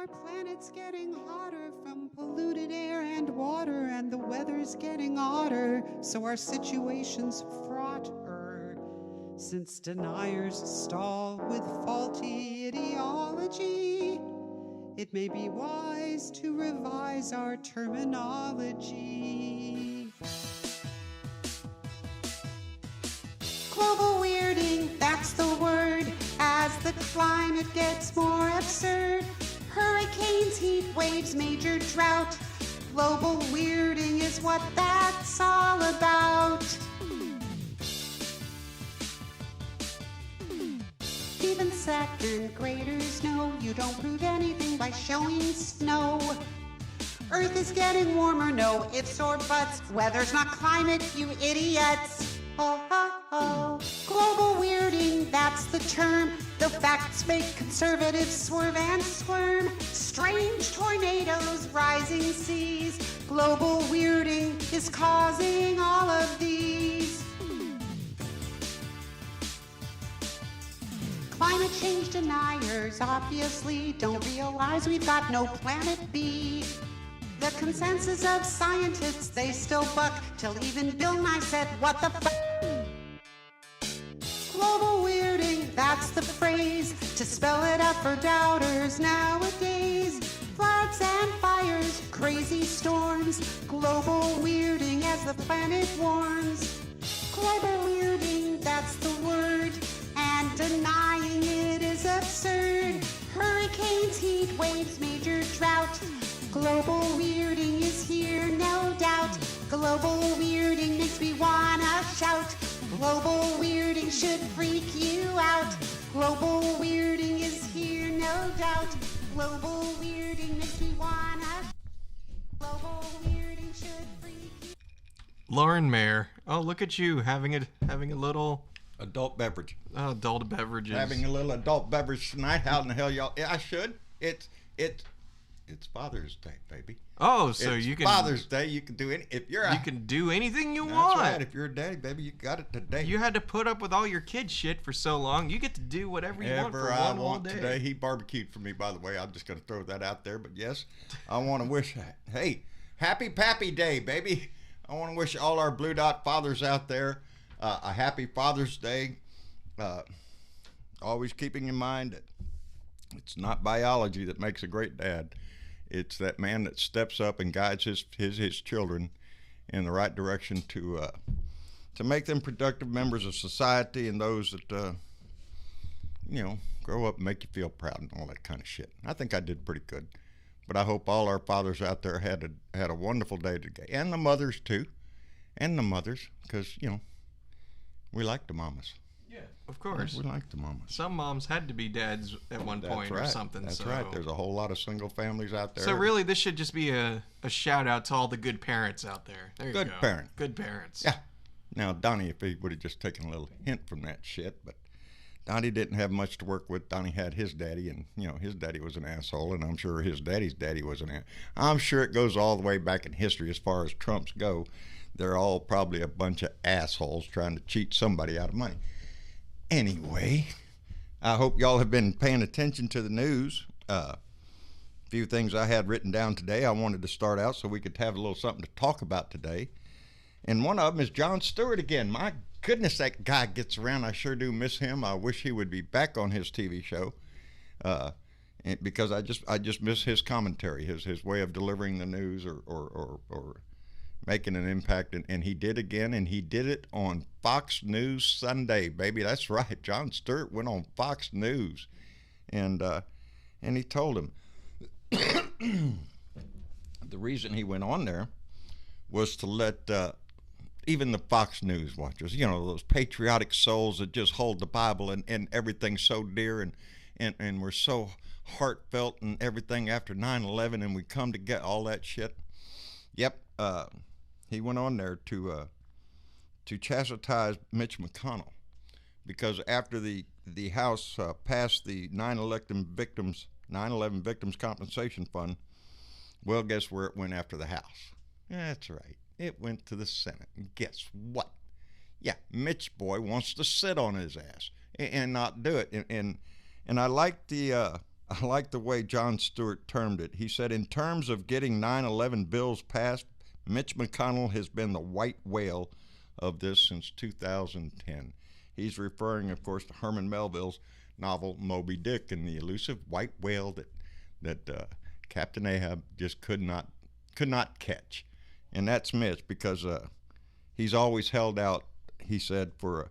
Our planet's getting hotter from polluted air and water, and the weather's getting hotter, so our situation's fraughter. Since deniers stall with faulty ideology, it may be wise to revise our terminology. Global weirding, that's the word, as the climate gets more absurd. Hurricanes, heat waves, major drought. Global weirding is what that's all about. Even second graders know you don't prove anything by showing snow. Earth is getting warmer, no ifs or buts. Weather's not climate, you idiots. Ho, ho, ho. Global weirding, that's the term. The facts fake, conservatives swerve and squirm. Strange tornadoes, rising seas. Global weirding is causing all of these. Climate change deniers obviously don't realize we've got no planet B. The consensus of scientists, they still buck, till even Bill Nye said, what the fuck? Global weirding, that's the phrase, to spell it out for doubters nowadays. Floods and fires, crazy storms, global weirding as the planet warms. Global weirding, that's the word, and denying it is absurd. Hurricanes, heat waves, major drought. Global weirding is here, no doubt. Global weirding makes me wanna shout. Global weirding should freak you out. Global weirding is here, no doubt. Global weirding makes me wanna. Global weirding should freak you. Lauren Mayer. Oh, look at you having a little Adult beverage. adult beverages. Having a little adult beverage tonight. How in the hell y'all? Yeah, I should. It's Father's Day, baby. Oh, so it's you can Father's Day. You can do any if you're you can do anything you That's want. right. If you're a daddy, baby, you got it today. You had to put up with all your kid shit for so long. You get to do whatever you want for Whatever I one whole want day. today. He barbecued for me, by the way. I'm just going to throw that out there. But yes, I want to wish, hey, happy Pappy Day, baby. I want to wish all our Blue Dot fathers out there a happy Father's Day. Always keeping in mind that it's not biology that makes a great dad. It's that man that steps up and guides his children in the right direction to make them productive members of society and those that grow up and make you feel proud and all that kind of shit. I think I did pretty good, but I hope all our fathers out there had a wonderful day today, and the mothers too, because we like the mamas. Yeah, of course. We like the mamas. Some moms had to be dads at one point or something. That's right. There's a whole lot of single families out there. So really, this should just be a shout out to all the good parents out there. There you go. Good parents. Yeah. Now, Donnie, if he would have just taken a little hint from that shit, but Donnie didn't have much to work with. Donnie had his daddy, and his daddy was an asshole, and I'm sure his daddy's daddy was an asshole. I'm sure it goes all the way back in history as far as Trumps go. They're all probably a bunch of assholes trying to cheat somebody out of money. Anyway, I hope y'all have been paying attention to the news. A few things I had written down today. I wanted to start out so we could have a little something to talk about today. And one of them is Jon Stewart again. My goodness, that guy gets around. I sure do miss him. I wish he would be back on his TV show because I just miss his commentary, his way of delivering the news or making an impact, and he did again, and he did it on Fox News Sunday, baby. That's right. Jon Stewart went on Fox News, and he told him the reason he went on there was to let even the Fox News watchers, those patriotic souls that just hold the Bible and everything so dear and we're so heartfelt and everything after 9/11, and we come to get all that shit. Yep. He went on there to chastise Mitch McConnell because after the House passed the 9/11 Victims Compensation Fund, well, guess where it went after the House? That's right. It went to the Senate. And guess what? Yeah, Mitch boy wants to sit on his ass and not do it. And I like the I like the way Jon Stewart termed it. He said, in terms of getting 9/11 bills passed, Mitch McConnell has been the white whale of this since 2010. He's referring, of course, to Herman Melville's novel Moby Dick and the elusive white whale that Captain Ahab just could not catch. And that's Mitch, because he's always held out, he said, for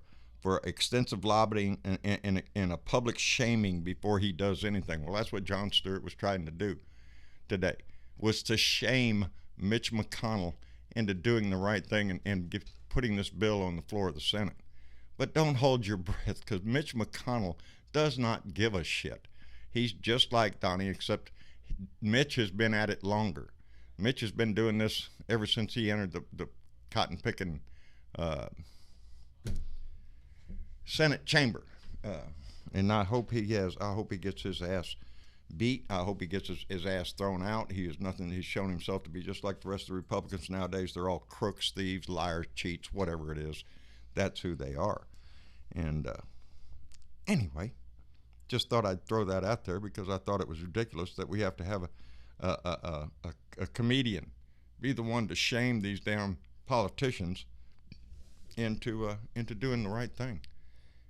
extensive lobbying and a public shaming before he does anything. Well, that's what Jon Stewart was trying to do today, was to shame Mitch McConnell into doing the right thing and putting this bill on the floor of the Senate. But don't hold your breath, because Mitch McConnell does not give a shit. He's just like Donnie, except Mitch has been at it longer. Mitch has been doing this ever since he entered the cotton-picking Senate chamber, and I hope he gets his ass beat. I hope he gets his ass thrown out. He is nothing. He's shown himself to be just like the rest of the Republicans nowadays. They're all crooks, thieves, liars, cheats, whatever it is. That's who they are. And anyway, just thought I'd throw that out there, because I thought it was ridiculous that we have to have a comedian be the one to shame these damn politicians into doing the right thing.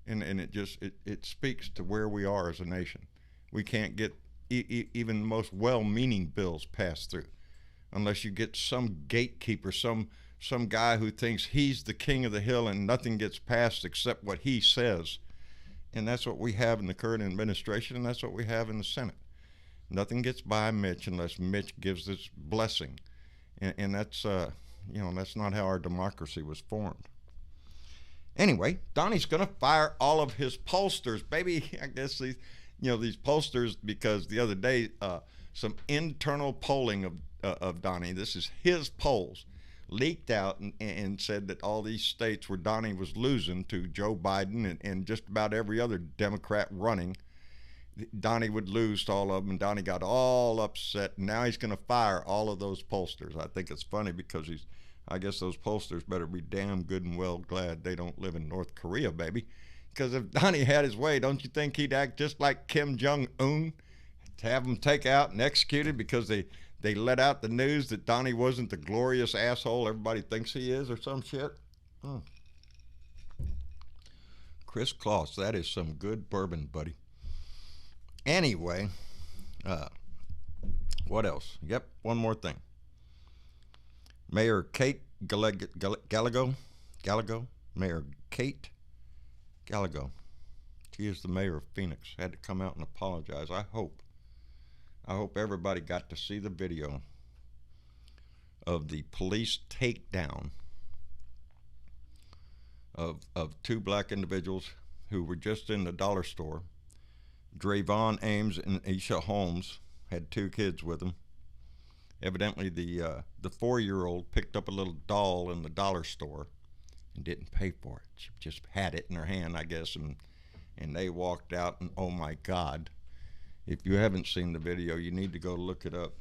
And it speaks to where we are as a nation. We can't get even the most well-meaning bills passed through unless you get some gatekeeper, some guy who thinks he's the king of the hill and nothing gets passed except what he says. And that's what we have in the current administration, and that's what we have in the Senate. Nothing gets by Mitch unless Mitch gives this blessing. And that's, that's not how our democracy was formed. Anyway, Donnie's going to fire all of his pollsters, baby. I guess these pollsters, because the other day, some internal polling of Donnie, this is his polls, leaked out and said that all these states where Donnie was losing to Joe Biden and just about every other Democrat running, Donnie would lose to all of them, and Donnie got all upset. And now he's going to fire all of those pollsters. I think it's funny, because I guess those pollsters better be damn good and well glad they don't live in North Korea, baby. Because if Donnie had his way, don't you think he'd act just like Kim Jong-un, to have him take out and executed because they let out the news that Donnie wasn't the glorious asshole everybody thinks he is, or some shit? Chris Claus, that is some good bourbon, buddy. Anyway, what else? Yep, one more thing. Mayor Kate Gallego, Mayor Kate Gallego, she is the mayor of Phoenix, had to come out and apologize. I hope everybody got to see the video of the police takedown of two black individuals who were just in the dollar store. Drayvon Ames and Isha Holmes had two kids with them. Evidently, the 4-year-old picked up a little doll in the dollar store and didn't pay for it. She just had it in her hand, I guess, and they walked out, and oh my God. If you haven't seen the video, you need to go look it up.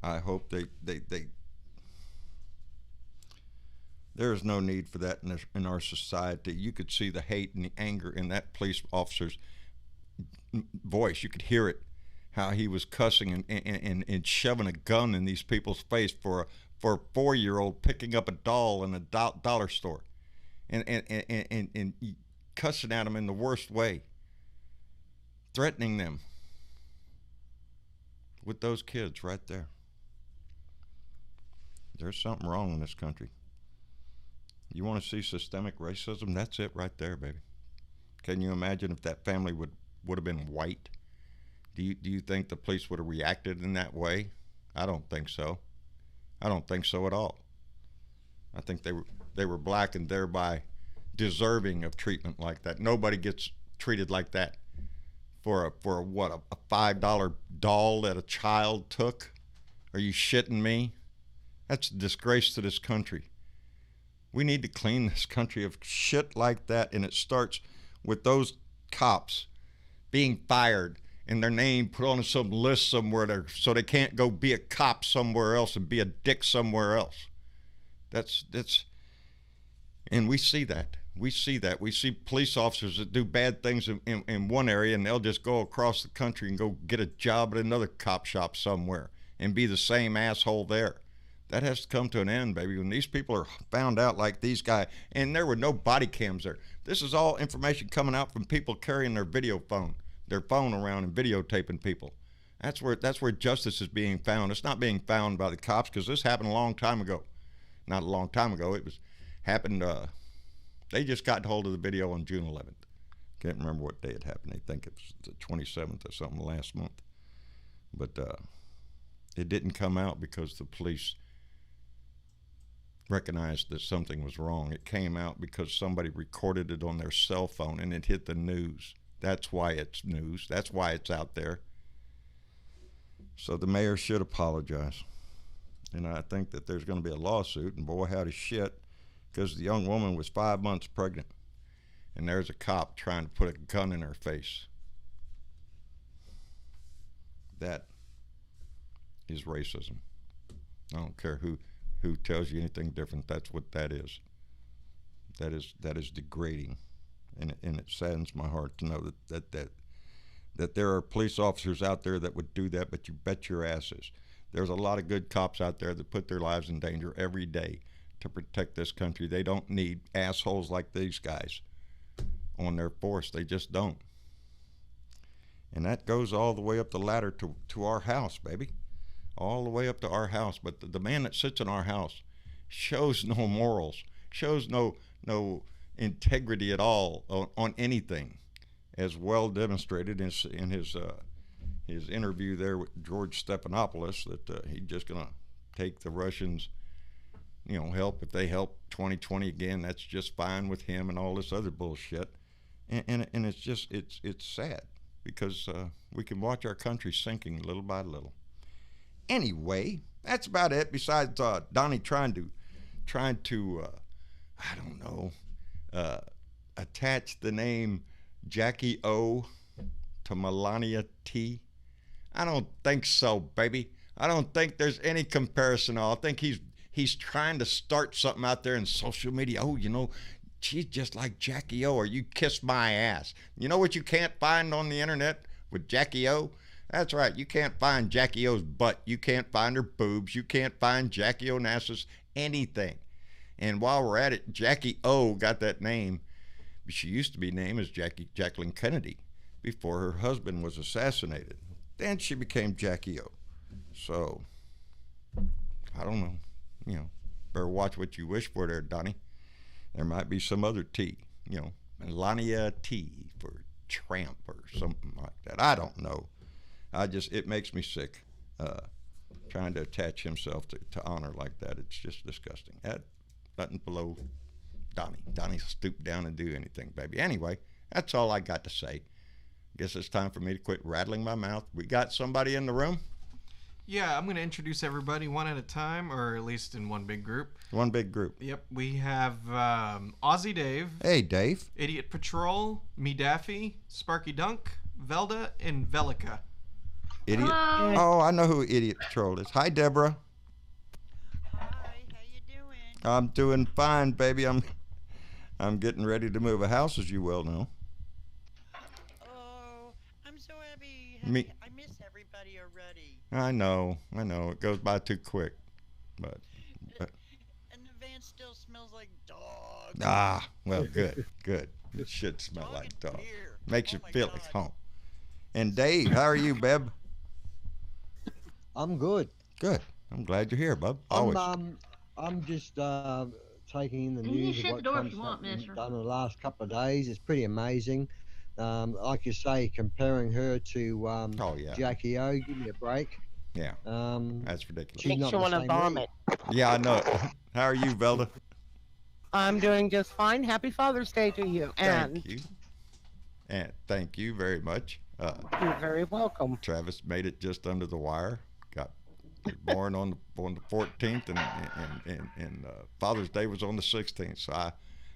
I hope they there is no need for that in our society. You could see the hate and the anger in that police officer's voice. You could hear it, how he was cussing and shoving a gun in these people's face for a 4-year-old picking up a doll in a dollar store, and cussing at them in the worst way, threatening them with those kids right there. There's something wrong in this country. You want to see systemic racism? That's it right there, baby. Can you imagine if that family would have been white? Do you think the police would have reacted in that way? I don't think so. I don't think so at all. I think they were black and thereby deserving of treatment like that. Nobody gets treated like that for a $5 doll that a child took. Are you shitting me? That's a disgrace to this country. We need to clean this country of shit like that, and it starts with those cops being fired and their name put on some list somewhere so they can't go be a cop somewhere else and be a dick somewhere else. That's and we see that. We see that. We see police officers that do bad things in one area, and they'll just go across the country and go get a job at another cop shop somewhere and be the same asshole there. That has to come to an end, baby. When these people are found out like these guys, and there were no body cams there. This is all information coming out from people carrying their phone around and videotaping people. That's where justice is being found. It's not being found by the cops, because this happened a long time ago. Not a long time ago. It was happened. They just got hold of the video on June 11th. Can't remember what day it happened. They think it was the 27th or something last month. But it didn't come out because the police recognized that something was wrong. It came out because somebody recorded it on their cell phone and it hit the news. That's why it's news. That's why it's out there. So the mayor should apologize. And I think that there's going to be a lawsuit, and boy, howdy shit, because the young woman was 5 months pregnant, and there's a cop trying to put a gun in her face. That is racism. I don't care who tells you anything different. That's what that is. That is degrading, and it saddens my heart to know that there are police officers out there that would do that, but you bet your asses. There's a lot of good cops out there that put their lives in danger every day to protect this country. They don't need assholes like these guys on their force. They just don't. And that goes all the way up the ladder to our house, baby. All the way up to our house. But the man that sits in our house shows no morals, shows no integrity at all on anything, as well demonstrated in his interview there with George Stephanopoulos, that he's just going to take the Russians, help. If they help 2020 again, that's just fine with him, and all this other bullshit. And it's just, it's sad, because we can watch our country sinking little by little. Anyway, that's about it. Besides Donnie trying to I don't know, attach the name Jackie O to Melania T. I don't think so, baby. I don't think there's any comparison at all. I think he's trying to start something out there in social media. Oh, she's just like Jackie O, or you kiss my ass. You know what you can't find on the internet with Jackie O? That's right, you can't find Jackie O's butt. You can't find her boobs. You can't find Jackie Onassis anything. And while we're at it, Jackie O got that name. She used to be named as Jacqueline Kennedy before her husband was assassinated. Then she became Jackie O. So, I don't know. Better watch what you wish for there, Donnie. There might be some other T, Melania T for tramp or something like that. I don't know. It makes me sick trying to attach himself to honor like that. It's just disgusting. Nothing below Donnie. Donnie stooped down and do anything, baby. Anyway, that's all I got to say. Guess it's time for me to quit rattling my mouth. We got somebody in the room? Yeah, I'm going to introduce everybody one at a time, or at least in one big group. One big group. Yep, we have Aussie Dave. Hey, Dave. Idiot Patrol, Me Daffy, Sparky Dunk, Velda, and Velica. Idiot? Hello. Oh, I know who Idiot Patrol is. Hi, Deborah. Hi, how you doing? I'm doing fine, baby. I'm getting ready to move a house, as you well know. Oh, I'm so happy. I miss everybody already. I know. It goes by too quick, but. And the van still smells like dog. Ah, well, good. It should smell like dog. Makes you feel like home. And Dave, how are you, Beb? I'm good. Good. I'm glad you're here, bub. Always. I'm just taking in the news of what Trump's done in the last couple of days. It's pretty amazing. Like you say, comparing her to Jackie O, give me a break. Yeah, that's ridiculous. Makes you want to vomit. Yeah, I know. How are you, Velda? I'm doing just fine. Happy Father's Day to you. Thank you. And thank you very much. You're very welcome. Travis made it just under the wire. Got born on the 14th, and Father's Day was on the 16th. So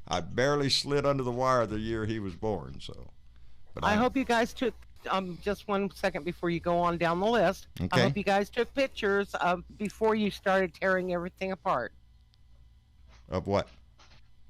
I barely slid under the wire the year he was born. So, but I hope you guys took just 1 second before you go on down the list. Okay. I hope you guys took pictures before you started tearing everything apart. Of what?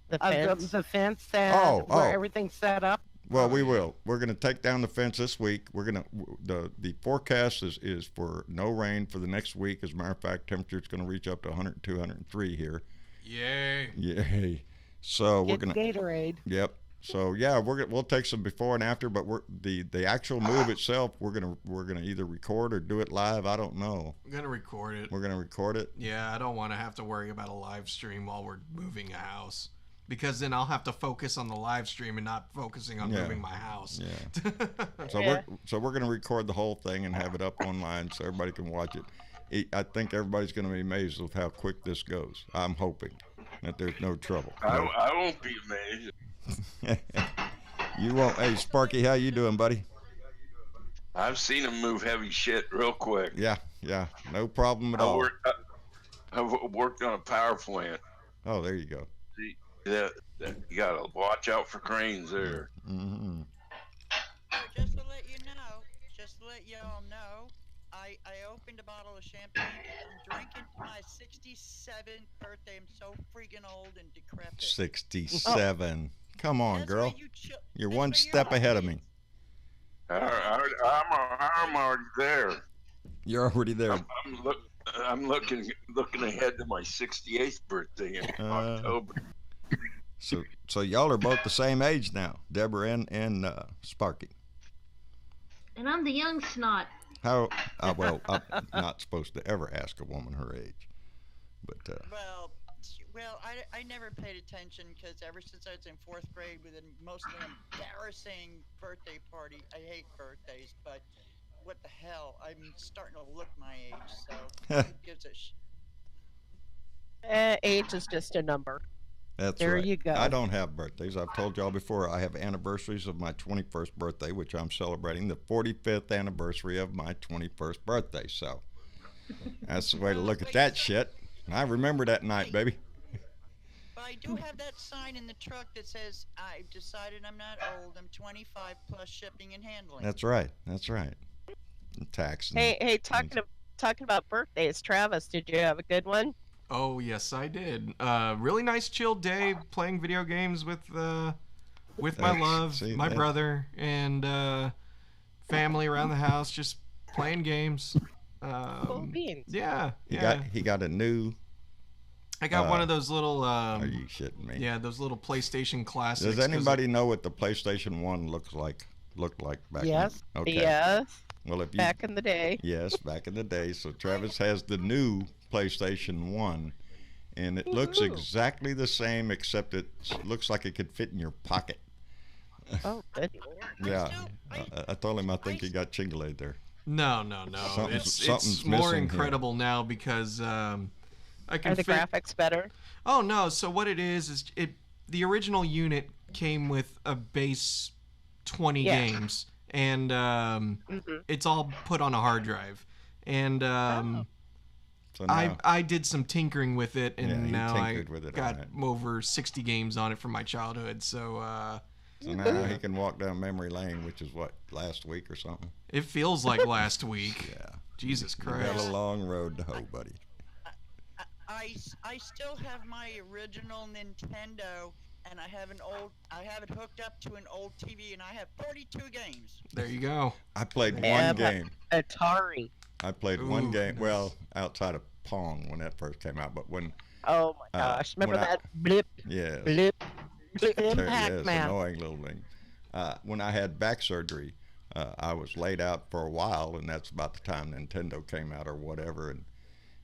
The fence that where everything's set up. Well, we will. We're going to take down the fence this week. We're going to the forecast is for no rain for the next week. As a matter of fact, temperature is going to reach up to 102, 103 here. Yay! So we're going to Gatorade. Yep. So yeah, we'll take some before and after, but the actual move itself, we're gonna either record or do it live. I don't know. We're gonna record it. We're gonna record it. Yeah, I don't want to have to worry about a live stream while we're moving a house. Because then I'll have to focus on the live stream and not focusing on moving my house. Yeah. So we're gonna record the whole thing and have it up online so everybody can watch it. I think everybody's gonna be amazed with how quick this goes. I'm hoping that there's no trouble. I won't be amazed. You won't. Hey, Sparky, how you doing, buddy? I've seen him move heavy shit real quick. Yeah, no problem at all. I've worked on a power plant. Oh, there you go. You gotta watch out for cranes there. Mm-hmm. Just to let y'all know, I opened a bottle of champagne. I'm drinking my 67th birthday. I'm so freaking old and decrepit. 67. Come on, girl. You're one step ahead of me. I'm already there. You're already there. I'm looking ahead to my 68th birthday in October. So y'all are both the same age now, Deborah and Sparky. And I'm the young snot. How? Well, I'm not supposed to ever ask a woman her age, but. Well, I never paid attention because ever since I was in 4th grade with a mostly embarrassing birthday party, I hate birthdays, but what the hell? I'm starting to look my age, so who gives a Age is just a number. That's there right. You go. I don't have birthdays. I've told y'all before, I have anniversaries of my 21st birthday, which I'm celebrating the 45th anniversary of my 21st birthday. So that's the way to look at that shit. I remember that night, baby. But I do have that sign in the truck that says, I've decided I'm not old. I'm 25 plus shipping and handling. That's right. And tax. Hey, talking about birthdays, Travis, did you have a good one? Oh, yes, I did. Really nice chill day playing video games with my love, my brother, and family around the house, just playing games. Cool beans. Yeah. He got a new. I got one of those little. Are you shitting me? Yeah, those little PlayStation classics. Does anybody know what the PlayStation 1 looked like back then? Yes. Okay. Yes. Well, if you, back in the day. Yes, back in the day. So Travis has the new PlayStation 1, and it looks exactly the same, except it looks like it could fit in your pocket. Oh, good. Yeah. I told him I think he got chingleed there. No. It's more incredible here now because I can. Are the graphics better? Oh no! So what it is the original unit came with a base 20 games, and it's all put on a hard drive, and so now, I did some tinkering with it, and now I got right. over 60 games on it from my childhood. So now he can walk down memory lane, which is what, last week or something. It feels like last week. Yeah. Jesus Christ. You got a long road to hoe, buddy. I still have my original Nintendo, and I have it hooked up to an old TV, and I have 42 games. There you go. I played one game. Atari. I played one game. Nice. Well, outside of Pong when that first came out, but when. Oh my gosh! Remember that blip? Yes. Blip. Yes, annoying little thing. When I had back surgery, I was laid out for a while, and that's about the time Nintendo came out or whatever,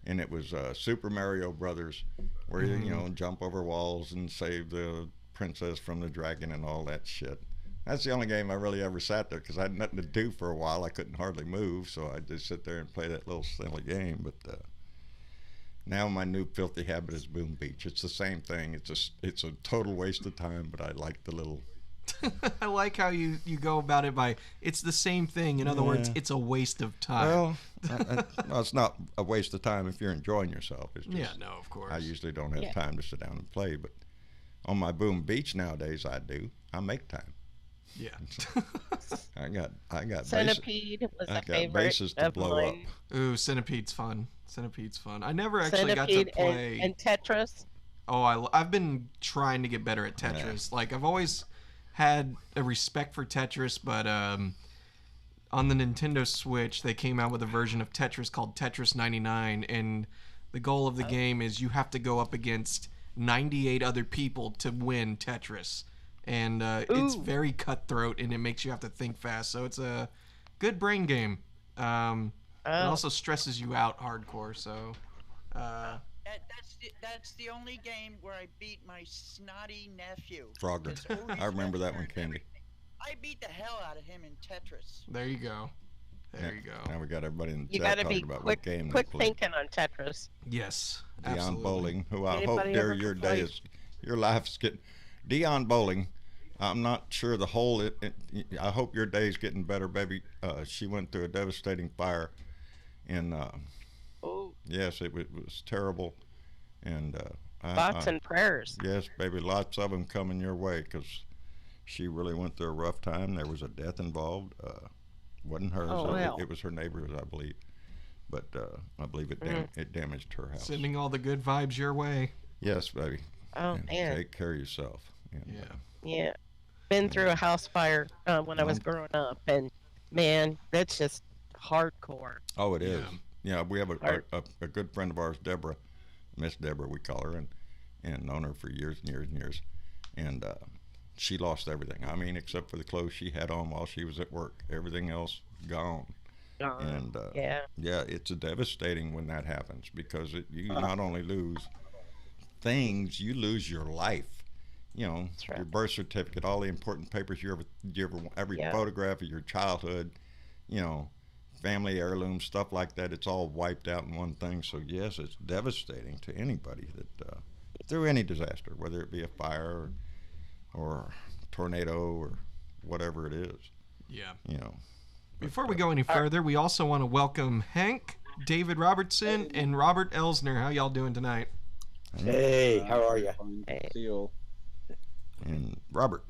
and it was Super Mario Brothers, where you jump over walls and save the princess from the dragon and all that shit. That's the only game I really ever sat there because I had nothing to do for a while. I couldn't hardly move, so I just sit there and play that little silly game. But now my new filthy habit is Boom Beach. It's the same thing. It's a total waste of time, but I like the little. I like how you go about it by it's the same thing. In other words, it's a waste of time. Well, it's not a waste of time if you're enjoying yourself. It's just, no, of course. I usually don't have time to sit down and play, but on my Boom Beach nowadays, I do. I make time. Yeah. I got Centipede was a favorite bases to blow up. Ooh, Centipede's fun. I never actually got to play. And Tetris. Oh, I've been trying to get better at Tetris. Yeah. Like, I've always had a respect for Tetris, but on the Nintendo Switch, they came out with a version of Tetris called Tetris 99, and the goal of the game is you have to go up against 98 other people to win Tetris. And it's very cutthroat, and it makes you have to think fast. So it's a good brain game. It also stresses you out hardcore, so... That's the only game where I beat my snotty nephew. Frogger. I remember that one, Candy. I beat the hell out of him in Tetris. There you go. There you go. Now we got everybody in the chat talking about what game quick thinking on Tetris. Yes, Dion Bowling, who I hope your day is, your life's getting... Dion Bowling, I'm not sure the whole... I hope your day's getting better, baby. She went through a devastating fire in... Yes, it was terrible, and thoughts and prayers. Yes, baby, lots of them coming your way, because she really went through a rough time. There was a death involved. Wasn't hers. It was her neighbor's, I believe, but I believe it damaged her house. Sending all the good vibes your way. Yes, baby. Oh, man. Take care of yourself. And, yeah. Been through a house fire when I was growing up, and man, that's just hardcore. Oh, it is. Yeah, we have a good friend of ours, Deborah, Miss Deborah, we call her, and known her for years and years and years. And she lost everything. I mean, except for the clothes she had on while she was at work. Everything else gone. And yeah, it's devastating when that happens, because you not only lose things, you lose your life. You know, your birth certificate, all the important papers every photograph of your childhood, you know, family heirloom, stuff like that, it's all wiped out in one thing. So yes, it's devastating to anybody that through any disaster, whether it be a fire or tornado or whatever it is. Yeah. You know. Before we go any further, we also want to welcome Hank, David Robertson, and Robert Elsner. How y'all doing tonight? Hey, how are you? Hey. See you all. And Robert,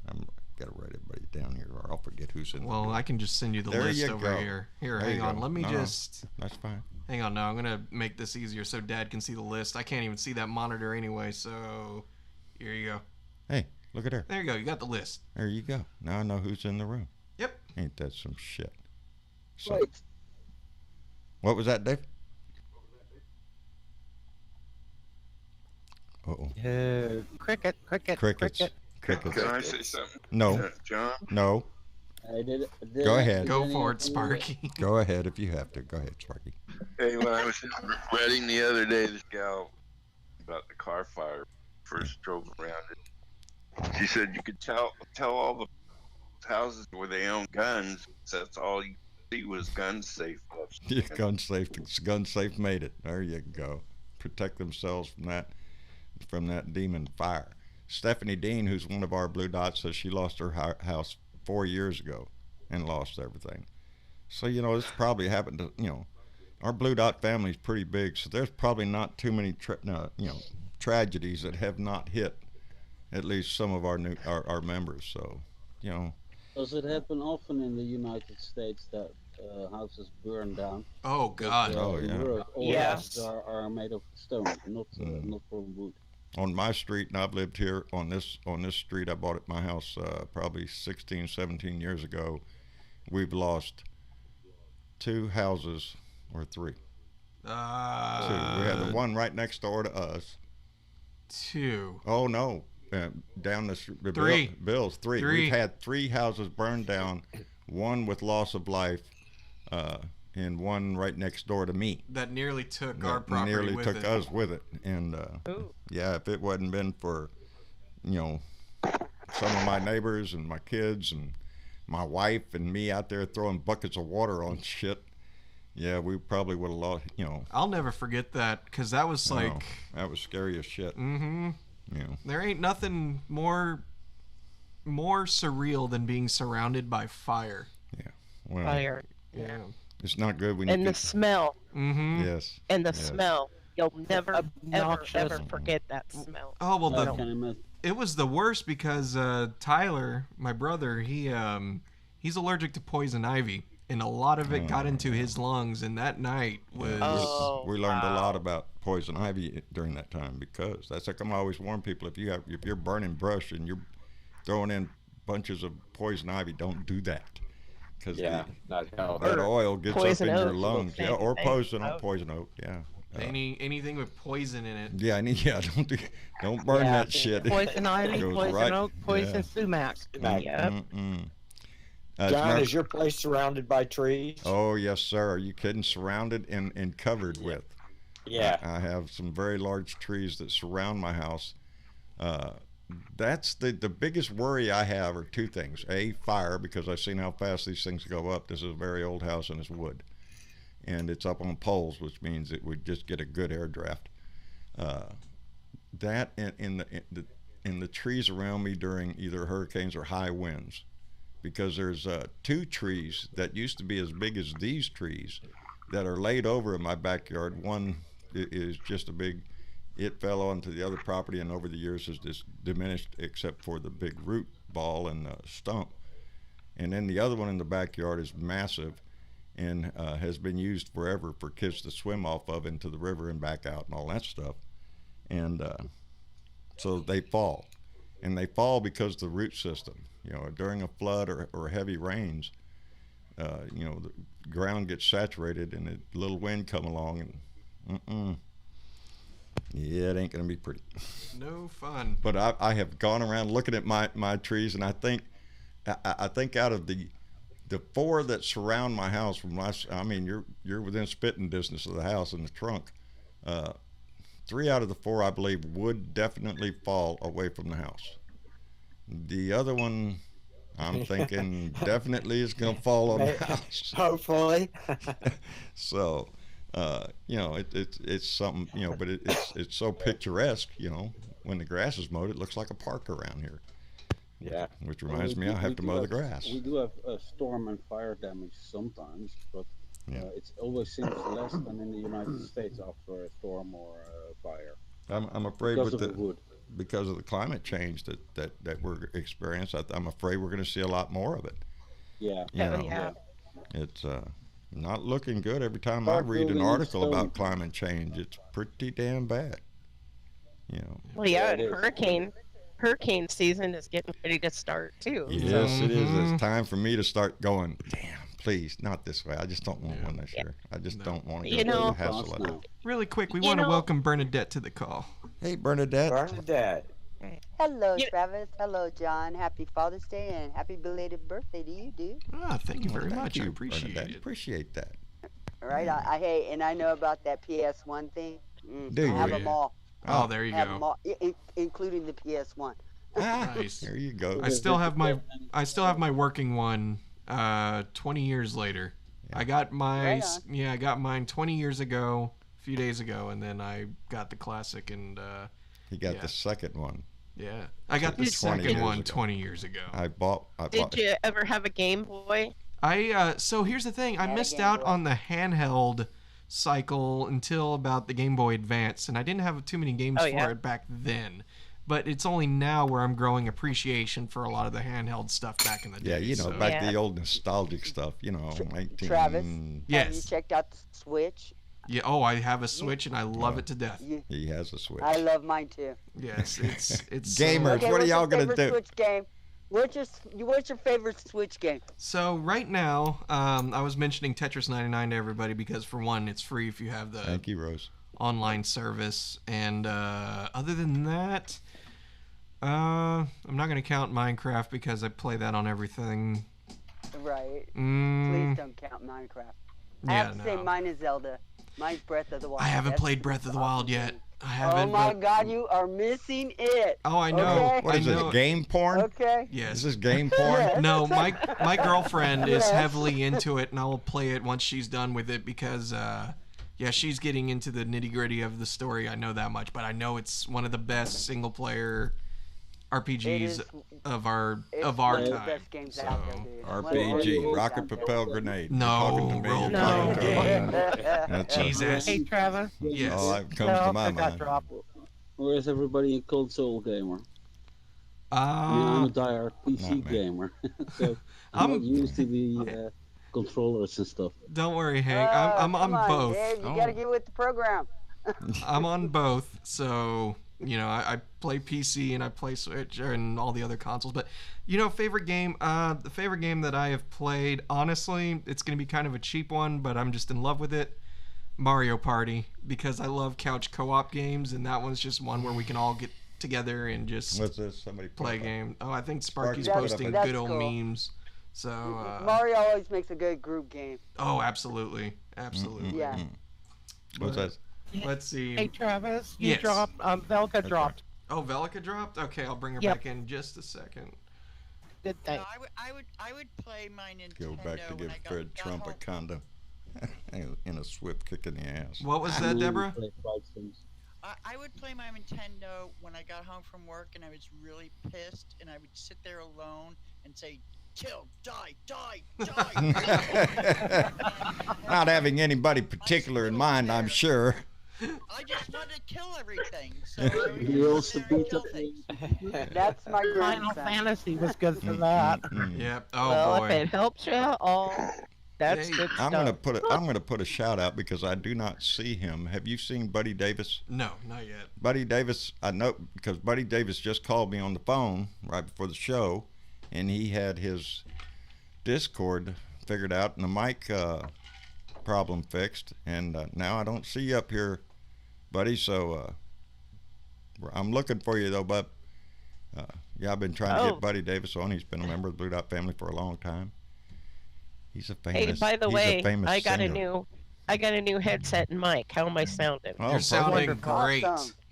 I'm gotta write everybody down here, or I'll forget who's in. Well, I can just send you the list over here. Here, hang on. Let me just. That's fine. Hang on. No, I'm gonna make this easier so Dad can see the list. I can't even see that monitor anyway. So, here you go. Hey, look at her. There you go. You got the list. There you go. Now I know who's in the room. Yep. Ain't that some shit? So, what was that, Dave? Uh-oh. Crickets. Can I say something? No. John? No. Go ahead. Go for it, Sparky. Go ahead if you have to. Go ahead, Sparky. Hey, when I was at the wedding the other day, this gal about the car fire first drove around it. She said you could tell all the houses where they own guns. That's all you see was gun safe. Yeah, gun safe made it. There you go. Protect themselves from that demon fire. Stephanie Dean, who's one of our Blue Dots, says she lost her house 4 years ago and lost everything. So, you know, this probably happened to, you know, our Blue Dot family is pretty big, so there's probably not too many, tragedies that have not hit at least some of our members. So, you know. Does it happen often in the United States that houses burn down? Oh God! All houses are made of stone, not from wood. On my street, and I've lived here on this street, I bought it my house probably 16, 17 years ago. We've lost 2 houses, or 3. 2. We had the one right next door to us. 2. Oh no, down the street. 3. Bill's 3. We've had 3 houses burned down, 1 with loss of life, and 1 right next door to me. That nearly took our property nearly with took it. us with it. And yeah, if it wasn't been for, you know, some of my neighbors and my kids and my wife and me out there throwing buckets of water on shit, yeah, we probably would have lost, you know. I'll never forget that, because that was like... that was scary as shit. Mm-hmm. You know. There ain't nothing more surreal than being surrounded by fire. Yeah. Well, Fire. Yeah. It's not good when and the smell. Mm-hmm. Yes. And the smell. You'll never, ever forget that smell. Oh, well, it was the worst because Tyler, my brother, he's allergic to poison ivy. and a lot of it got into his lungs. And that night was we learned a lot about poison ivy during that time, because that's like I'm always warn people, if you're burning brush and you're throwing in bunches of poison ivy, don't do that, because not healthy. that oil gets up in your lungs. Yeah, or poison oak. Yeah. Anything with poison in it. Don't burn that shit. Poison ivy, poison oak, poison sumac. John, is your place surrounded by trees? Oh yes, sir. Are you kidding? Surrounded and covered with. Yeah. I have some very large trees that surround my house. That's the biggest worry I have are two things. A, fire, because I've seen how fast these things go up. This is a very old house and it's wood. And it's up on poles, which means it would just get a good air draft. That in the trees around me during either hurricanes or high winds, because there's 2 trees that used to be as big as these trees that are laid over in my backyard. One is just a big, it fell onto the other property and over the years has just diminished except for the big root ball and stump. And then the other one in the backyard is massive and has been used forever for kids to swim off of into the river and back out and all that stuff. And so they fall. And they fall because the root system, during a flood or heavy rains, the ground gets saturated and a little wind come along and it ain't gonna be pretty. No fun. But I have gone around looking at my trees, and I think out of the 4 that surround my house from you're within spitting distance of the house in the trunk. 3 out of the 4 I believe would definitely fall away from the house. The other one I'm thinking definitely is gonna fall on the house. Hopefully. So it's something, but it's so picturesque, when the grass is mowed, it looks like a park around here. Yeah. Which reminds me, I have to mow the grass. We do have storm and fire damage sometimes, but it always seems less than in the United States after a storm or a fire. I'm afraid because of the climate change that we're experiencing, I'm afraid we're going to see a lot more of it. Yeah. It's not looking good. Every time I read an article about climate change, it's pretty damn bad. Well, hurricane season is getting ready to start too. Yes, it is. It's time for me to start going, damn, please, not this way. I just don't want one this year. I just don't want to go through the hassle of it. Really quick, we want to welcome Bernadette to the call. Hey, Bernadette. Hello, Travis. Hello, John. Happy Father's Day and happy belated birthday to you, dude. Thank you very much. I appreciate it. Appreciate that. Right. And I know about that PS1 thing. Do you? I have them all. Oh, there you have go. Them all, including the PS1. Nice. There you go. I still have my working one 20 years later. Yeah. I got mine 20 years ago, a few days ago, and then I got the classic and he got the second one. Yeah. I got the second one 20 years ago. I bought Did you ever have a Game Boy? So here's the thing. I missed out on the handheld cycle until about the Game Boy Advance, and I didn't have too many games for it back then. But it's only now where I'm growing appreciation for a lot of the handheld stuff back in the day. Yeah, back the old nostalgic stuff, Travis, yes. Have you checked out the Switch? Yeah, I have a Switch and I love it to death. He has a Switch. I love mine too. Yes, it's gamers. Okay, what are y'all gonna do? Switch game? What's your favorite Switch game? So right now, I was mentioning Tetris 99 to everybody because for one, it's free if you have the Thank you, Rose. online service, and other than that, I'm not gonna count Minecraft because I play that on everything. Right. Please don't count Minecraft. I have to say mine is Zelda. Mine's Breath of the Wild. I haven't played Breath of the Wild yet. I haven't. Oh my God, you are missing it. Oh, I know. Okay? What is this, game porn? Okay. Yes. Is this game porn? No, my girlfriend is heavily into it, and I will play it once she's done with it because, she's getting into the nitty gritty of the story. I know that much, but I know it's one of the best single player RPGs of our time. Best games out there, dude. RPG, rocket propelled grenade. No, no. Jesus. Hey, Trevor. Yes. Oh, that comes to my mind. Or is everybody a console gamer? I'm a diehard PC gamer, so I'm not used to the controllers and stuff. Don't worry, Hank. I'm come on both. Dave, you gotta get with the program. I'm on both, so I play PC and I play Switch and all the other consoles. But favorite game, the favorite game that I have played, honestly, it's gonna be kind of a cheap one, but I'm just in love with it. Mario Party, because I love couch co-op games, and that one's just one where we can all get together and just play a game. Oh, I think Sparky's posting good old memes. So Mario always makes a good group game. Oh, absolutely. Yeah. What's that? Let's see. Hey, Travis, you dropped. Velka dropped. Oh, Velka dropped. Okay, I'll bring her back in just a second. Good thing. No, I would play my Nintendo. Go back to give Fred Trump a condom in a swift kick in the ass. What was that, Deborah? I would play my Nintendo when I got home from work and I was really pissed, and I would sit there alone and say, "Kill, die, die, die." Not having anybody particular in mind, I'm sure. I just wanted to kill everything. So He also beat up. That's my Final grandson. Fantasy was good for that. Yep. Oh well, boy. if it helps you, that's good stuff. I'm gonna put a shout out because I do not see him. Have you seen Buddy Davis? No, not yet. Buddy Davis, I know because Buddy Davis just called me on the phone right before the show, and he had his Discord figured out and the mic problem fixed, and now I don't see you up here, buddy. So I'm looking for you though, bub. Yeah, I've been trying to get Buddy Davis on. He's been a member of the Blue Dot family for a long time. He's a famous. Hey, by the way, I got singer. a new headset and mic. How am I sounding? Oh, You're sounding wonderful. great.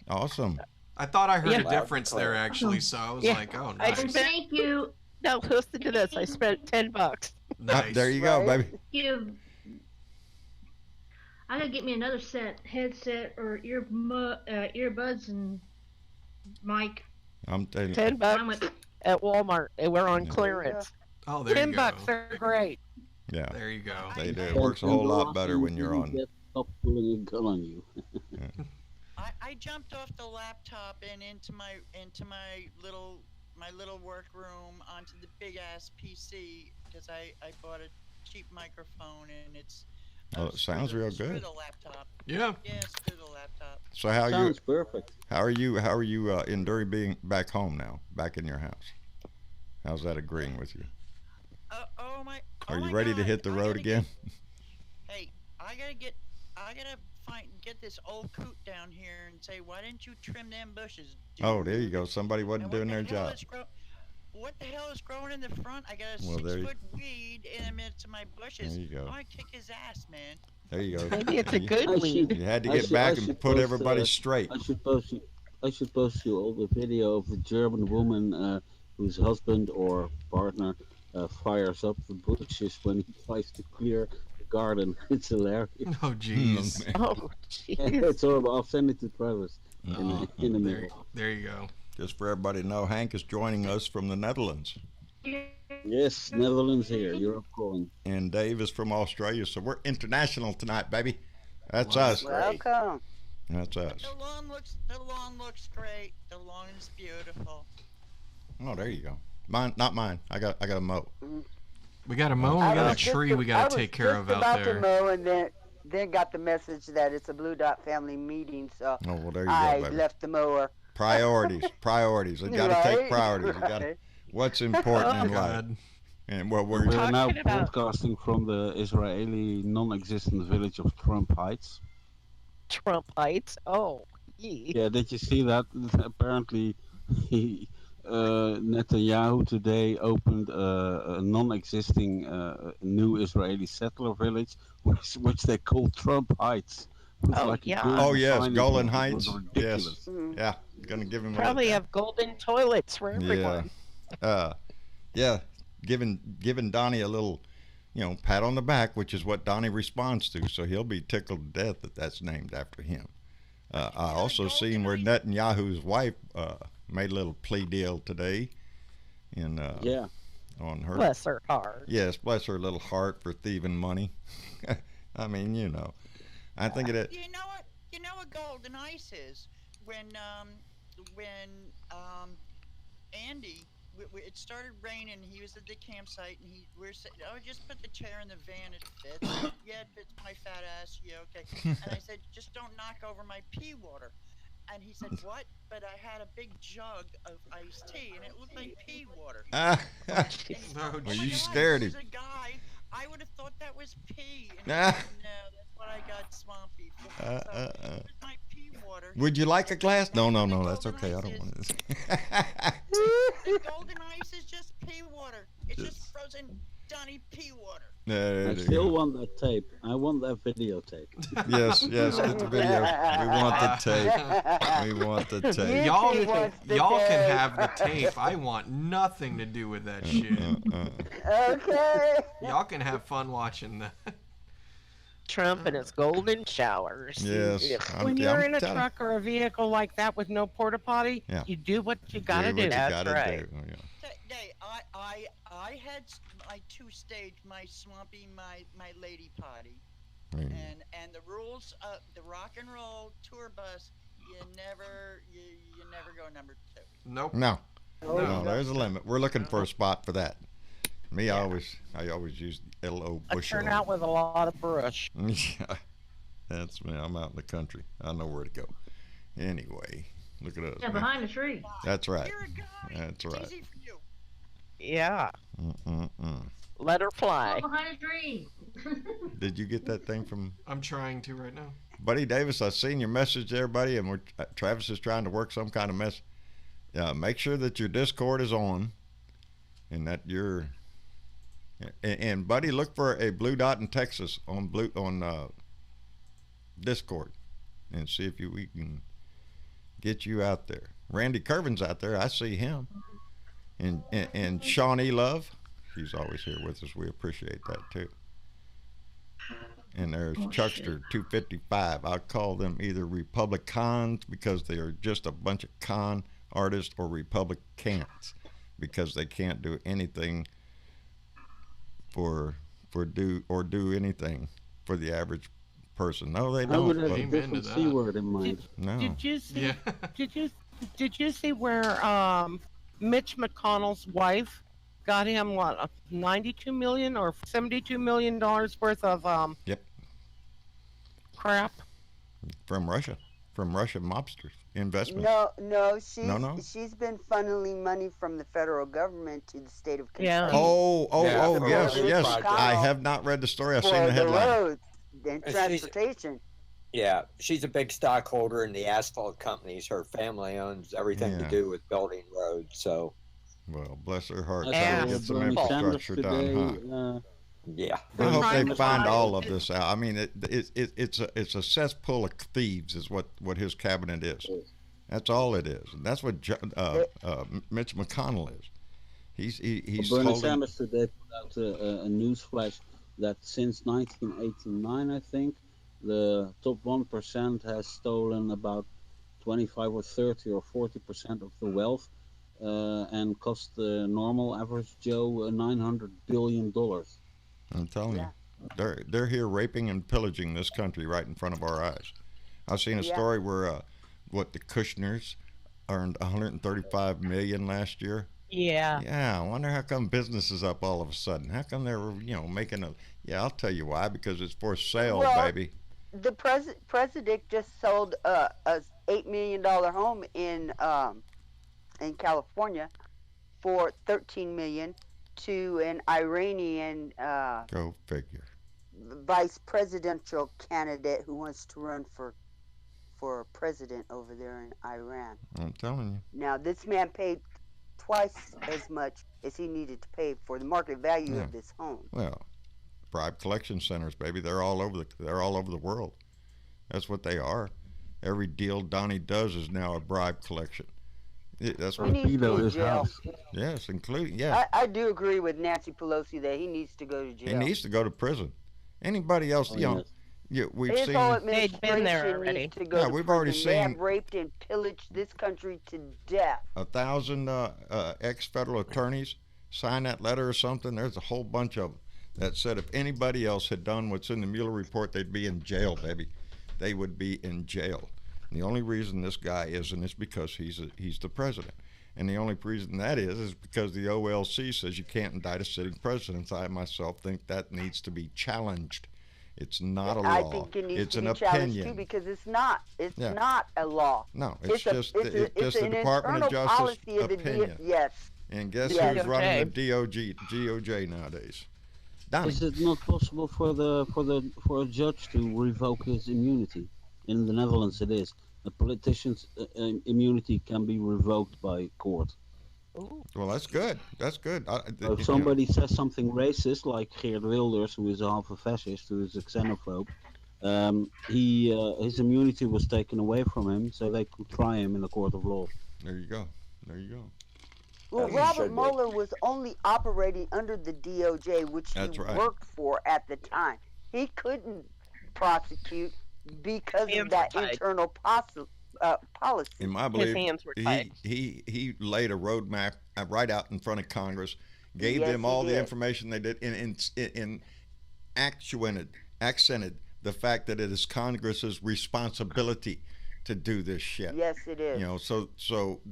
Awesome. I thought I heard Yeah. a difference there actually, so I was like, oh, I nice. Thank you. No, listen to this. I spent $10. Nice. There you go, baby. I gotta get me another headset or earbuds and mic. I'm telling you. $10 at Walmart. And we're on clearance. Oh, there you go. $10 are great. Yeah. There you go. They do. It works a whole lot better when you're on. Stop pulling a gun on you. I jumped off the laptop and into my little workroom onto the big ass PC because I bought a cheap microphone and it's. Oh, it sounds real Screw good. the laptop. Yeah. Yeah, screw the laptop. So how Sounds perfect. How are you enduring being back home now, back in your house? How's that agreeing with you? Are you ready to hit the road again? Hey, I gotta get this old coot down here and say, why didn't you trim them bushes? Dude? Oh, there you go. Somebody wasn't doing their job. What the hell is growing in the front? I got a Well, 6-foot weed in the midst of my bushes. There you go. I want to kick his ass, man. There you go. Maybe it's a good weed. You had to get back and put everybody straight. I should post you all the video of a German woman whose husband or partner fires up the bushes when he tries to clear the garden. It's hilarious. Oh, jeez. Oh, jeez. It's horrible. I'll send it to Travis in a minute. There you go. Just for everybody to know, Hank is joining us from the Netherlands. Yes, Netherlands here. Europe calling. And Dave is from Australia, so we're international tonight, baby. That's us. Welcome. That's us. The lawn looks great. The lawn is beautiful. Oh, there you go. Mine, not mine. I got a mow. We got a mow and we got a tree we got to take care of out about there. to mow and then got the message that it's a Blue Dot family meeting, so Oh, well, there you go, I baby. left the mower. Priorities. You got to take priorities. You got Right. what's important in life. God. And what we're We are now Talking about- broadcasting from the Israeli non-existent village of Trump Heights. Trump Heights. Oh, yee. Yeah, did you see that? Apparently, Netanyahu today opened a non-existing new Israeli settler village, which they call Trump Heights. With Oh, like a yeah. golden Oh, yes, sign Golan above it. It Heights. was Yes. ridiculous. Yeah, gonna give him Probably have golden toilets for everyone. Yeah, giving Donnie a little, pat on the back, which is what Donnie responds to. So he'll be tickled to death that that's named after him. I also seen where Netanyahu's wife made a little plea deal today, and Yeah. on her. Bless her heart. Yes, bless her little heart for thieving money. I mean, I think it. You know what golden ice is? When Andy it started raining. He was at the campsite, and we're saying, "Oh, just put the chair in the van. It fits." Yeah, it fits my fat ass. Yeah, okay. And I said, "Just don't knock over my pee water." And he said, "What?" But I had a big jug of iced tea, and it looked like pee water. Well, you scared him. There's a guy. I would have thought that was pee. And he said, no, that's what I got swampy for. So it was my pee water. Would you like a glass? No, that's okay. I don't want this. The golden ice is just pee water. It's just frozen Donnie pee water. I still want that tape. I want that videotape. Yes, get the video. We want the tape. We want the tape. Y'all can have the tape. I want nothing to do with that shit. Okay. Y'all can have fun watching that. Trump and his golden showers. Yes. When you're in a truck or a vehicle like that with no porta potty, you do what you gotta do. That's right. I had my two-stage, my swampy, my lady potty, and the rules of the rock and roll tour bus, you never go number 2. Nope. No, there's a limit. We're looking for a spot for that. Me, I always use L.O. Bush. I turn out with a lot of brush. Yeah, that's me. I'm out in the country. I know where to go. Anyway, look at us. Yeah, behind the tree. That's right. You're a guy. That's right. It's easy for you. Yeah. Let her fly. Behind a tree. Did you get that thing from? I'm trying to right now. Buddy Davis, I seen your message there, buddy, and Travis is trying to work some kind of mess. Make sure that your Discord is on, and that you're. And buddy, look for a blue dot in Texas on Discord, and see if we can get you out there. Randy Curvin's out there. I see him. And Shawnee Love, she's always here with us. We appreciate that too. And there's Chuckster 255. I call them either Republicans because they are just a bunch of con artists, or Republicans because they can't do anything do anything for the average person. No, they don't. I would have a different C word in mind. No. Did you see? Yeah. Did you see where Mitch McConnell's wife got him what, $92 million or $72 million worth of Yep. crap From Russia mobsters investment. No, she's been funneling money from the federal government to the state of Kentucky. Yeah. Oh, yes. I have not read the story. I've seen the headline. Roads and transportation. Yeah, she's a big stockholder in the asphalt companies. Her family owns everything to do with building roads. So, well, bless her heart. Yeah. Get some infrastructure done, huh? Yeah. I hope they find all of this out. I mean, it's a cesspool of thieves, is what his cabinet is. That's all it is, and that's what Mitch McConnell is. He's Bernie Sanders today put out a news flash that since 1989, I think, the top 1% has stolen about 25 or 30 or 40% of the wealth, and cost the normal average Joe $900 billion. I'm telling you, they're here raping and pillaging this country right in front of our eyes. I've seen a story where the Kushners earned $135 million last year. Yeah. Yeah, I wonder how come business is up all of a sudden. How come they're making a? Yeah, I'll tell you why. Because it's for sale, baby. The president just sold a $8 million home in California for $13 million to an Iranian go figure vice presidential candidate who wants to run for president over there in Iran. I'm telling you. Now this man paid twice as much as he needed to pay for the market value of this home. Well, bribe collection centers, baby. They're all over the world. That's what they are. Every deal Donnie does is now a bribe collection. That's what he needs to jail. Yes, including I do agree with Nancy Pelosi that he needs to go to jail. He needs to go to prison. Anybody else, we've His seen. whole they've been there already. Needs to go to we've prison. already They seen. have raped and pillaged this country to death. 1,000 ex-federal attorneys signed that letter or something. There's a whole bunch of them that said if anybody else had done what's in the Mueller report, they'd be in jail, baby. They would be in jail. And the only reason this guy isn't is because he's the president. And the only reason that is because the OLC says you can't indict a sitting president. I myself think that needs to be challenged. It's not a law. I think it needs to be challenged too, because it's not. It's not a law. No, it's just the Department of Justice opinion. Yes. And guess who's running the DOJ nowadays? Donnie. Is it not possible for a judge to revoke his immunity? In the Netherlands, it is. A politician's immunity can be revoked by court. Ooh. Well, that's good. That's good. If somebody says something racist, like Geert Wilders, who is half a fascist, who is a xenophobe, his immunity was taken away from him, so they could try him in a court of law. There you go. There you go. Well, Robert Mueller was only operating under the DOJ, which he worked for at the time. He couldn't prosecute because of that internal policy. In my belief, he laid a roadmap right out in front of Congress, gave them all the information they did, and accented the fact that it is Congress's responsibility to do this shit. Yes, it is. You know, so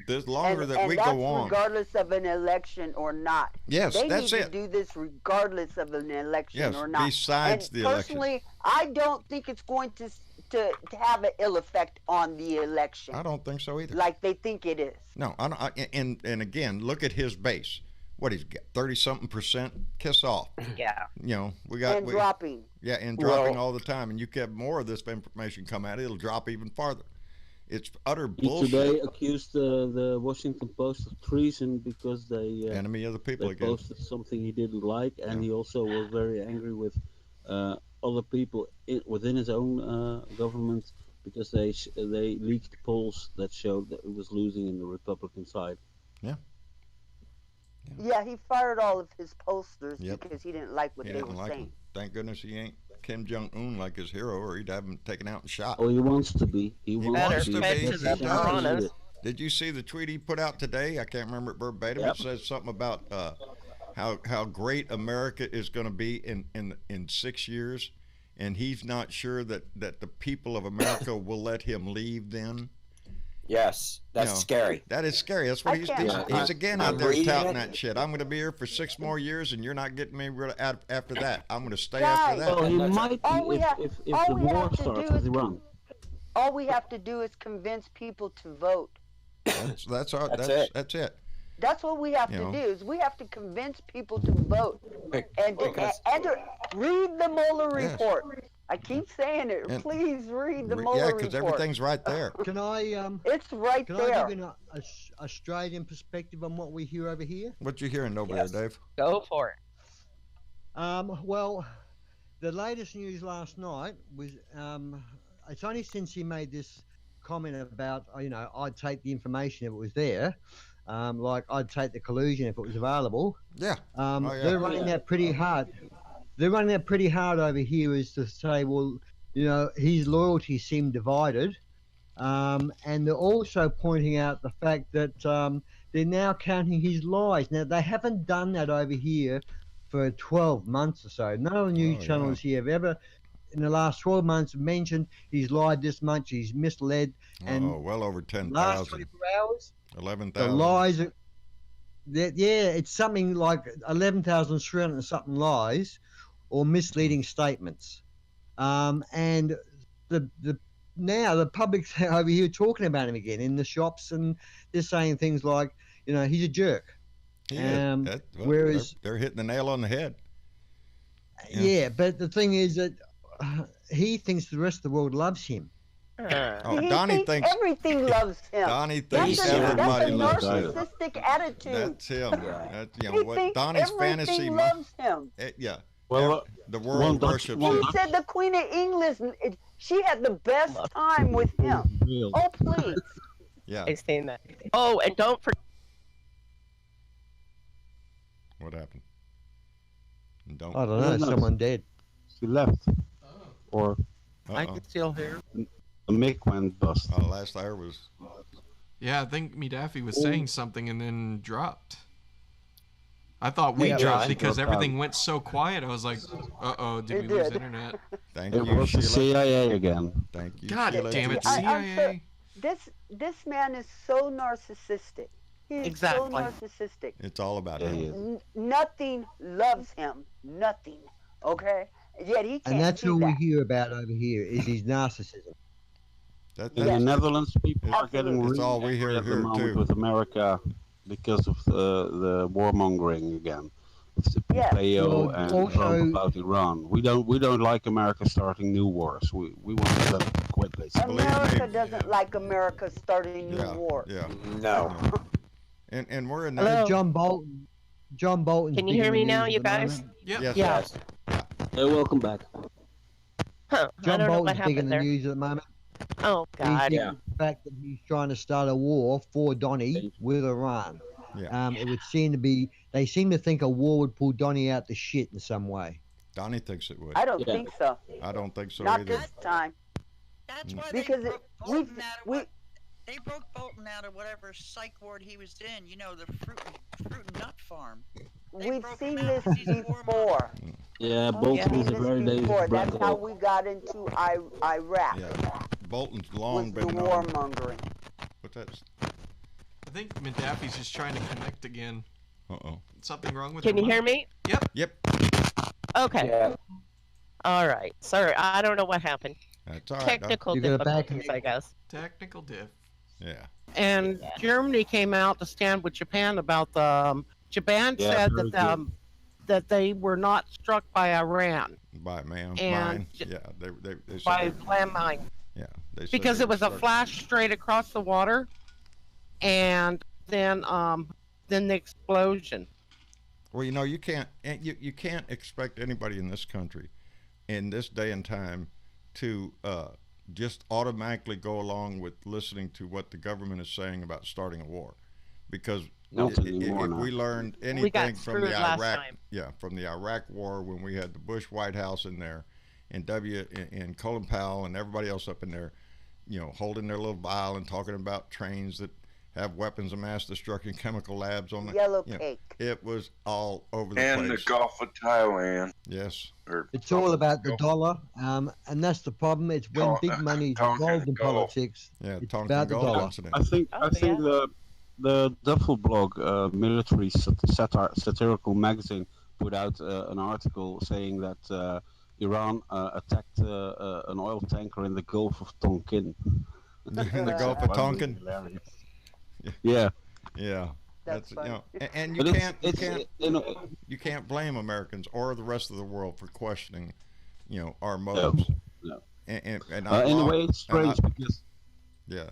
the longer that we go on, regardless of an election or not. Yes, that's it. They need to do this regardless of an election or not. Besides the election. Personally, I don't think it's going to have an ill effect on the election. I don't think so either. Like they think it is. No, I don't. And again, look at his base. What he's got, 30-something%. Kiss off. Yeah. You know, dropping. Yeah, and dropping all the time. And you kept more of this information come out, it'll drop even farther. It's utter bullshit. He today accused the Washington Post of treason because they enemy of the people again. Posted something he didn't like, and he also was very angry with other people within his own government because they leaked polls that showed that it was losing in the Republican side. Yeah, he fired all of his posters because he didn't like what they were saying. Them. Thank goodness he ain't Kim Jong-un like his hero, or he'd have him taken out and shot. Oh, he wants to be. He wants to be. He does. Did you see the tweet he put out today? I can't remember it verbatim. It says something about how great America is going to be in 6 years, and he's not sure that the people of America will let him leave then. Yes, that's scary. That is scary. That's what he's doing. He's again out there touting that shit. I'm going to be here for 6 more years, and you're not getting me after that. I'm going to stay after that. Well, he might be if the war starts with Iran. All we have to do is convince people to vote. That's it. That's what we have to do. Is we have to convince people to vote and read the Mueller report. I keep saying it. Please read the Mueller report. Yeah, because everything's right there. Can I? It's right there. Can I give an Australian perspective on what we hear over here? What you hearing over there, Dave? Go for it. Well, the latest news last night was it's only since he made this comment about I'd take the information if it was there, like I'd take the collusion if it was available. Yeah. They're running that pretty hard. They're running that pretty hard over here is to say, well, his loyalties seem divided. And they're also pointing out the fact that they're now counting his lies. Now, they haven't done that over here for 12 months or so. None of the news channels here have ever, in the last 12 months, mentioned he's lied this much, he's misled. And well over 10,000. Last 24 hours, 11,000. The lies are, it's something like 11,300 and something lies or misleading statements. And now the public's over here talking about him again in the shops, and they're saying things like, he's a jerk. Whereas they're hitting the nail on the head. Yeah, but the thing is that he thinks the rest of the world loves him. Donnie thinks everything loves him. Donnie thinks everybody loves him. That's a narcissistic attitude. That's him. What Donnie's fantasy loves him. Well, the world worships him. He said the Queen of England, she had the best time with him. Oh, please. Yeah. I've seen that. Oh, and don't forget. What happened? I don't know. Someone dead. She left. Or I can still hear. The mic went bust. Last I heard was. Yeah, I think me Daffy was saying something and then dropped. I thought we dropped because everything went so quiet. I was like, "Uh-oh, did we lose internet?" Thank you, It was the Sheila. CIA again. Thank you. God Sheila. damn it, CIA! This man is so narcissistic. He's so narcissistic. It's all about him. Nothing loves him. Nothing. Okay? Yet he can't. And that's see all we that. hear about over here is his narcissism. In the Netherlands, people are getting That's really all we hear angry at the here moment too. with America because of the warmongering again. It's the Pompeo and Trump about Iran. We don't like America starting new wars. We want them to quit this. America doesn't like America starting new wars. Yeah. No. And we're in Hello. John Bolton. John Bolton. Can you hear me now, you guys? Yep. Yes. Hey, welcome back. Huh. John I don't know what Bolton's big in happened the there. news at the moment. Oh, God. The fact that he's trying to start a war for Donnie with Iran. Yeah. It would seem to be, they seem to think a war would pull Donnie out the shit in some way. Donnie thinks it would. I don't think so. I don't think so Not either. this time. That's why Because they broke Bolton out of they broke Bolton out of whatever psych ward he was in. You know, the fruit and nut farm. We've seen this before. Yeah, Bolton is a very dangerous That's black how hole. we got into Iraq. Yeah. Bolton's long Was been the known. warmongering. What's that? I think Gaddafi's just trying to connect again. Uh-oh. Something wrong with Can you hear me? Yep. Okay. Yeah. All right. Sorry, I don't know what happened. That's all right. Technical difficulties, I guess. Technical diff. Yeah. And Germany came out to stand with Japan about the. Japan said very that good. that they were not struck by Iran By And mine. Yeah. They said by they- landmine Yeah. They said because they it was a were flash straight across the water, and then the explosion. Well, you know, you can't expect anybody in this country, in this day and time, to just automatically go along with listening to what the government is saying about starting a war, because Not if anymore, we no. learned got anything from screwed the last Iraq, time. from the Iraq War when we had the Bush White House in there, and and Colin Powell and everybody else up in there, you know, holding their little vial and talking about trains that have weapons of mass destruction, chemical labs on the Yellow you know, cake. It was all over the And place. the Gulf of Thailand. Yes. It's all about the dollar, and that's the problem. It's when big money is involved in politics. Yeah, It's Tonkin about the Gulf dollar. incident. I think the Duffel blog, military satirical magazine, put out an article saying that Iran attacked an oil tanker in the Gulf of Tonkin. In the Gulf of Tonkin. Yeah. Yeah. That's you know, funny. and you But can't you can't blame Americans or the rest of the world for questioning, you know, our motives. No. And In a way, it's strange because yeah.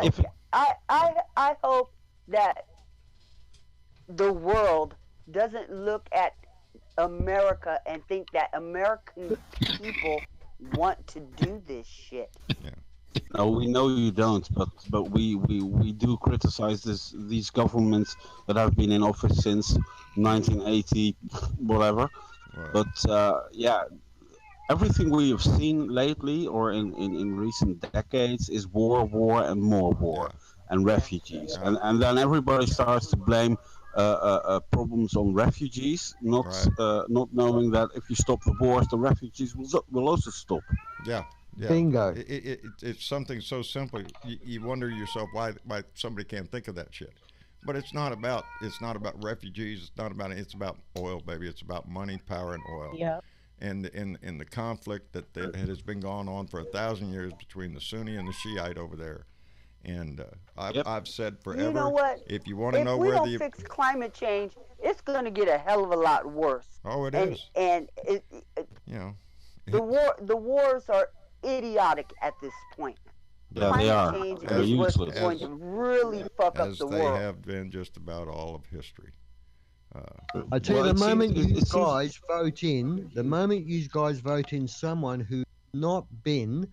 if I hope that the world doesn't look at America and think that American people want to do this shit. no, we know you don't, but we do criticize these governments that have been in office since 1980, whatever. Right. But yeah, everything we have seen lately or in recent decades is war, and more war, and refugees, and then everybody starts to blame problems on refugees, not knowing that if you stop the wars, the refugees will also stop. Yeah. Yeah. Bingo. It's something so simple. You wonder yourself why somebody can't think of that shit. But it's not about refugees. It's about oil, baby. It's about money, power, and oil. Yeah. And in the conflict that has been going on for 1,000 years between the Sunni and the Shiite over there. And I've said forever. You know what? If you want to know if we where don't fix climate change, it's going to get a hell of a lot worse. Oh, it is. And You know. the wars are idiotic at this point. Yeah, Climate they are. change They're is what's useless. going to really fuck up As the they world. have been just about all of history. I tell you, Well, the moment you it seems- guys vote in someone who's not been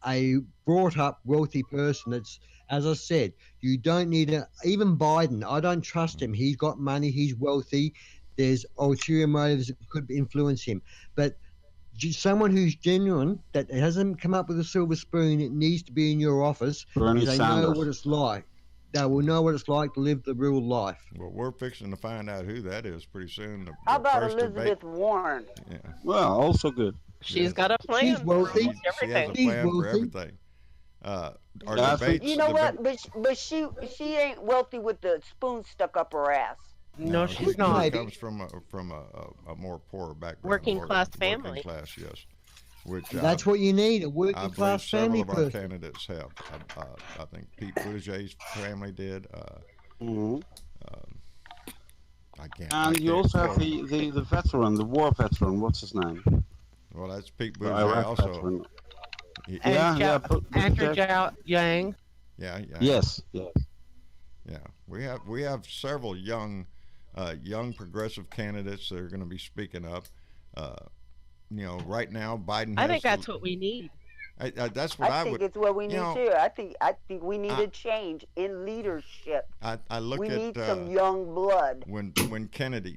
a brought up wealthy person, that's, as I said, you don't need even Biden. I don't trust him. He's got money. He's wealthy. There's ulterior motives that could influence him. But someone who's genuine, that hasn't come up with a silver spoon, it needs to be in your office. Bernie because they know Sanders. what it's like. They will know what it's like to live the real life. Well, we're fixing to find out who that is pretty soon. The How about first Elizabeth debate. Warren? Yeah. Well, also good. She's got a plan She's wealthy. for She has a everything. plan for wealthy. everything. our debates. You know what? But she ain't wealthy with the spoon stuck up her ass. No, she's not. She comes from a more poor background. Working class family. Working class, yes. Which that's what you need, a working class family person. Several of our candidates have. I think Pete Buttigieg's family did. And you also have the veteran, the war veteran. What's his name? Well, that's Pete Buttigieg also. Veteran. Andrew Yang. Yeah. Yes. Yeah, we have several young progressive candidates that are going to be speaking up. Right now Biden. I think that's what we need. That's what I think it's what we need too. I think we need a change in leadership. I look we at need some young blood. When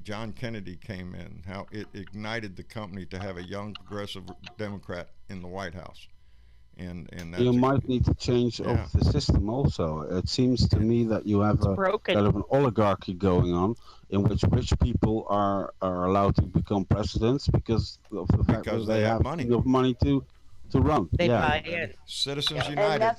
John Kennedy came in, how it ignited the company to have a young progressive Democrat in the White House. And that's you might need to change of the system also. It seems to me that you have a kind of an oligarchy going on in which rich people are allowed to become presidents because of the fact that they have enough money to run. They buy in. Citizens United.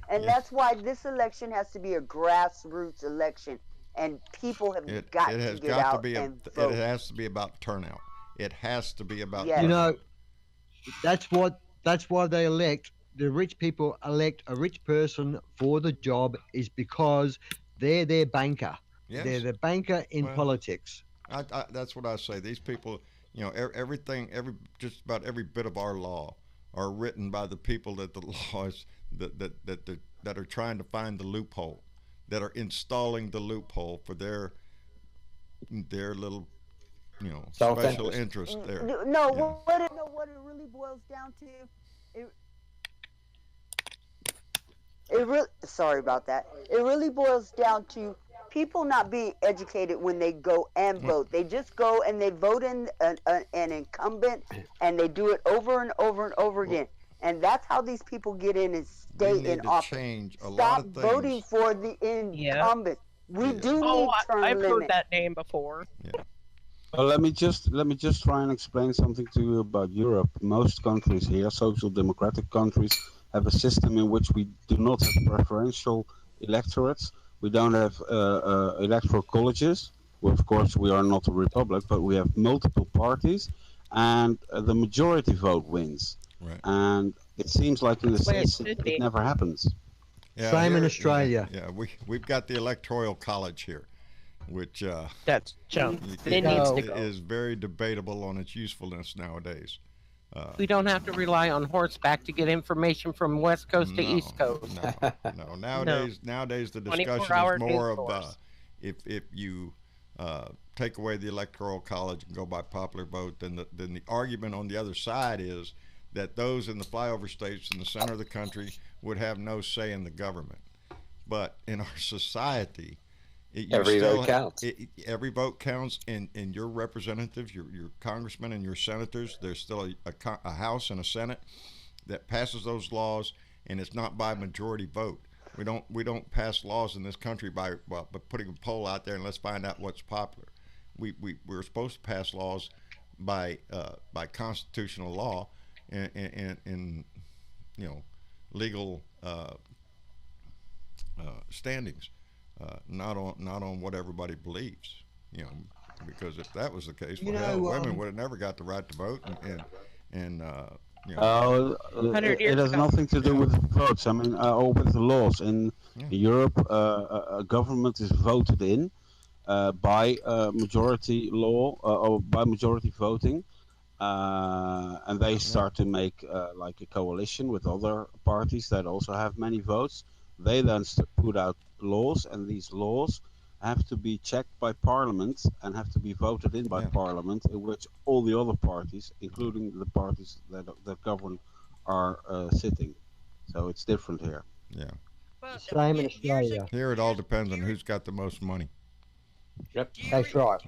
That's why this election has to be a grassroots election, and people have got to get out and vote. It has to be about turnout. It has to be about turnout. You know, that's why they elect. The rich people elect a rich person for the job is because they're their banker. Yes. They're the banker in politics. That's what I say. These people, just about every bit of our law are written by the people that the laws that are trying to find the loophole, that are installing the loophole for their little, special interest there. What it really boils down to. Sorry about that. It really boils down to people not being educated when they go and vote. They just go and they vote in an incumbent, and they do it over and over and over again. And that's how these people get in and stay in office. Stop voting for the incumbent. We do need term I've limit. heard that name before. Yeah. Well, let me just try and explain something to you about Europe. Most countries here, social democratic countries, have a system in which we do not have preferential electorates. We don't have electoral colleges. Well, of course, we are not a republic, but we have multiple parties, and the majority vote wins. Right. And it seems like in the States it never happens. Yeah, Same in Australia. Yeah, we've got the electoral college here, which that's junk. It needs to go. Is very debatable on its usefulness nowadays. We don't have to rely on horseback to get information from West Coast to East Coast. No. Nowadays the discussion is more of if you take away the electoral college and go by popular vote, then the argument on the other side is that those in the flyover states in the center of the country would have no say in the government. But in our society, every vote counts. Every vote counts, and your representatives, your congressmen and your senators, there's still a House and a Senate that passes those laws, and it's not by majority vote. We don't pass laws in this country by putting a poll out there and let's find out what's popular. We're supposed to pass laws by constitutional law and legal standings. Not on what everybody believes, because if that was the case, women would have never got the right to vote, and it has nothing to do with votes. I mean, or with the laws in Europe. A government is voted in by majority law or by majority voting, and they start to make like a coalition with other parties that also have many votes. They then put out laws, and these laws have to be checked by Parliament and have to be voted in by Parliament, in which all the other parties, including the parties that govern, are sitting. So it's different here. Yeah. Well, Same in Australia. Here it all depends on who's got the most money. Yep, that's right.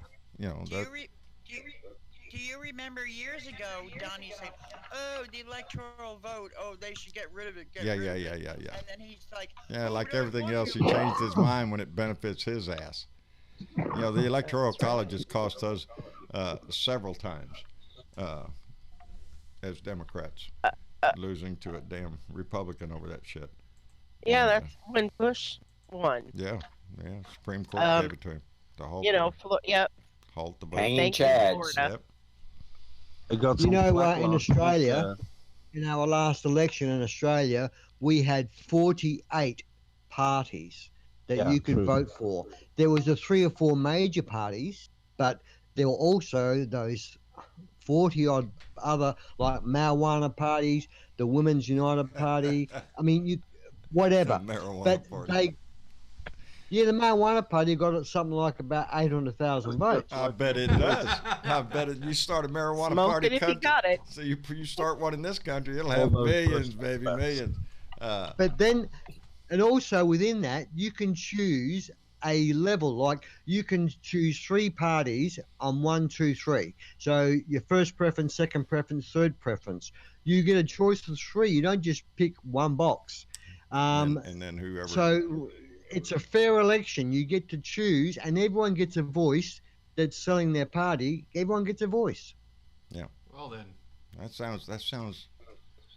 Do you remember years ago, Donnie said, "Oh, the electoral vote. Oh, they should get rid of it." Yeah. And then he's like, like everything else, he changed his mind when it benefits his ass. The electoral college has cost us several times as Democrats, losing to a damn Republican over that shit. Yeah, that's when Bush won. Yeah, Supreme Court gave it to him. To halt halt the vote. Hanging Chads. Yep. I got You some know, flack in last Australia, week, in our last election in Australia, we had 48 parties that you could vote for. There was the 3 or 4 major parties, but there were also those 40 odd other like marijuana parties, the Women's United Party. I mean, whatever. The marijuana But party. the marijuana party got something like about 800,000 votes. I bet it does. I bet it. You start a marijuana Smoke party it if country. you got it. So you start one in this country, it'll have millions, baby, millions. But then, and also within that, you can choose a level. Like you can choose 3 parties on 1, 2, 3. So your first preference, second preference, third preference. You get a choice of 3. You don't just pick one box. And then whoever. So it's a fair election. You get to choose, and everyone gets a voice. That's selling their party. Everyone gets a voice. Yeah. Well then. That sounds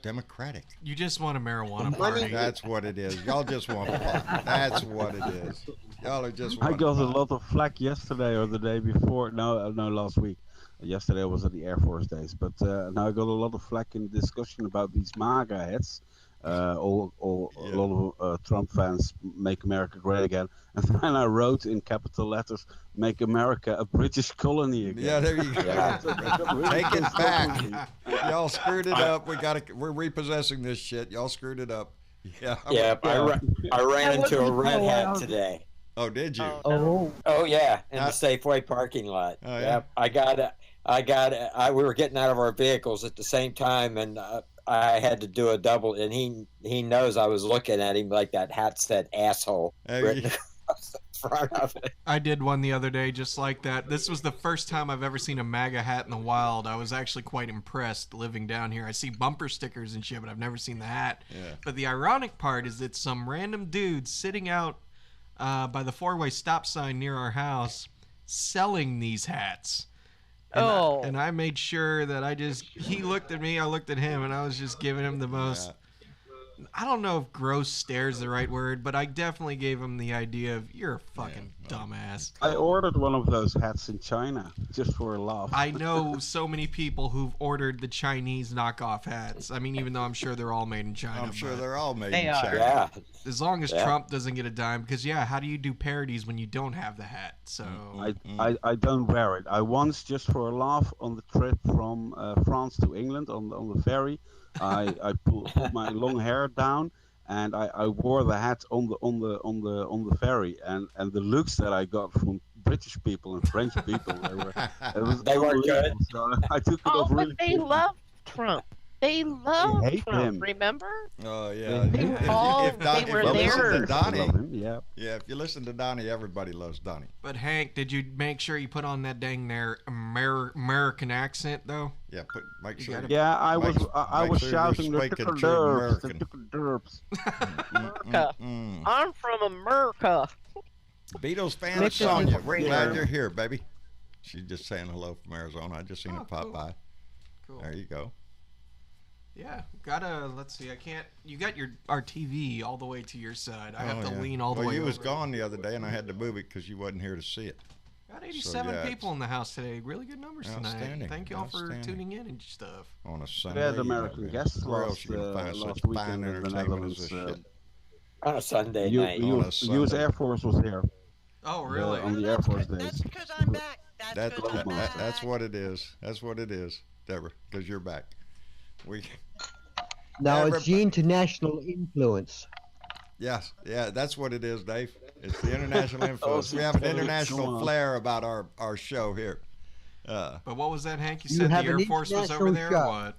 democratic. You just want a marijuana party. That's what it is. Y'all just want fun. That's what it is. Y'all are just. I got a lot of flack yesterday or the day before. No, last week. Yesterday was at the Air Force Days, but now I got a lot of flack in discussion about these MAGA heads. A lot of Trump fans make America great again, and then I wrote in capital letters, "Make America a British colony again." Yeah, there you go. Take it back. Y'all screwed it up. We're repossessing this shit. Y'all screwed it up. Yeah. Yeah, I ran into a red hat today. Oh, did you? Oh yeah, in the Safeway parking lot. Oh, yeah. We were getting out of our vehicles at the same time, and I had to do a double, and he knows I was looking at him like that hat said asshole written across the front of it. I did one the other day just like that. This was the first time I've ever seen a MAGA hat in the wild. I was actually quite impressed living down here. I see bumper stickers and shit, but I've never seen the hat. Yeah. But the ironic part is that some random dude sitting out by the 4-way stop sign near our house selling these hats. And I made sure that he looked at me, I looked at him, and I was just giving him the most, I don't know if gross stare is the right word, but I definitely gave him the idea of, you're a fucking dumbass. I ordered one of those hats in China, just for a laugh. I know so many people who've ordered the Chinese knockoff hats. I mean, even though I'm sure they're all made in China. I'm sure they're all made in China. Yeah. As long as Trump doesn't get a dime, because how do you do parodies when you don't have the hat? So I don't wear it. I once, just for a laugh, on the trip from France to England on the ferry, I put my long hair down and I wore the hat on the ferry, and the looks that I got from British people and French people, they were good. So I took it off really. But they love Trump. They love hate Trump. him. Remember? Oh yeah. They were if you listen there. to Donnie, yeah. If you listen to Donnie, everybody loves Donnie. But Hank, did you make sure you put on that dang American accent though? Yeah, make sure. Yeah, I was shouting the derbs. America. I'm from America. Beatles fan Sonia, we're glad you're here, baby. She's just saying hello from Arizona. I just seen it pop by. Cool. There you go. Yeah, let's see, you got our TV all the way to your side. I have to lean all the way over. Well, you was gone the other day, and I had to move it because you wasn't here to see it. Got 87 people in the house today. Really good numbers tonight. Thank you all for tuning in and stuff. On a Sunday. We had American guests Where else you gonna find such fine entertainment as this shit? On a Sunday night. U.S. Air Force was here. Oh, really? On the Air Force days. That's because I'm back. That's what it is. That's what it is, Deborah, because you're back. No, it's the international influence. Yes, yeah, that's what it is, Dave. It's the international influence. We have an international flair about our show here. But what was that, Hank? You said the Air Force was over there, or what?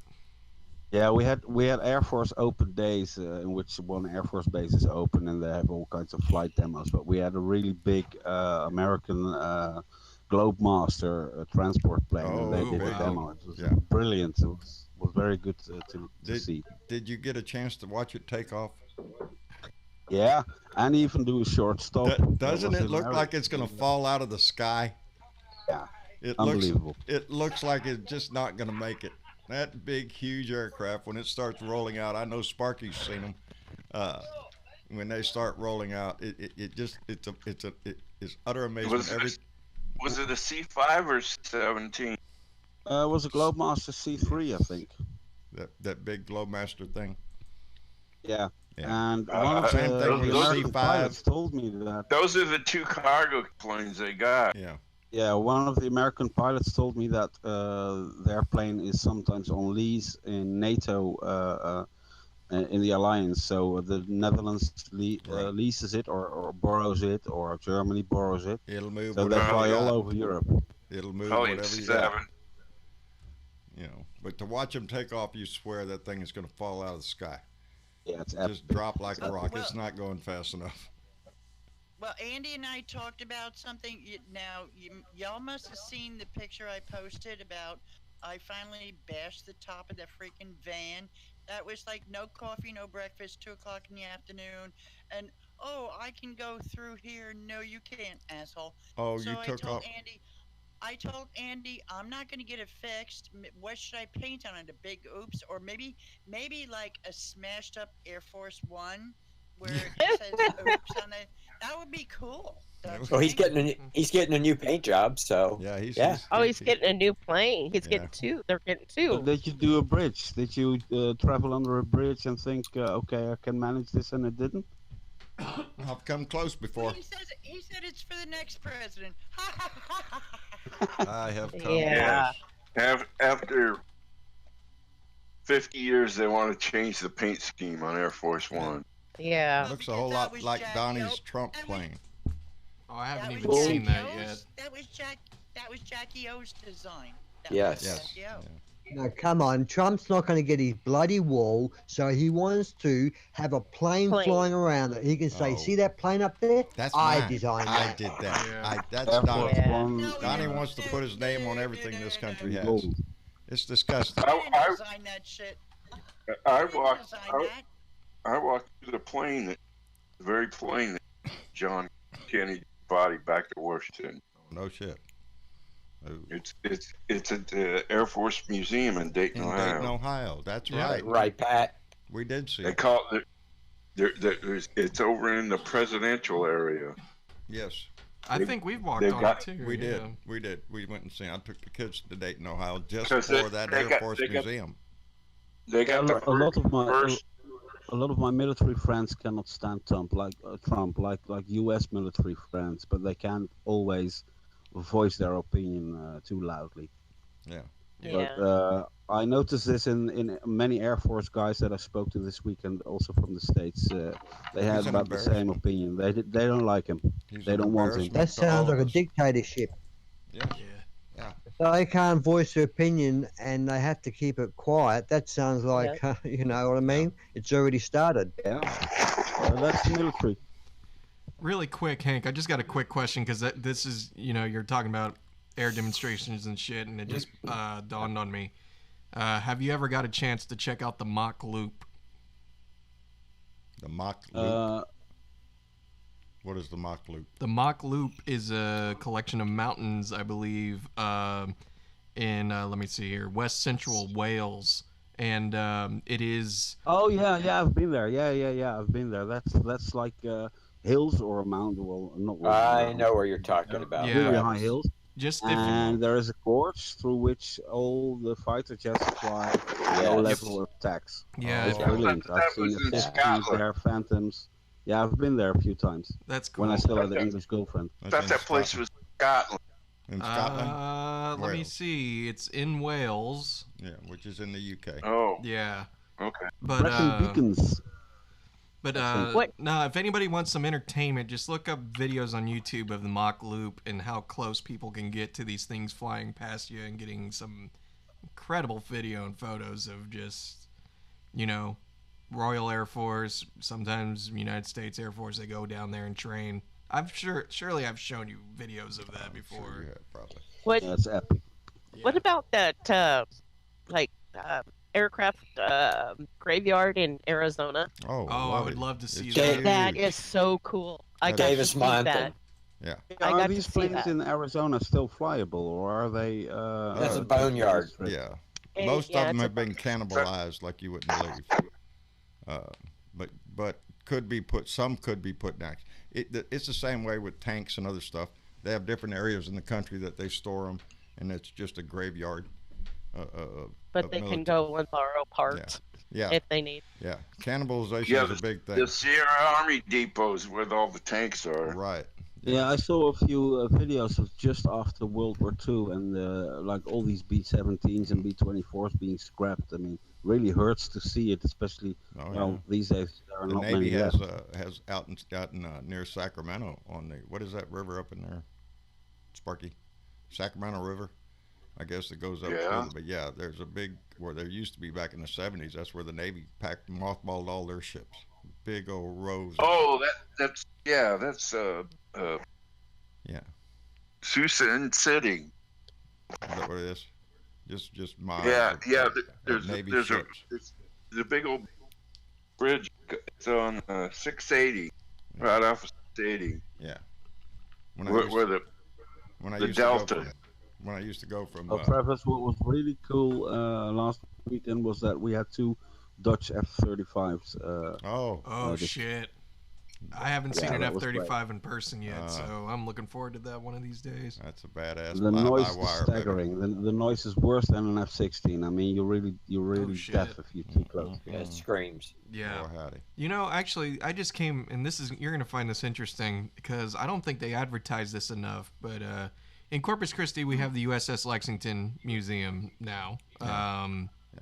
Yeah, we had Air Force open days in which one Air Force base is open and they have all kinds of flight demos. But we had a really big American Globemaster transport plane, and they did a demo. It was brilliant. It was very good to see. Did you get a chance to watch it take off? Yeah, and even do a short stop. Doesn't it look like it's going to fall out of the sky? Yeah, unbelievable. It looks like it's just not going to make it. That big, huge aircraft, when it starts rolling out, I know Sparky's seen them. when they start rolling out, it's utter amazement. Was it a C5 or 17? It was a Globemaster C3, I think. That big Globemaster thing. Yeah. Yeah. And one of the American pilots told me that. Those are the 2 cargo planes they got. Yeah. Yeah, one of the American pilots told me that their plane is sometimes on lease in NATO, in the alliance. So the Netherlands leases it or borrows it, or Germany borrows it. It'll move. So they fly all over Europe. It'll move Probably whatever you 7. got. You know, but to watch them take off, you swear that thing is going to fall out of the sky. Yeah, it's just drop like a rock. It's not going fast enough. Well, Andy and I talked about something. Now, y'all must have seen the picture I posted about I finally bashed the top of the freaking van. That was like no coffee, no breakfast, 2 o'clock in the afternoon. And, oh, I can go through here. No, you can't, asshole. Oh, so you took off. I told Andy, I'm not going to get it fixed. What should I paint on it? A big oops? Or maybe like a smashed up Air Force One where it says oops on it. That would be cool. Well, he's getting a new paint job, so yeah, he's getting a new plane. He's getting 2. They're getting 2. But did you do a bridge? Did you travel under a bridge and think, okay, I can manage this, and it didn't? I've come close before. He said it's for the next president. I have come Yeah. After 50 years, they want to change the paint scheme on Air Force One. Yeah. It looks a whole lot like Donnie's Trump plane. Oh, I haven't even seen that yet. That was Jackie O's design. Yes. Now, come on. Trump's not going to get his bloody wall, so he wants to have a plane flying around that he can say, see that plane up there? That's I mine. designed I that. did that. Yeah. That's Donnie. Yeah. Donnie wants to put his name on everything this country has. It's disgusting. I didn't design that shit. I walked through the plane, the very plane that John Kennedy body back to Washington. No shit. Ooh. It's at the Air Force Museum in Dayton, Ohio. Dayton, Ohio. That's Yeah, right. right, Pat. We did see They it. call it. It's over in the presidential area. Yes. I think we've walked on it too. We did. Yeah. We did. We went and seen. I took the kids to Dayton, Ohio, just Because for that Air Force Museum. They got the a lot of my first. a lot of my military friends cannot stand Trump, like U.S. military friends, but they can't always voice their opinion too loudly. Yeah. But I noticed this in many Air Force guys that I spoke to this weekend, also from the States. They had about the same opinion. They don't like him. They don't want him. That sounds like a dictatorship. Yeah. If they can't voice their opinion and they have to keep it quiet, that sounds like, you know what I mean? It's already started. Yeah. That's military. Really quick, Hank, I just got a quick question because this is, you're talking about air demonstrations and shit, and it just dawned on me. Have you ever got a chance to check out the Mach Loop? The Mach Loop? What is the Mach Loop? The Mach Loop is a collection of mountains, I believe, in, let me see here, west central Wales. And it is... Oh, yeah, I've been there. Yeah, I've been there. That's like hills or a mountain. Well, not really. I know where you're talking about. Yeah. Really high hills. And there is a course through which all the fighter jets fly low level attacks. Yeah, it's brilliant. I've seen the 50s there, Phantoms. Yeah, I've been there a few times. That's cool. When I still had an English girlfriend. I thought that place was Scotland. In Scotland? Let me see. It's in Wales. Yeah, which is in the UK. Oh. Yeah. Okay. But Beacons. But no, if anybody wants some entertainment, just look up videos on YouTube of the Mach Loop and how close people can get to these things flying past you and getting some incredible video and photos of just, Royal Air Force, sometimes United States Air Force, they go down there and train. Surely I've shown you videos of that before. Sure, yeah, probably. What? That's epic. What about that, aircraft graveyard in Arizona? Oh, I would love to see that. That is so cool. I got to see that. Yeah. Are these planes in Arizona still flyable, or are they? That's a boneyard. Yeah. Most of them have been cannibalized, like you wouldn't believe. But could be put. Some could be put next. It's the same way with tanks and other stuff. They have different areas in the country that they store them, and it's just a graveyard. But they can go and borrow parts if they need. Yeah, cannibalization is a big thing. The Sierra Army depots where all the tanks are. Right. Yeah, I saw a few videos of just after World War II, and like all these B-17s and B-24s being scrapped. I mean, really hurts to see it, especially these days there are the not Navy many has left. out in near Sacramento on the what is that river up in there, Sparky? Sacramento River, I guess it goes up further. But yeah, there's a big where there used to be back in the 70s. That's where the Navy mothballed all their ships. Big old rows. Oh, that's Susan City. Is that what it is? Just miles. There's a big old bridge. It's on 680, right off of 680. Yeah. When I used to go from. Travis, what was really cool last weekend was that we had 2 Dutch F-35s. Shit. I haven't seen an F-35 in person yet, so I'm looking forward to that one of these days. That's a badass. The noise is staggering. The noise is worse than an F-16. I mean, you're really deaf if you're too close. Yeah, it screams. Yeah. You know, actually, I just came, and you're gonna find this interesting because I don't think they advertise this enough, but in Corpus Christi we have the USS Lexington Museum now.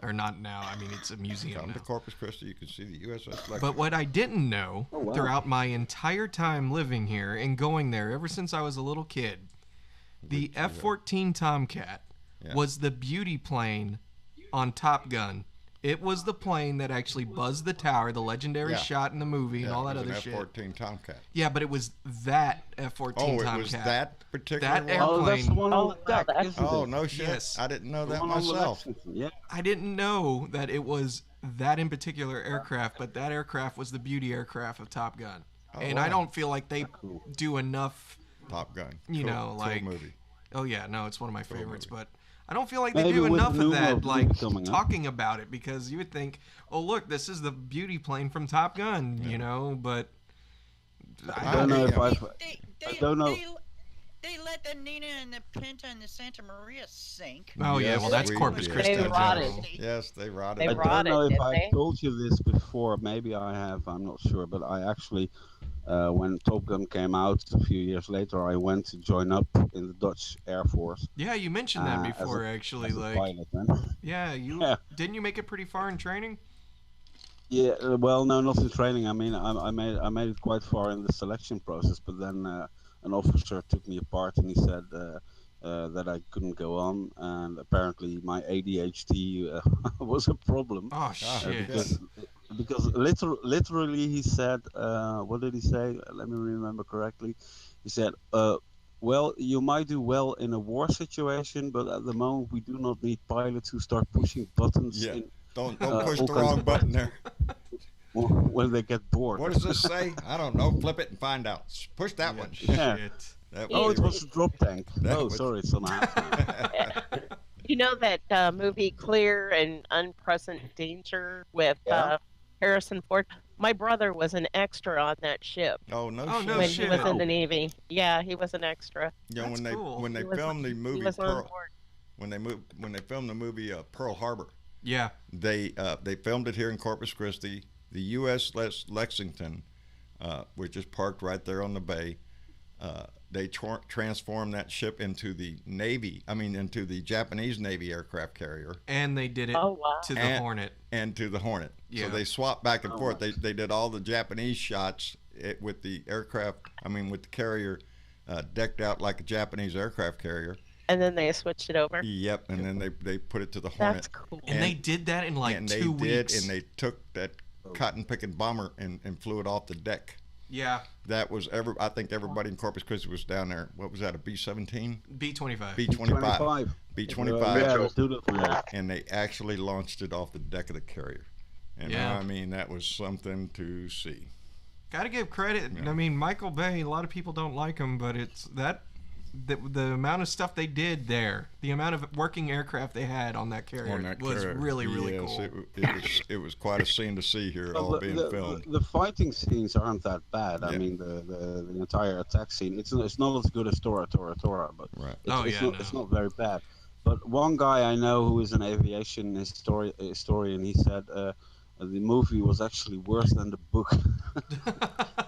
Or not now. I mean, it's a museum Come now. to Corpus Christi, you can see the USS Lexington. But what I didn't know throughout my entire time living here and going there ever since I was a little kid, the F-14 Tomcat was the beauty plane on Top Gun. It was the plane that actually buzzed the tower, the legendary shot in the movie, and all that other shit. F-14 Tomcat. Yeah, but it was that F-14 Tomcat. Oh, it was that particular that one? airplane. Oh, that's the one on the deck, isn't it? Oh, no shit. Yes. I didn't know that myself. Yeah. I didn't know that it was that in particular aircraft, but that aircraft was the beauty aircraft of Top Gun. And I don't feel like they do enough. Top Gun. You know, like. Cool movie. Oh, yeah, no, it's one of my favorites, but I don't feel like they do enough of that, like talking about it, because you would think, oh, look, this is the beauty plane from Top Gun, you know, but I don't know if I don't know. They let the Nina and the Pinta and the Santa Maria sink. Oh, yeah, well, that's Corpus Christi. They rotted. Yes, they rotted. I don't know if I told you this before. Maybe I have. I'm not sure. But I actually, when Top Gun came out a few years later, I went to join up in the Dutch Air Force. Yeah, you mentioned that before, actually. Like, pilot, didn't you make it pretty far in training? Yeah, well, no, not in training. I mean, I made it quite far in the selection process, but then an officer took me apart and he said that I couldn't go on, and apparently my ADHD was a problem. Oh shit! Because literally he said, what did he say? Let me remember correctly. He said, well, you might do well in a war situation, but at the moment we do not need pilots who start pushing buttons. Yeah. Don't push the wrong button there. When they get bored. What does this say? I don't know. Flip it and find out. Push that one. Yeah. That it was a drop tank. Sorry, it's on You know that movie Clear and Unpresent Danger with Harrison Ford? My brother was an extra on that ship. Oh, no shit. When he was in the Navy. Yeah, he was an extra. Yeah, when they filmed the movie when they filmed the movie Pearl Harbor. Yeah. They filmed it here in Corpus Christi. The USS Lexington, which is parked right there on the bay, they transformed that ship into the into the Japanese Navy aircraft carrier. And they did it to the Hornet. And to the Hornet. Yeah. So they swapped back and forth. They did all the Japanese shots with the aircraft, with the carrier decked out like a Japanese aircraft carrier. And then they switched it over. Yep, and then they put it to the Hornet. That's cool. And they did that in like 2 weeks. And they took that cotton picking bomber and flew it off the deck. Yeah. That was I think everybody in Corpus Christi was down there. What was that? A B-17? B-25. B-25. B-25. Yeah. And they actually launched it off the deck of the carrier. And that was something to see. Got to give credit. Yeah. I mean, Michael Bay. A lot of people don't like him, but the amount of stuff they did there, the amount of working aircraft they had on that carrier was really cool. It was quite a scene to see here, all being filmed. The fighting scenes aren't that bad. Yeah. I mean, the entire attack scene, it's not as good as Tora, but right. It's not very bad. But one guy I know who is an aviation historian, he said the movie was actually worse than the book,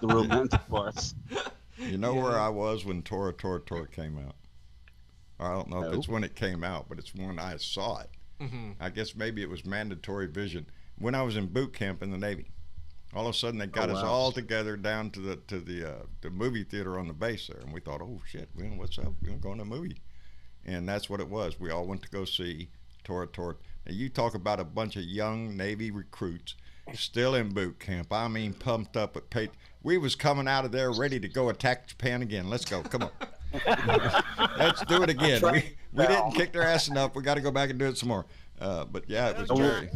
the romantic parts. You know where I was when Tora came out? I don't know if it's when it came out, but it's when I saw it. Mm-hmm. I guess maybe it was mandatory vision. When I was in boot camp in the Navy, all of a sudden they got us all together down to the movie theater on the base there, and we thought, oh shit, what's up? We're going to a movie. And that's what it was. We all went to go see Tora. Now, you talk about a bunch of young Navy recruits still in boot camp. I mean, pumped up at pay. We was coming out of there ready to go attack Japan again. Let's go. Come on. Let's do it again. We didn't kick their ass enough. We got to go back and do it some more. But yeah, it was scary.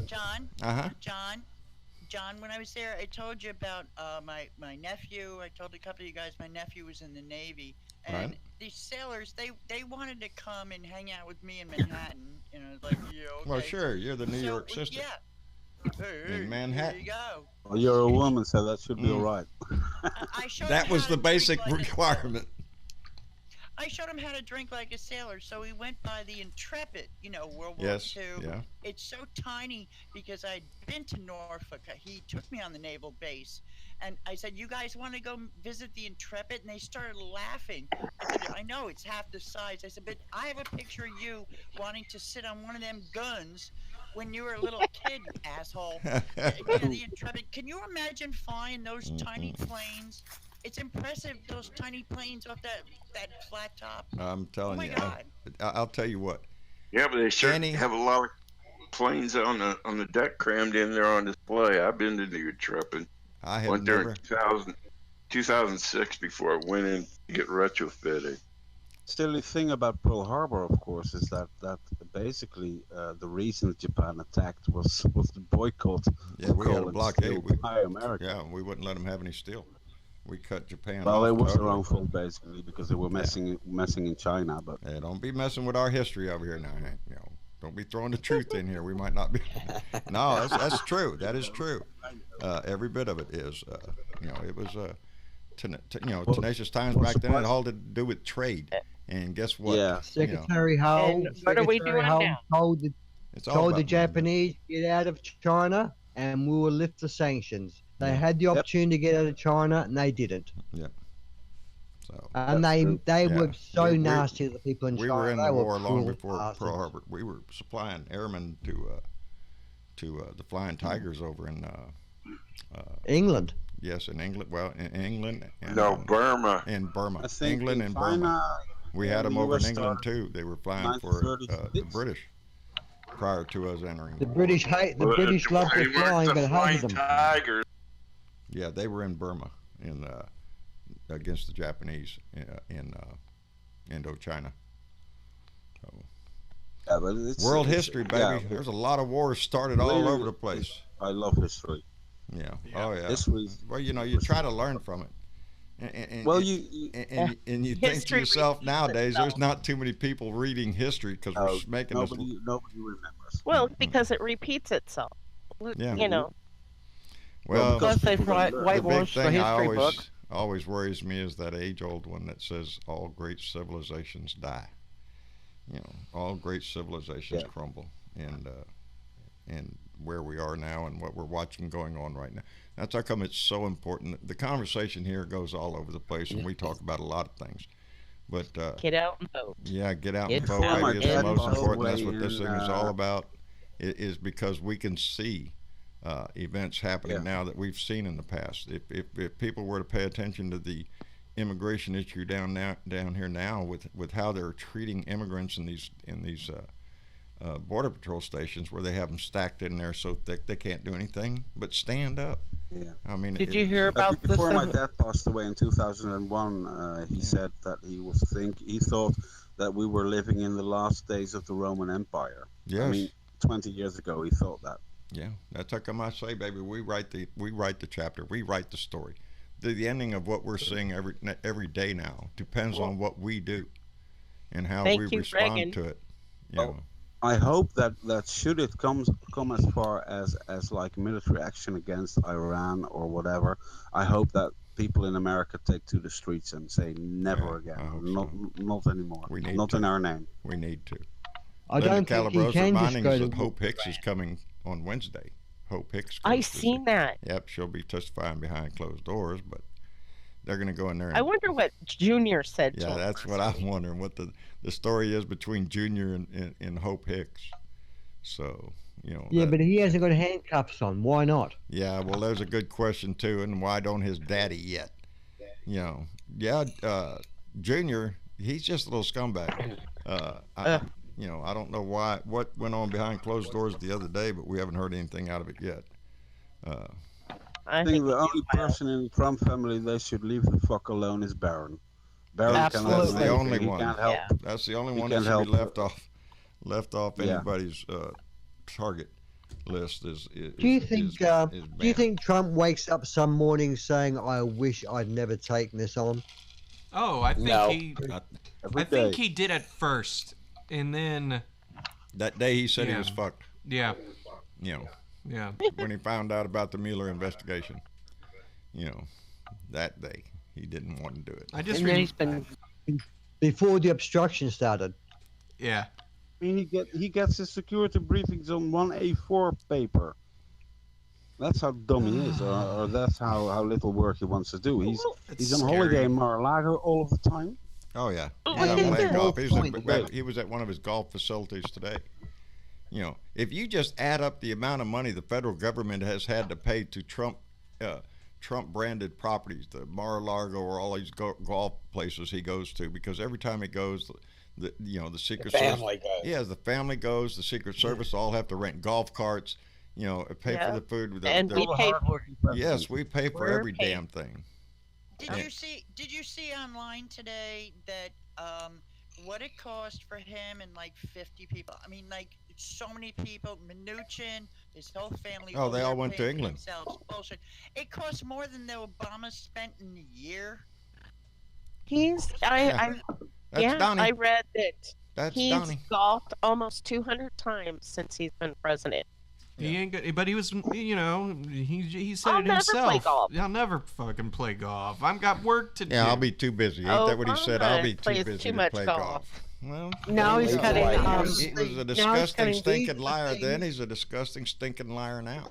John, when I was there, I told you about my nephew. I told a couple of you guys my nephew was in the Navy. And these sailors, they wanted to come and hang out with me in Manhattan. You know, like, okay. Well, sure, you're the New York sister. Yeah. In Manhattan. There you go. Well, you're a woman, so that should be all right. That was the basic requirement. I showed him how to drink like a sailor, so we went by the Intrepid, World War II. Yeah. It's so tiny because I'd been to Norfolk. He took me on the naval base, and I said, you guys want to go visit the Intrepid? And they started laughing. I said, I know, it's half the size. I said, but I have a picture of you wanting to sit on one of them guns when you were a little kid, asshole. The Intrepid. Can you imagine flying those tiny planes? It's impressive, those tiny planes off that flat top. I'm telling you. God. I'll tell you what. Yeah, but they sure have a lot of planes on the deck crammed in there on display. I've been to the Intrepid. I have went there in 2006 before I went in to get retrofitted. Still, the thing about Pearl Harbor, of course, is that basically the reason Japan attacked was the boycott. Yeah, we had a blockade by America. Yeah, we wouldn't let them have any steel. We cut Japan off. Well, it was their own fault, basically, because they were messing in China. But hey, don't be messing with our history over here now. Don't be throwing the truth in here. We might not be. No, that's true. That is true. Every bit of it is. It was tenacious times back then. It had all to do with trade. And guess what? Yeah. Secretary Hull. What are we doing now? Told the Japanese get out of China, and we will lift the sanctions. They had the opportunity to get out of China, and they didn't. Yep. So. And they were so nasty to the people in China. We were in the war long before Pearl Harbor. We were supplying airmen to the Flying Tigers over in England. Yes, in England. Well, in England. And, Burma. In Burma. England and Burma. We had them over in England too. They were flying for the British prior to us entering. The British loved their flying, but hated them. Tigers. Yeah, they were in Burma against the Japanese in Indochina. So, yeah, but world history, baby. Yeah, there's a lot of wars started all over the place. I love history. Yeah. Oh yeah. History. Well, you try to learn from it. And you think to yourself nowadays, there's not too many people reading history because we're making nobody remembers. Well, because it repeats itself. Yeah. Well, because they whitewash the history book. Always worries me is that age-old one that says all great civilizations die. All great civilizations crumble, and where we are now and what we're watching going on right now. That's how come it's so important. The conversation here goes all over the place, and we talk about a lot of things. But get out and vote. Yeah, get out and vote. Maybe it's the most important. That's what this thing is all about. It is because we can see events happening now that we've seen in the past. If people were to pay attention to the immigration issue down here now with how they're treating immigrants in these border patrol stations where they have them stacked in there so thick they can't do anything but stand up. Yeah. I mean, did you hear about before my dad passed away in 2001? He said that he thought that we were living in the last days of the Roman Empire. Yes. I mean, 20 years ago he thought that. Yeah, that's how come I say, baby, we write the chapter, we write the story. The ending of what we're seeing every day now depends on what we do. and how we respond Reagan. to it. I hope that should it come as far as like military action against Iran or whatever, I hope that people in America take to the streets and say never again, not anymore, not in our name. We need to. I don't think he can just go to Hope Hicks is coming on Wednesday. Hope Hicks. I seen that. Yep, she'll be testifying behind closed doors, but they're going to go in there. I wonder what Junior said to him. Yeah, that's what I'm wondering, what the story is between Junior and Hope Hicks. So, Yeah, but he hasn't got handcuffs on. Why not? Yeah, well, there's a good question, too. And why don't his daddy yet? Junior, he's just a little scumbag. I don't know what went on behind closed doors the other day, but we haven't heard anything out of it yet. I think the only person in the Trump family they should leave the fuck alone is Barron. That's the only one. Can't help. That's the only one that should be left off anybody's target list. Do you think Trump wakes up some morning saying, "I wish I'd never taken this on"? Oh, I think he did at first, and then that day he said he was fucked. Yeah. Yeah. When he found out about the Mueller investigation, that day he didn't want to do it. He's been before the obstruction started. Yeah. I mean, he gets his security briefings on 1 A4 paper. That's how dumb he is, or that's how little work he wants to do. He's on holiday in Mar-a-Lago all of the time. Oh yeah. He was at one of his golf facilities today. If you just add up the amount of money the federal government has had to pay to Trump-branded properties, the Mar-a-Lago or all these golf places he goes to, because every time he goes, the Secret Service, the family goes, the Secret Service all have to rent golf carts, pay for the food. And we pay. Yes, we pay for every damn thing. Did you see online today that what it cost for him and like 50 people? I mean, like so many people. Mnuchin, his whole family. Oh, they all went to England. Bullshit. It cost more than the Obama spent in a year. I read that he's Donnie. golfed almost 200 times since he's been president. He ain't good, but he was, he said I'll it never himself. play golf. I'll never fucking play golf. I've got work to do. Yeah, I'll be too busy. Ain't that what he said? I'll be too busy to play golf. Well, now he's cutting. He was a disgusting, stinking liar then. He's a disgusting, stinking liar now.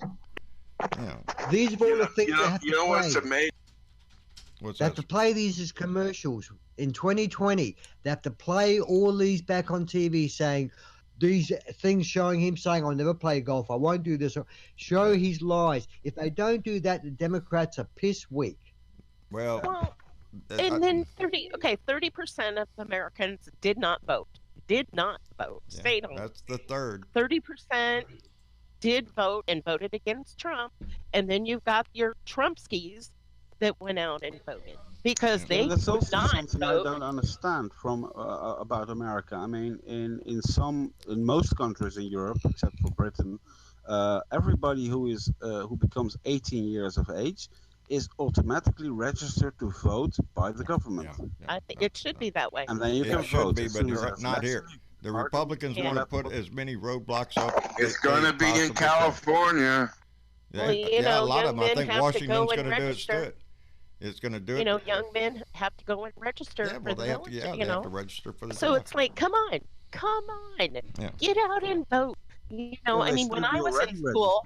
These are all the things they have to play. What's amazing? They have to play these as commercials. In 2020, they have to play all these back on TV saying these things showing him saying, "I'll never play golf. I won't do this." Show his lies. If they don't do that, the Democrats are piss weak. Well, and then 30% of Americans did not vote. Stayed home. That's the third. 30% did vote and voted against Trump, and then you've got your Trumpskis that went out and voted because they that's would also not something vote. I don't understand from about America. I mean, in most countries in Europe, except for Britain, everybody who becomes 18 years of age is automatically registered to vote by the government. I think it should be that way. And then you can vote. But not here. The Republicans want to put as many roadblocks up. It's going to be in California. Well, a lot of them. I think Washington's going to do it. It's going to do it. Young men have to go and register for the military. They have to register for the So job. it's like, come on, get out and vote. I mean, when I was in school,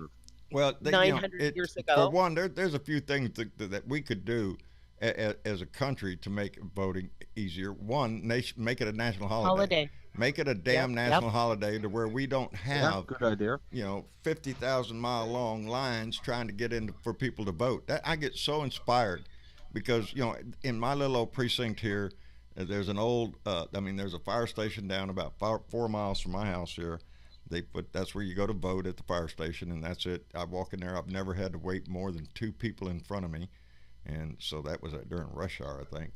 900 years ago. For one, there's a few things that we could do as a country to make voting easier. One, make it a national holiday. Make it a damn national holiday to where we don't have good idea. 50,000-mile long lines trying to get in for people to vote. I get so inspired because in my little old precinct here, there's an old there's a fire station down about 4 miles from my house here. That's where you go to vote at the fire station, and that's it. I walk in there. I've never had to wait more than 2 people in front of me, and so that was during rush hour, I think.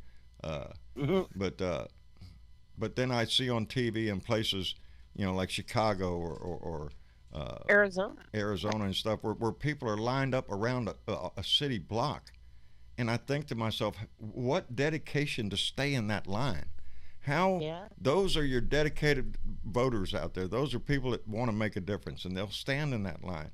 But then I see on TV in places, like Chicago or Arizona and stuff, where people are lined up around a city block, and I think to myself, what dedication to stay in that line. Those are your dedicated voters out there. Those are people that want to make a difference, and they'll stand in that line.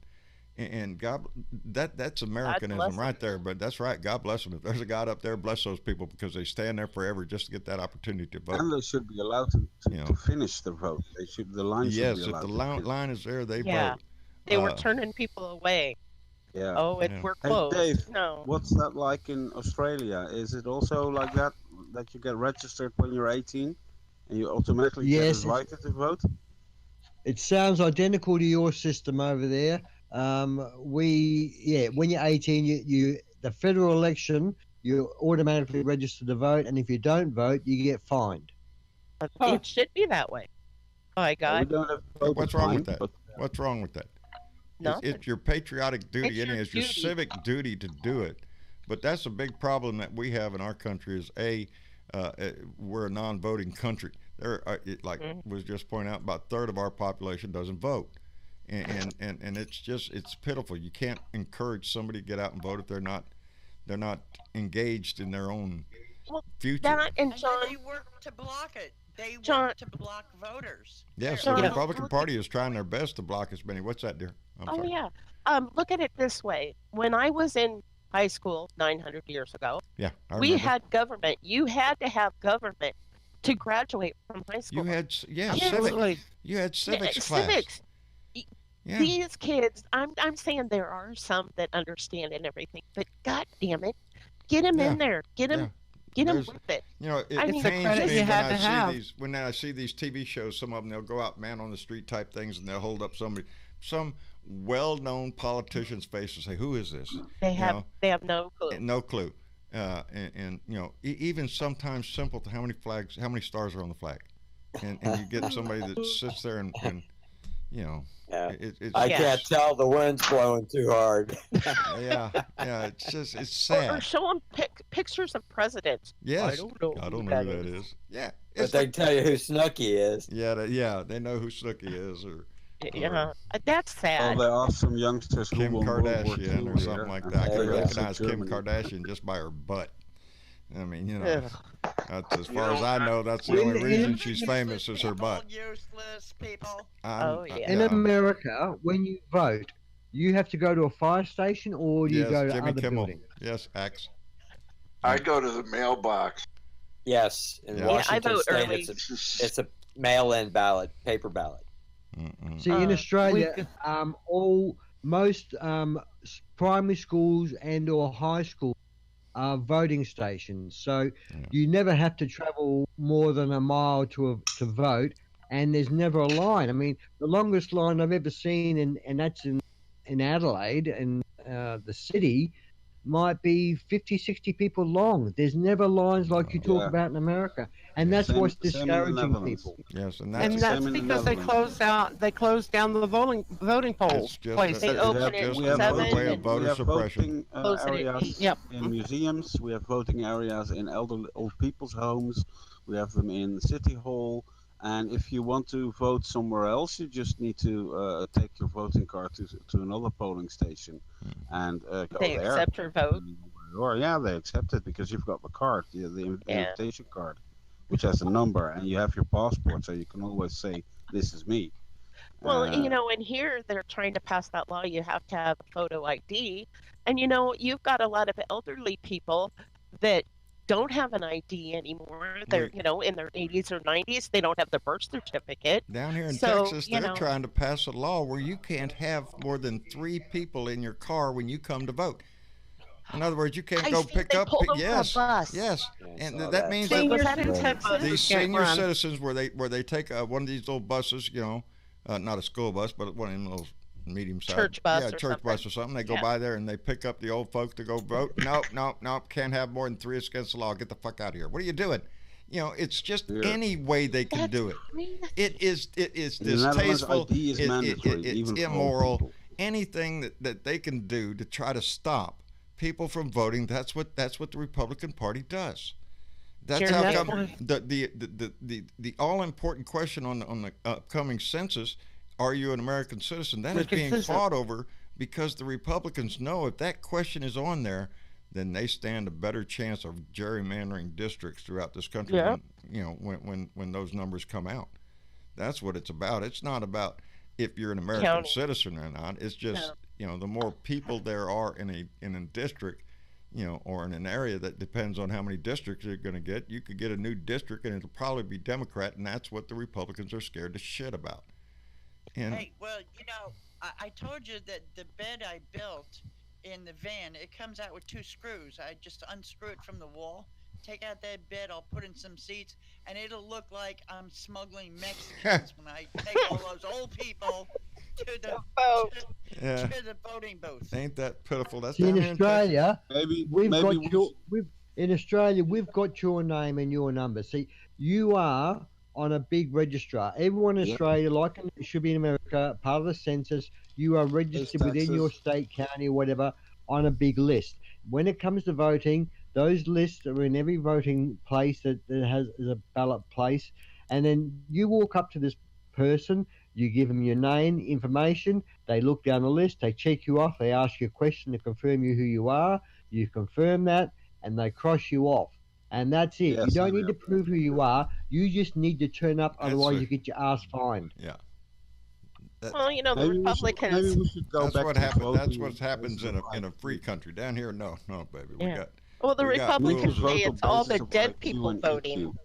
And God, that's Americanism right there. But that's right. God bless them. If there's a God up there, bless those people, because they stand there forever just to get that opportunity to vote. And they should be allowed to finish the vote. The line should be allowed. Yes, if the line is there, they vote. They were turning people away. Yeah. Oh, we're closed. Hey, Dave, no. What's that like in Australia? Is it also like that you get registered when you're 18 and you automatically get invited to vote? It sounds identical to your system over there. When you're 18, the federal election, you're automatically registered to vote, and if you don't vote, you get fined. It should be that way. Oh my God. What's wrong with that? What's wrong with that? It's your patriotic duty, and it's your civic duty to do it. But that's a big problem that we have in our country is we're a non-voting country. Was just pointed out, about a third of our population doesn't vote. And it's pitiful. You can't encourage somebody to get out and vote if they're not engaged in their own future. And John, they work to block it. They want to block voters. Yes, the Republican Party is trying their best to block as many. What's that, dear? I'm sorry. Yeah. Look at it this way. When I was in high school 900 years ago, we had government. You had to have government to graduate from high school. You had civics. You had civics class. Civics. Yeah. These kids, I'm saying there are some that understand and everything, but God damn it, get them in there. Get them. Get them with it. You know, it's a credit you had to have. When I see these TV shows, some of them, they'll go out man on the street type things, and they'll hold up some well-known politician's face and say, "Who is this?" They have no clue. No clue. And you know, even sometimes simple to how many stars are on the flag, and you get somebody that sits there and you know. I can't tell the wind's blowing too hard. It's sad. Or show them pictures of presidents. Yes, I don't know who that is. Yeah, but they tell you who Snooki is. Yeah, they know who Snooki is, or that's sad. Oh, they asked some youngsters who Kim won World War Kardashian or something like that. I can recognize Kim Kardashian just by her butt. I mean, you know, that's, as far as I know, that's the only reason she's famous is her butt. Useless people. In America, when you vote, you have to go to a fire station, or do you go to other buildings? Yes, Axe. I go to the mailbox. Yes, in Washington State, it's a mail-in ballot, paper ballot. See, in Australia, most primary schools and or high schools are voting stations, so you never have to travel more than a mile to vote, and there's never a line. I mean, the longest line I've ever seen, and that's in Adelaide, in the city, might be 50, 60 people long. There's never lines like you talk about in America, and that's what's discouraging people. Yes, and that's because they closed down the voting polls. They open it we have 7 way of voter suppression. Areas in museums. We have voting areas in old people's homes. We have them in City Hall. And if you want to vote somewhere else, you just need to take your voting card to another polling station and go they there. Accept your vote. Or they accept it because you've got the card, the invitation card, which has a number, and you have your passport, so you can always say, "This is me." Well, you know, and here they're trying to pass that law. You have to have a photo ID, and you know, you've got a lot of elderly people that don't have an ID anymore. They're, you know, in their 80s or 90s. They don't have the birth certificate. Down here in Texas, they're trying to pass a law where you can't have more than 3 people in your car when you come to vote. In other words, you can't go pick up. Yes, and that means these senior citizens, where they take one of these little buses, you know, not a school bus, but one of them little medium-sized church bus, bus or something. They go by there and they pick up the old folks to go vote. Nope, can't have more than 3. It's against the law. Get the fuck out of here. What are you doing? You know, it's just any way they can do it. It is distasteful. It's immoral. Anything that they can do to try to stop people from voting, that's what the Republican Party does. That's how come the all-important question on the upcoming census, are you an American citizen? That is being fought over because the Republicans know if that question is on there, then they stand a better chance of gerrymandering districts throughout this country. Yeah. When those numbers come out, that's what it's about. It's not about if you're an American County. citizen or not. It's just the more people there are in a district, or in an area that depends on how many districts you're going to get. You could get a new district and it'll probably be Democrat, and that's what the Republicans are scared to shit about. And Hey, well, I told you that the bed I built in the van, it comes out with 2 screws. I just unscrew it from the wall, take out that bed, I'll put in some seats, and it'll look like I'm smuggling Mexicans when I take all those old people to the voting booth. Ain't that pitiful? That's See, in Australia, maybe in Australia, we've got your name and your number. See, you are on a big registrar. Everyone in Australia, like it should be in America, part of the census, you are registered within your state, county, or whatever, on a big list. When it comes to voting, those lists are in every voting place that has a ballot place. And then you walk up to this person, you give them your name, information, they look down the list, they check you off, they ask you a question to confirm who you are, you confirm that, and they cross you off. And that's it. Yes, you don't need to prove who you are. You just need to turn up, otherwise you get your ass fined. Yeah. Well, the Republicans. Maybe we should go That's back what to happens. voting That's what happens in a free country. Down here, no, baby. We got. Well, the we got Republicans rules. say it's all the Vote dead IQ people and voting. EQ.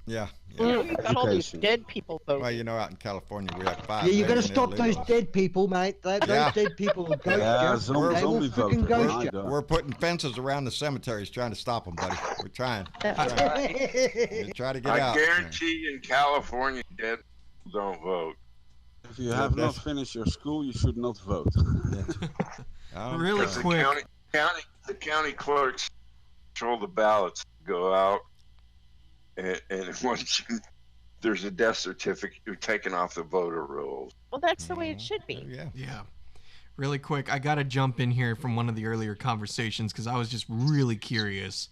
Yeah. You got all these Education. dead people voting. Well, out in California, we have 5 Yeah, you got to million stop those illegals. dead people, mate. Those dead people will ghost Yeah, you. zombie They will vote. freaking ghost you. We're putting fences around the cemeteries trying to stop them, buddy. We're trying. Try to get I out. guarantee in California, dead people don't vote. If you have not finished your school, you should not vote. Really Because quick. The county clerks control the ballots, go out, and once there's a death certificate, you're taken off the voter rolls. Well, that's the way it should be. Yeah. Really quick, I got to jump in here from one of the earlier conversations because I was just really curious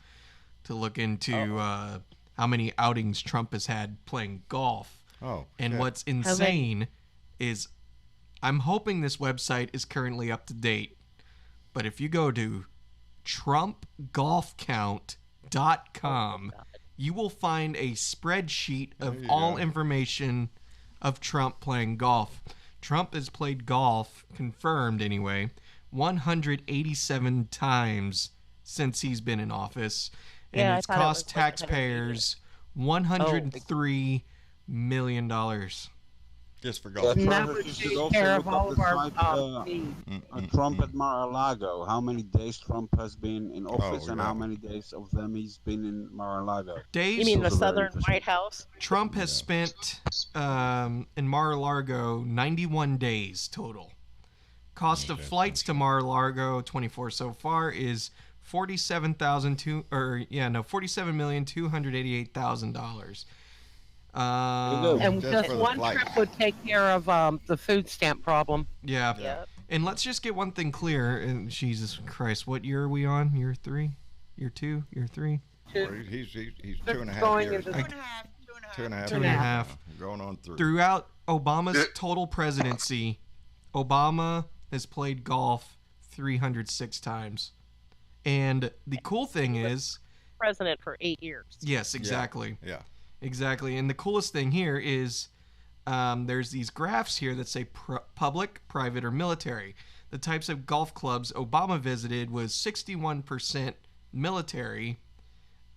to look into how many outings Trump has had playing golf. And what's insane is I'm hoping this website is currently up to date, but if you go to trumpgolfcount.com, you will find a spreadsheet of all information of Trump playing golf. Trump has played golf, confirmed anyway, 187 times since he's been in office, and it's cost taxpayers $103 million. Just for golf. You should also look up the type, Trump at Mar-a-Lago. How many days Trump has been in office and how many days of them he's been in Mar-a-Lago. Days? You mean the Southern White House? Trump has spent in Mar-a-Lago 91 days total. Cost of flights to Mar-a-Lago 24 so far is $47,288,000. And just one trip would take care of the food stamp problem. Yeah. And let's just get one thing clear. And Jesus Christ, what year are we on? Year 3? Year 2? Year 3? He's 2.5 years. 2.5. Going on 3. Throughout Obama's total presidency, Obama has played golf 306 times. And the cool thing is... President for 8 years. Yes, exactly. Yeah. Exactly. And the coolest thing here is there's these graphs here that say public, private, or military. The types of golf clubs Obama visited was 61% military,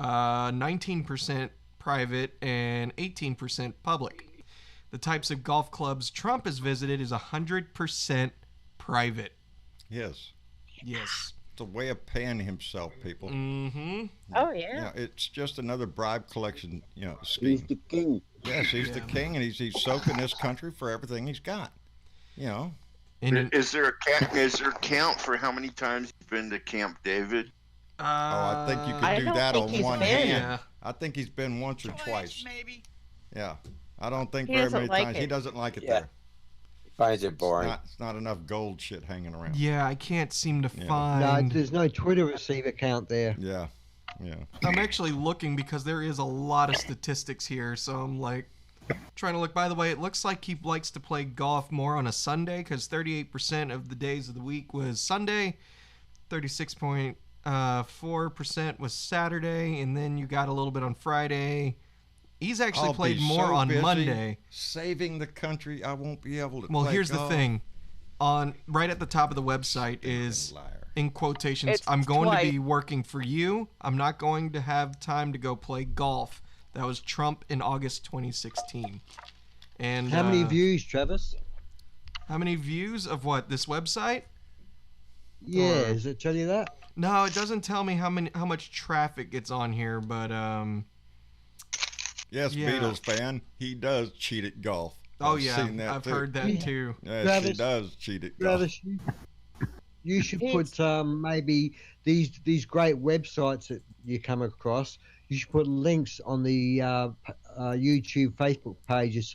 19% private, and 18% public. The types of golf clubs Trump has visited is 100% private. Yes. Yes. It's a way of paying himself, people. Mm-hmm. Oh, yeah. It's just another bribe collection, scheme. He's the king. Yes, he's the king, and he's soaking this country for everything he's got. Is there a count for how many times he's been to Camp David? I think you could do that on one hand. Yeah. I think he's been once or twice. Maybe. Yeah. I don't think very many times. He doesn't like it there. Finds it boring. It's not enough gold shit hanging around. Yeah, I can't seem to find... No, there's no Twitter receiver count there. Yeah. I'm actually looking because there is a lot of statistics here, so I'm like trying to look. By the way, it looks like he likes to play golf more on a Sunday because 38% of the days of the week was Sunday, 36% 4% was Saturday, and then you got a little bit on Friday. He's actually I'll played be more so on busy Monday. Saving the country, I won't be able to Well, play here's golf. the thing. Right at the top of the website is, in quotations, It's I'm going twice. to be working for you. I'm not going to have time to go play golf. That was Trump in August 2016. And how many views, Travis? How many views of what? This website? Yeah, Or- does it tell you that? No, it doesn't tell me how much traffic gets on here, but Yes, yeah. Beatles fan. He does cheat at golf. Oh I've yeah, seen that I've too. heard that too. Yes, Travis- he does cheat at golf. Travis, you should put maybe these great websites that you come across. You should put links on the YouTube, Facebook pages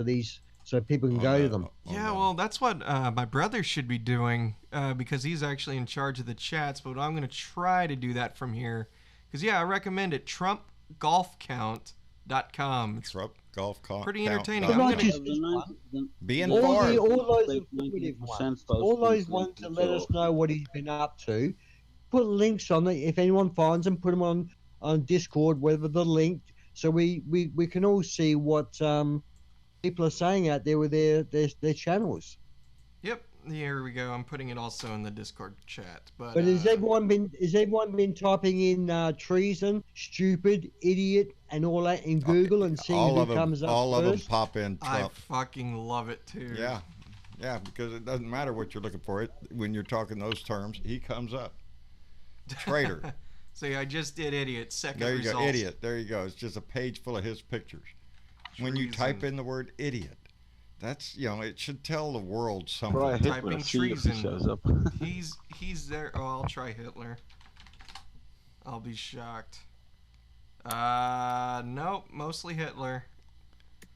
so people can go to them. Yeah, well, that's what my brother should be doing because he's actually in charge of the chats. But I'm going to try to do that from here. Because, yeah, I recommend it. TrumpGolfCount.com. It's pretty entertaining. But I'm not gonna- just this one. Be all informed. those informative ones. All those ones to let us know what he's been up to. Put links on it. If anyone finds them, put them on Discord, whether they're linked, so we can all see what people are saying out there with their channels. Yep, here we go. I'm putting it also in the Discord chat. But But has everyone been typing in treason, stupid, idiot, and all that in Google and seeing all who of them, comes up all of them first? pop in I Trump. fucking love it too. Yeah, yeah, because it doesn't matter what you're looking for. When you're talking those terms, he comes up. Traitor. See, I just did idiot. Second There you result. go, idiot. There you go. It's just a page full of his pictures. When you type in the word idiot, that's, it should tell the world something. Try Hitler, Typing see if he treason. shows up. He's there. Oh, I'll try Hitler. I'll be shocked. Nope, mostly Hitler.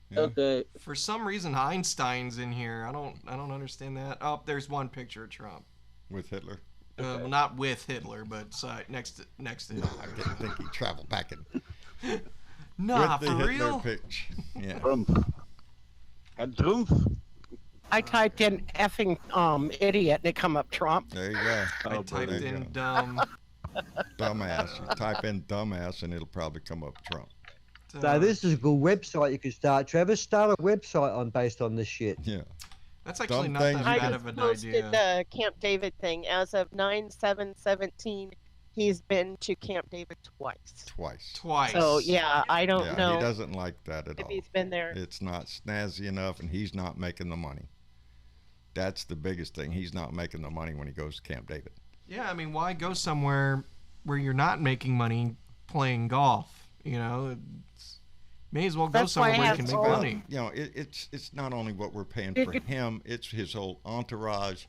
Yeah. Okay. For some reason, Einstein's in here. I don't understand that. Oh, there's one picture of Trump. With Hitler. Well, not with Hitler, but next to Hitler. I didn't think he traveled back in. Nah, with the for Hitler real? pitch. Yeah. Trump. And Trump. I typed in effing idiot and it come up Trump. There you go. I typed there you in go. dumb. Dumbass. You type in dumbass and it'll probably come up Trump. So this is a good website you could start, Travis. Start a website based on this shit. Yeah. That's actually Dumb not that things bad I of just an posted idea. the Camp David thing. As of 9/7/17, he's been to Camp David twice. Twice. So yeah, I don't Yeah, know he doesn't like that at if all. he's been there. It's not snazzy enough, and he's not making the money. That's the biggest thing. He's not making the money when he goes to Camp David. Yeah, I mean, why go somewhere where you're not making money playing golf? May as well go That's why somewhere I where you have can make all- money. It's not only what we're paying for him. It's his whole entourage.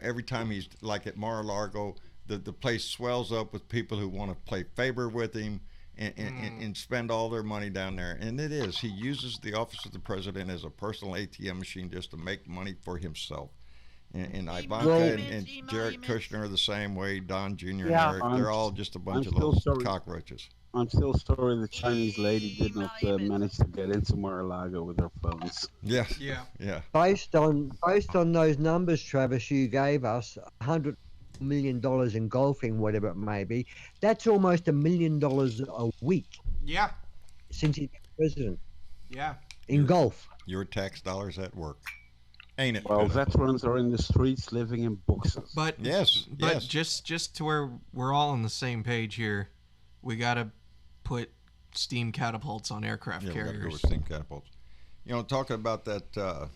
Every time he's like at Mar-a-Lago, the place swells up with people who want to play favor with him and spend all their money down there. And he uses the office of the president as a personal ATM machine just to make money for himself. And Ivanka and Jared Kushner are the same way. Don Jr. and Eric, they're all just a bunch of little cockroaches. I'm still sorry the Chinese lady did not manage to get into Mar-a-Lago with her phones. Yeah. Yeah. Based on those numbers, Travis, you gave us $100 million in golfing, whatever it may be. That's almost $1 million a week Yeah. since he's been president Yeah. in golf. Your tax dollars at work. Ain't it? Well, veterans are in the streets living in boxes. But yes. just to where we're all on the same page here, we gotta put steam catapults on aircraft Yeah, we gotta go carriers. with steam catapults. Talking about that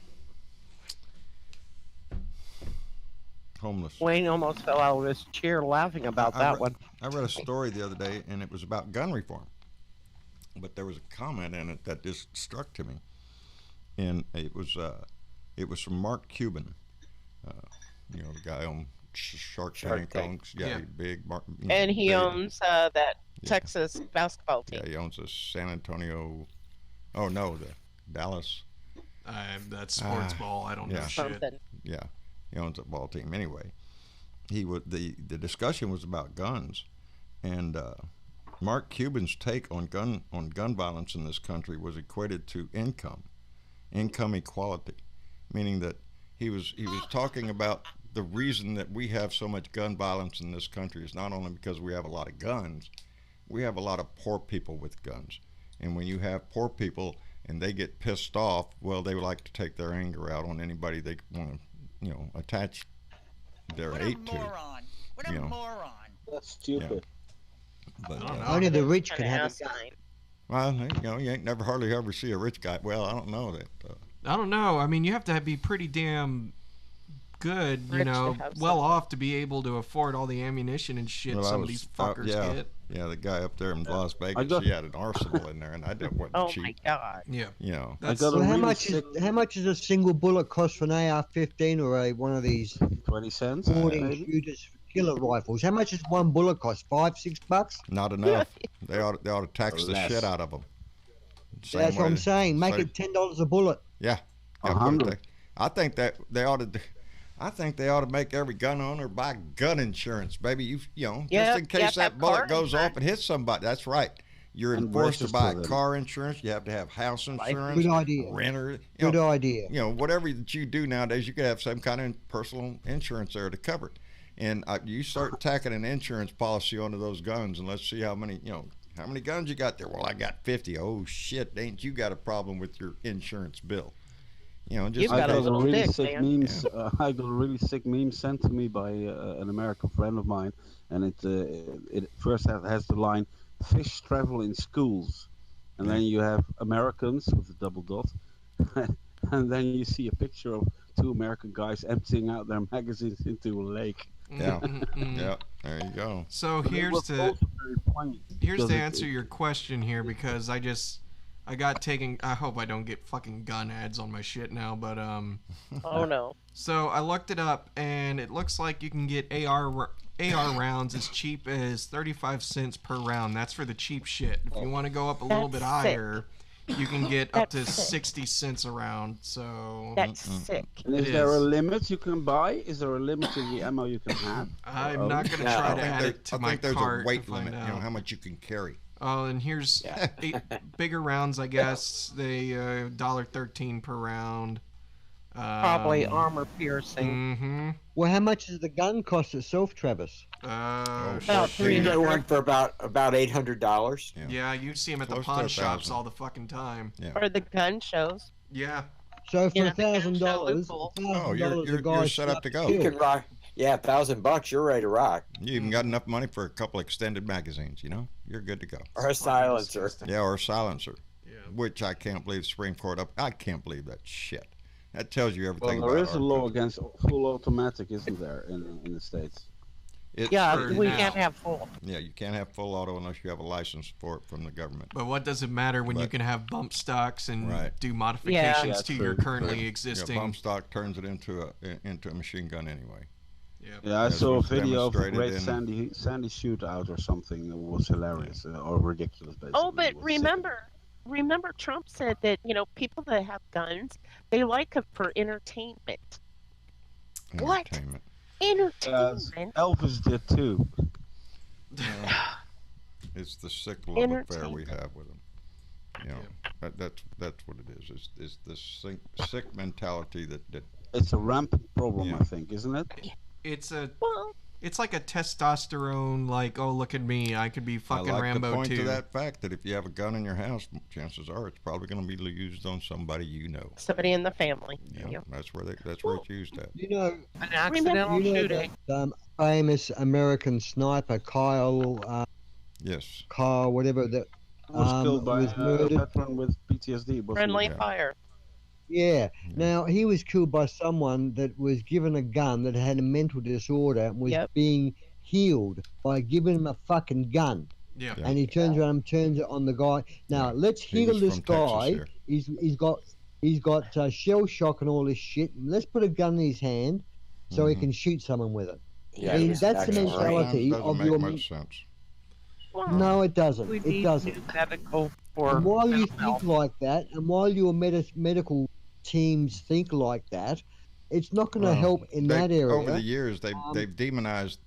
homeless. Wayne almost fell out of his chair laughing about that one. I read a story the other day, and it was about gun reform. But there was a comment in it that just struck to me, and it was from Mark Cuban, the guy on Shark Tank owns, big Mark. And he big. owns that Texas basketball team. Yeah, he owns the San Antonio. Oh no, the Dallas. That's sports ball. I don't know shit. Something. Yeah, he owns a ball team. Anyway, the discussion was about guns, and Mark Cuban's take on gun violence in this country was equated to income equality, meaning that he was talking about the reason that we have so much gun violence in this country is not only because we have a lot of guns, we have a lot of poor people with guns. And when you have poor people and they get pissed off, well, they would like to take their anger out on anybody they want to, attach their hate to. What a moron. That's stupid. But only the rich can have a gun. Well, you ain't never hardly ever see a rich guy. Well, I don't know that. I don't know. I mean, you have to be pretty damn good, well off to be able to afford all the ammunition and shit some of these fuckers get. Yeah, the guy up there in Las Vegas, he had an arsenal in there, and I didn't want Oh cheap. my god! Yeah, how much does a single bullet cost for an AR-15 or one of these 20 cents? shooters killer rifles? How much does one bullet cost? $5-6? Not enough. They ought to tax the shit out of them. That's what I'm saying. Make it $10 a bullet. Yeah. 100. I think that they ought to. I think they ought to make every gun owner buy gun insurance, baby. Just in case that bullet goes off and hits somebody. That's right. You're enforced to buy car insurance. You have to have house insurance. Good idea. Renter. Good idea. Whatever that you do nowadays, you could have some kind of personal insurance there to cover it. And you start tacking an insurance policy onto those guns, and let's see how many guns you got there. Well, I got 50. Oh shit, ain't you got a problem with your insurance bill? You've got a little really dick, sick man. memes. I got a really sick meme sent to me by an American friend of mine, and it first has the line "fish travel in schools," and then you have Americans with a double dot, and then you see a picture of two American guys emptying out their magazines into a lake. Yeah, yeah. There you go. So here's to answer your question here, because I got taken. I hope I don't get fucking gun ads on my shit now, but Oh no. So I looked it up, and it looks like you can get AR rounds as cheap as 35 cents per round. That's for the cheap shit. If you want to go up a little bit higher, you can get up to 60 cents a round. So that's sick. And is there a limit you can buy? Is there a limit to the ammo you can have? I'm not going to try to add it to my there's cart. a weight to find limit. out. How much you can carry. Oh, and here's 8 bigger rounds, I guess. They $1.13 per round. Probably armor piercing. Mm-hmm. Well, how much does the gun cost itself, Travis? About $300 for about $800. Yeah, you see them at the pawn shops all the fucking time. Yeah. Or the gun shows. Yeah. So for $1,000, you're set up to go. You can rock. Yeah, $1,000, you're ready to rock. You even got enough money for a couple extended magazines. You're good to go. Or a silencer. Yeah, or a silencer. Yeah. Which I can't believe the Supreme Court I can't believe that shit. That tells you everything. Well, there is a law against full automatic, isn't there, in the States? We can't have full. Yeah, you can't have full auto unless you have a license for it from the government. But what does it matter when you can have bump stocks and do modifications to your currently existing? Bump stock turns it into a machine gun anyway. Yeah, I saw a video of a great Sandy shootout or something that was hilarious or ridiculous, basically. Oh, but remember Trump said that, people that have guns, they like them for entertainment. What? Entertainment? Elvis did too. It's the sick love affair we have with them. That's what it is. It's this sick mentality that. It's a rampant problem, I think, isn't it? It's like a testosterone, like, oh, look at me, I could be fucking Rambo too. I like to point to that fact that if you have a gun in your house, chances are it's probably going to be used on somebody you know. Somebody in the family. Yeah, that's where it's used at. An accidental shooting. Famous American sniper Kyle. Yes. Kyle, whatever that was killed by was murdered. a veteran with PTSD. Friendly fire. Yeah. Now, he was killed by someone that was given a gun that had a mental disorder and was being healed by giving him a fucking gun. Yeah. And he turns around and turns it on the guy. Now, let's heal this guy. He's got shell shock and all this shit. Let's put a gun in his hand so he can shoot someone with it. Yeah, I mean, that's the mentality of your... much sense. Well, no, it doesn't. It doesn't. And while you think like that, and while your medical teams think like that, it's not going to help in that area. Over the years, they've demonized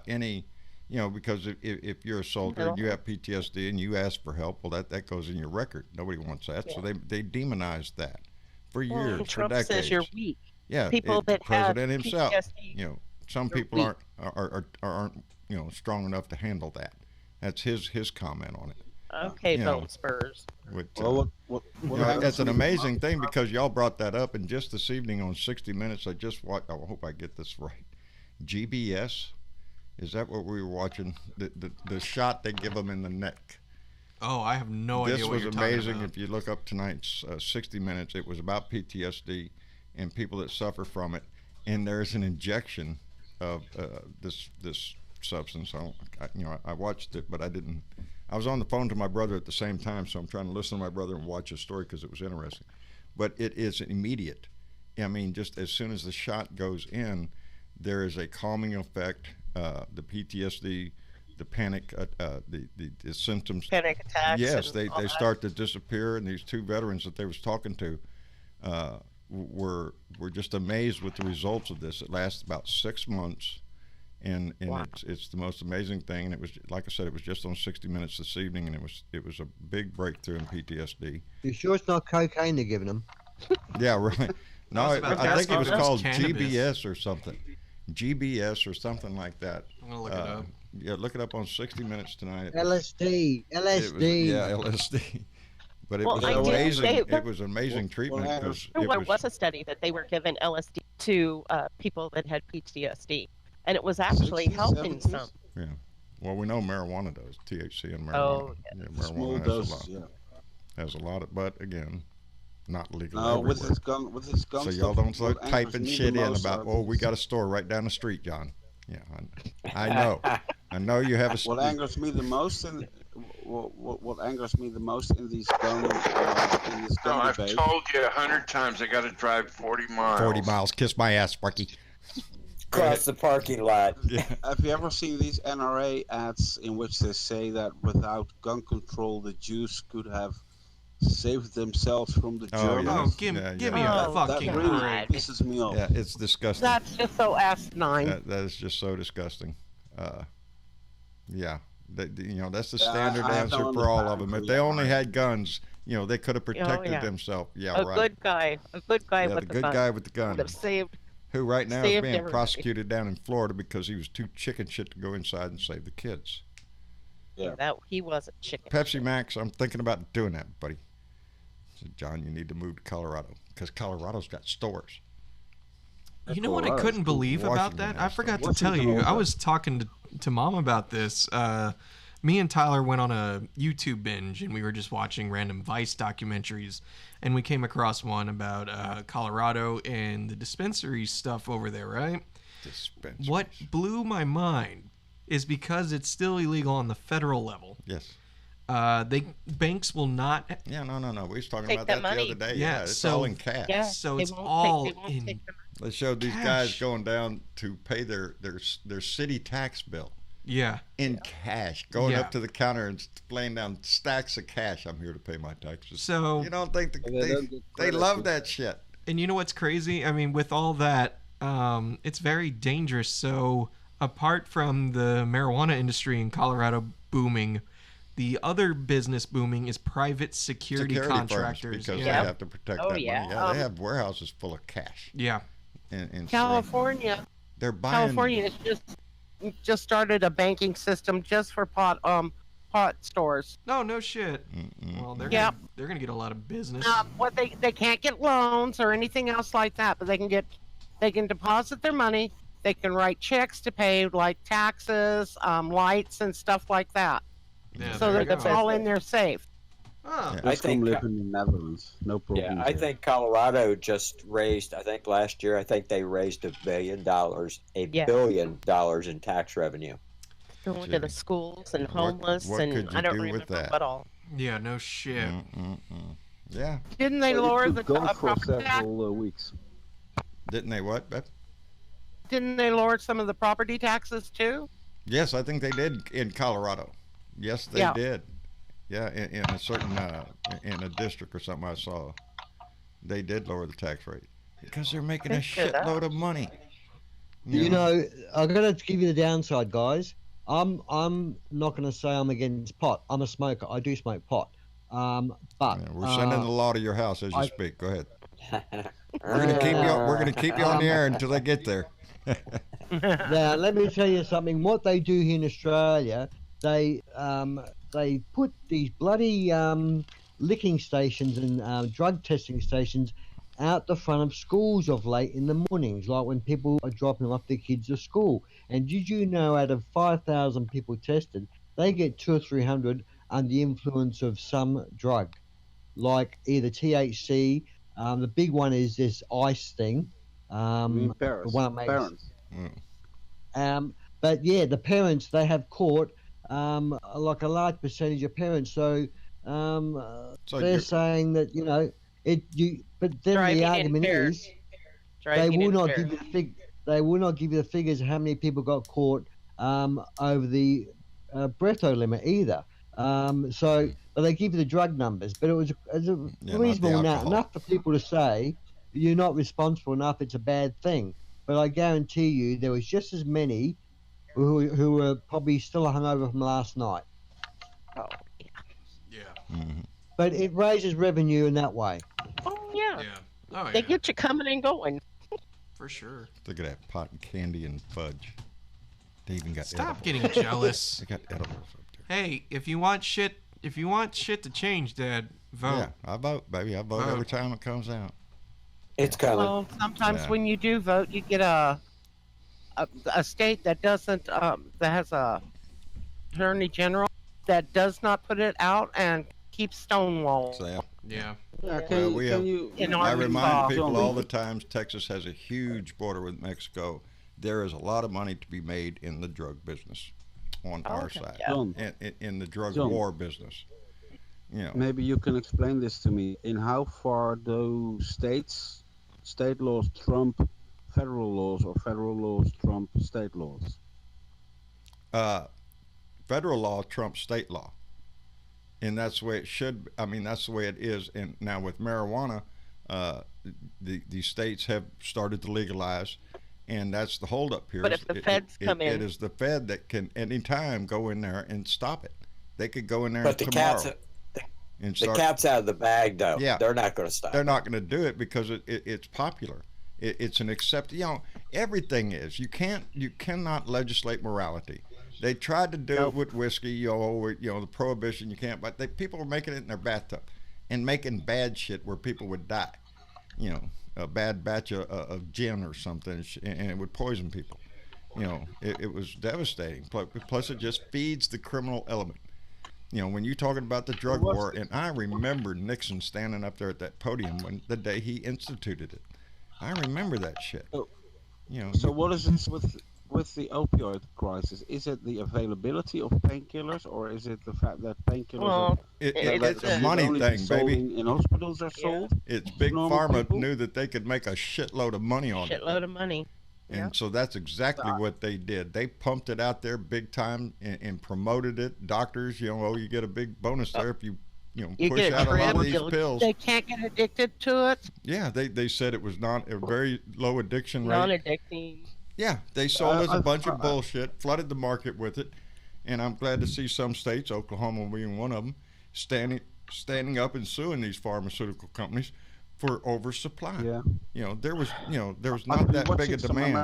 any, because if you're a soldier and you have PTSD and you ask for help, well, that goes in your record. Nobody wants that, so they demonized that for years, Trump for decades. says you're weak. Yeah, people that president have himself. PTSD. You know, some people aren't strong enough to handle that. That's his comment on it. Okay, Bone Spurs. That's an amazing thing because y'all brought that up, and just this evening on 60 Minutes, I just watched. I hope I get this right. GBS, is that what we were watching? The shot they give them in the neck. Oh, I have no idea what you're talking about. This was amazing. If you look up tonight's 60 Minutes, it was about PTSD and people that suffer from it, and there's an injection of this substance. I watched it, but I didn't. I was on the phone to my brother at the same time, so I'm trying to listen to my brother and watch his story because it was interesting. But it is immediate. I mean, just as soon as the shot goes in, there is a calming effect. The PTSD, the panic, the symptoms. Panic attacks. Yes, they start to disappear. And these two veterans that they was talking to were just amazed with the results of this. It lasts about 6 months. And wow. It's the most amazing thing, and it was, like I said, it was just on 60 Minutes this evening, and it was a big breakthrough in PTSD. You sure it's not cocaine they're giving them? Yeah, right. No, I think it was called cannabis. GBS or something. GBS or something like that. I'm gonna look it up. Yeah, look it up on 60 Minutes tonight. LSD. LSD. But it was amazing. It was amazing treatment because there was a study that they were given LSD to people that had PTSD. And it was actually helping some. Yeah. Well, we know marijuana does. THC and marijuana. Oh, yeah. Marijuana has a lot. Yeah. Has a lot of, but again, not legal everywhere. With this gun so stuff, y'all don't start typing shit in about, we got a store right down the street, John. Yeah, I know. I know you have a store. What angers me the most in what angers me the most in these gun I've told you 100 times I got to drive 40 miles. 40 miles. Kiss my ass, Sparky. Across the parking lot. Yeah. Have you ever seen these NRA ads in which they say that without gun control, the Jews could have saved themselves from the Germans? Oh, give me a fucking break. break. That pisses me off. Yeah, it's disgusting. That's just so asinine. That is just so disgusting. Yeah, that's the standard answer for all of them. If they only had guns, they could have protected themselves. Yeah, a good guy with the good guy with the gun. Would have saved. Who right now is being prosecuted down in Florida because he was too chicken shit to go inside and save the kids. Yeah, he wasn't chicken. Pepsi Max, I'm thinking about doing that, buddy. I said, John, you need to move to Colorado because Colorado's got stores. You know what I couldn't believe about that? I forgot to tell you. I was talking to Mom about this. Me and Tyler went on a YouTube binge, and we were just watching random Vice documentaries, and we came across one about Colorado and the dispensary stuff over there, right? What blew my mind is because it's still illegal on the federal level. Yes. Banks will not. Yeah, no. We was talking about that the other day. Yeah, it's all in cash. Yeah, so it's all in. They showed these guys going down to pay their city tax bill. Yeah. In cash, going up to the counter and laying down stacks of cash. I'm here to pay my taxes. So you don't think they love that shit? And you know what's crazy? I mean, with all that, it's very dangerous. So apart from the marijuana industry in Colorado booming, the other business booming is private security contractors because they have to protect that money. Yeah, they have warehouses full of cash. Yeah. In California. They're buying. California is just started a banking system just for pot stores. No shit. Well, they're gonna get a lot of business. What they can't get loans or anything else like that, but they can deposit their money. They can write checks to pay like taxes, lights, and stuff like that. Yeah, so that's all in there safe. Oh. I think living in the Netherlands, no problem. Yeah, I think Colorado just raised. I think last year, they raised $1 billion, $1 billion in tax revenue. Going to the schools and homeless, and I don't remember what all. Yeah, no shit. Yeah. Didn't they lower the for several weeks? Didn't they what, Beth? Didn't they lower some of the property taxes too? Yes, I think they did in Colorado. Yes, they did. Yeah, in a certain in a district or something I saw, they did lower the tax rate because they're making a shitload of money. You know, I gotta give you the downside, guys. I'm not gonna say I'm against pot. I'm a smoker. I do smoke pot. But we're sending the law to your house as you speak. Go ahead. We're gonna keep you on the air until they get there. Now, let me tell you something. What they do here in Australia, they put these bloody licking stations and drug testing stations out the front of schools of late in the mornings, like when people are dropping off their kids to school. And did you know, out of 5,000 people tested, they get 200 or 300 under the influence of some drug, like either THC. The big one is this ice thing. Paris. The one that makes, Mm. but yeah, the parents, they have caught like a large percentage of parents. So they're saying that but then Driving the argument impaired. is they will not give you the figures of how many people got caught over the Breatho limit either. But they give you the drug numbers. But it was reasonable enough for people to say you're not responsible enough. It's a bad thing. But I guarantee you, there was just as many who were probably still hungover from last night. Oh, Yeah. Mm-hmm. But it raises revenue in that way. Oh yeah. Yeah. Oh, They yeah. get you coming and going. For sure. Look at that cotton candy and fudge. They even got Stop edibles. getting jealous. They got edibles up there. Hey, if you want shit to change, Dad, vote. Yeah, I vote, baby. I vote every time it comes out. It's coming. Well, sometimes when you do vote, you get a state that doesn't that has a attorney general that does not put it out and keeps Stonewall. So, Yeah. I remind people all the time, Texas has a huge border with Mexico. There is a lot of money to be made in the drug business on our side, in the drug war business. Maybe you can explain this to me. In how far do state laws trump federal laws, or federal laws trump state laws? Federal law trumps state law, and that's the way it should. I mean, that's the way it is. And now with marijuana, the states have started to legalize, and that's the holdup here. But if the feds come in, it is the Fed that can anytime go in there and stop it. They could go in there but tomorrow. The cat's out of the bag, though. Yeah, they're not going to stop. They're not going to do it because it's popular. It's an accepted. Everything is. You cannot legislate morality. They tried to do it with whiskey. The prohibition. You can't. But people were making it in their bathtub, and making bad shit where people would die. A bad batch of gin or something, and it would poison people. It was devastating. Plus, it just feeds the criminal element. When you're talking about the drug war, and I remember Nixon standing up there at that podium the day he instituted it. I remember that shit. So what is this with the opioid crisis? Is it the availability of painkillers, or is it the fact that painkillers it's a money thing, baby. In hospitals are sold? It's big pharma knew that they could make a shitload of money on it. Shitload of money. And so that's exactly what they did. They pumped it out there big time and promoted it. Doctors, you get a big bonus there if you push out a lot of these pills. They can't get addicted to it. Yeah, they said it was not a very low addiction rate. Non-addicting. Yeah, they sold us a bunch of bullshit, flooded the market with it, and I'm glad to see some states, Oklahoma being one of them, standing up and suing these pharmaceutical companies for oversupply. Yeah. There was not that big a demand.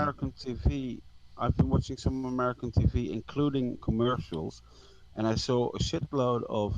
I've been watching some American TV, including commercials, and I saw a shitload of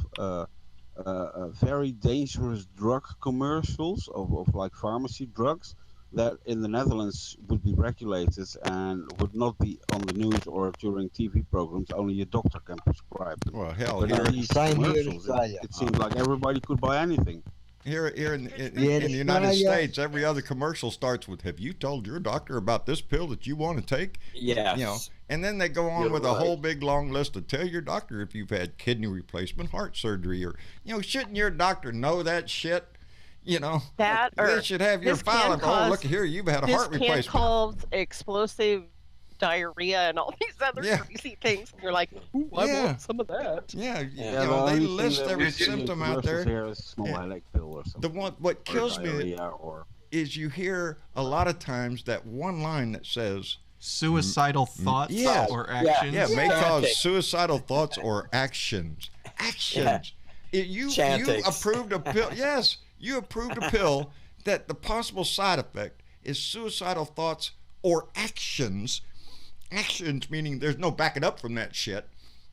very dangerous drug commercials of like pharmacy drugs that in the Netherlands would be regulated and would not be on the news or during TV programs. Only a doctor can prescribe them. Well, hell, it seemed like everybody could buy anything. Here in the United States, every other commercial starts with, "Have you told your doctor about this pill that you want to take?" Yes. And then they go on with a whole big long list to tell your doctor if you've had kidney replacement, heart surgery, or shouldn't your doctor know that shit? That they should have your file. Look here, you've had a heart replacement. This can cause explosive diarrhea and all these other crazy things. And you're like, ooh, I want some of that. Yeah, they list every symptom out there. What kills me is you hear a lot of times that one line that says suicidal thoughts or actions. Yeah, may cause suicidal thoughts or actions. You approved a pill. Yes, you approved a pill that the possible side effect is suicidal thoughts or actions. Actions meaning there's no backing up from that shit.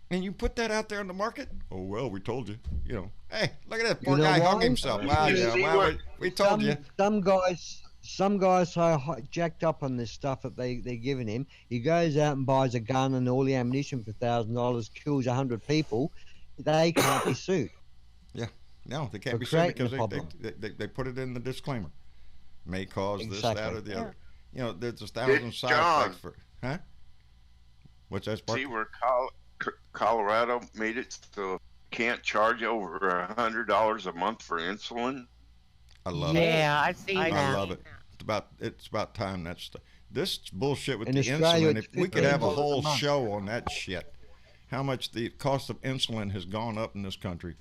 And you put that out there on the market? Oh, well, we told you. You know, hey, look at that poor guy hung himself. Wow, yeah, well, we told you. Some guys so jacked up on this stuff that they're giving him. He goes out and buys a gun and all the ammunition for $1,000, kills 100 people. They can't be sued. Yeah, no, they can't be sued because they put it in the disclaimer. May cause this, that, or the other. You know, there's 1,000 side effects for, huh? What's that, Spark? See where Colorado made it so you can't charge over $100 a month for insulin? I love it. Yeah, I've seen that. I love it. It's about time that's this bullshit with the insulin. If we could have a whole show on that shit, how much the cost of insulin has gone up in this country.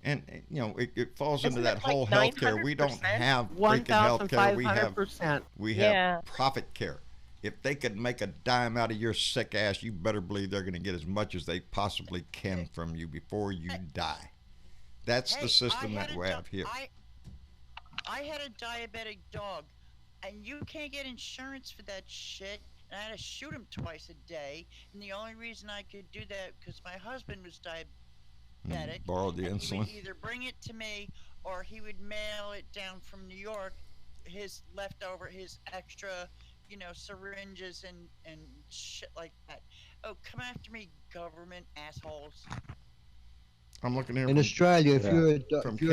And, you know, it falls into that whole healthcare. We don't have freaking healthcare. We have profit care. If they could make a dime out of your sick ass, you better believe they're going to get as much as they possibly can from you before you die. That's the system that we have here. I had a diabetic dog, and you can't get insurance for that shit. And I had to shoot him twice a day. And the only reason I could do that because my husband was diabetic. Borrowed the insulin. He would either bring it to me or he would mail it down from New York. His leftover, his extra, you know, syringes and shit like that. Oh, come after me, government assholes. I'm looking here. In Australia, if you're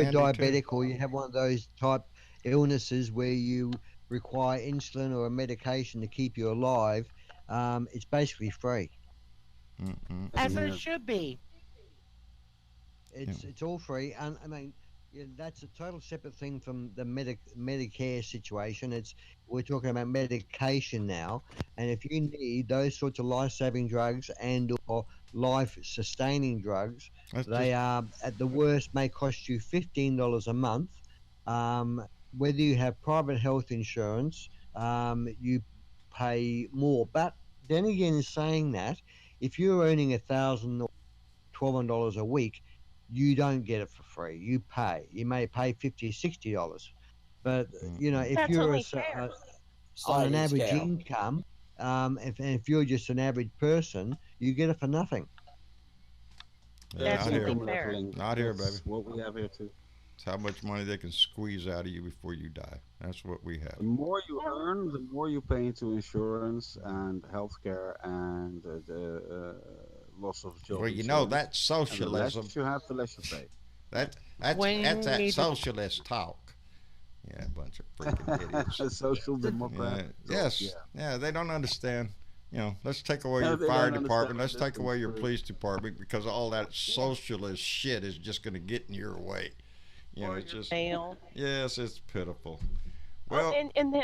a diabetic or you have one of those type illnesses where you require insulin or a medication to keep you alive, it's basically free. As it should be. It's all free, and I mean that's a total separate thing from the Medicare situation. We're talking about medication now, and if you need those sorts of life-saving drugs and or life-sustaining drugs, they are at the worst may cost you $15 a month. Whether you have private health insurance, you pay more. But then again, in saying that, if you're earning $1,000 or $1,200 a week, you don't get it for free. You pay. You may pay $50 or $60. But you know, if That's you're on an average income, if you're just an average person, you get it for nothing. Yeah, That's fair. Not here, baby. What we have here too. It's how much money they can squeeze out of you before you die. That's what we have. The more you earn, the more you pay into insurance and healthcare and the loss of job. Well, you know, that's socialism. And the less you have, the less you pay. That's that socialist talk. Yeah, a bunch of freaking idiots. Social democrat. Yes. Yeah, they don't understand. You know, let's take away your fire department. Let's take away your police department because all that socialist shit is just going to get in your way. You know, it's just yes, it's pitiful. Well, and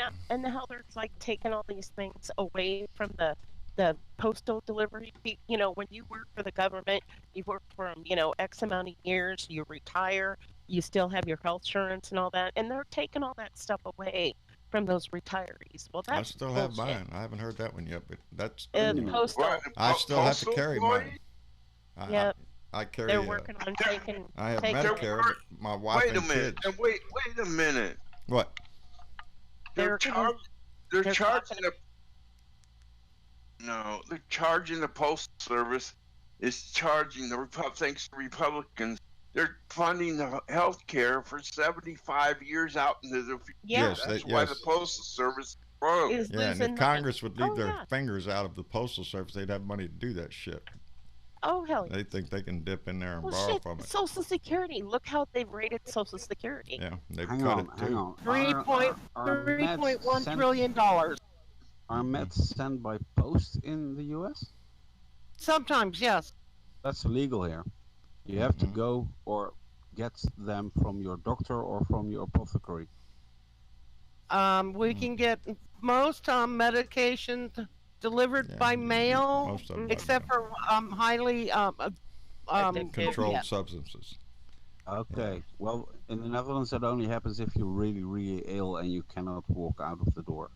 how they're like taking all these things away from the postal delivery. You know, when you work for the government, you work from X amount of years, you retire, you still have your health insurance and all that, and they're taking all that stuff away from those retirees. Well, that's I still have mine. I haven't heard that one yet, but that's postal. I still have to carry mine. Yep. I carry. They're working on taking. I have Medicare. But my wife and kids. Wait a minute. What? They're charging the postal service is charging thanks to Republicans. They're funding the health care for 75 years out into the future. Yeah. That's why the postal service broke. Yeah, and if Congress would leave their fingers out of the postal service, they'd have money to do that shit. Oh, hell yeah. They think they can dip in there and borrow from it. Social Security. Look how they've rated Social Security. Yeah, they've cut it too. $3.1 trillion. Are meds sent by post in the U.S.? Sometimes, yes. That's illegal here. You have to go or get them from your doctor or from your apothecary. We can get most medications delivered by mail, except for highly controlled substances. Okay. Well, in the Netherlands, that only happens if you're really, really ill and you cannot walk out of the door.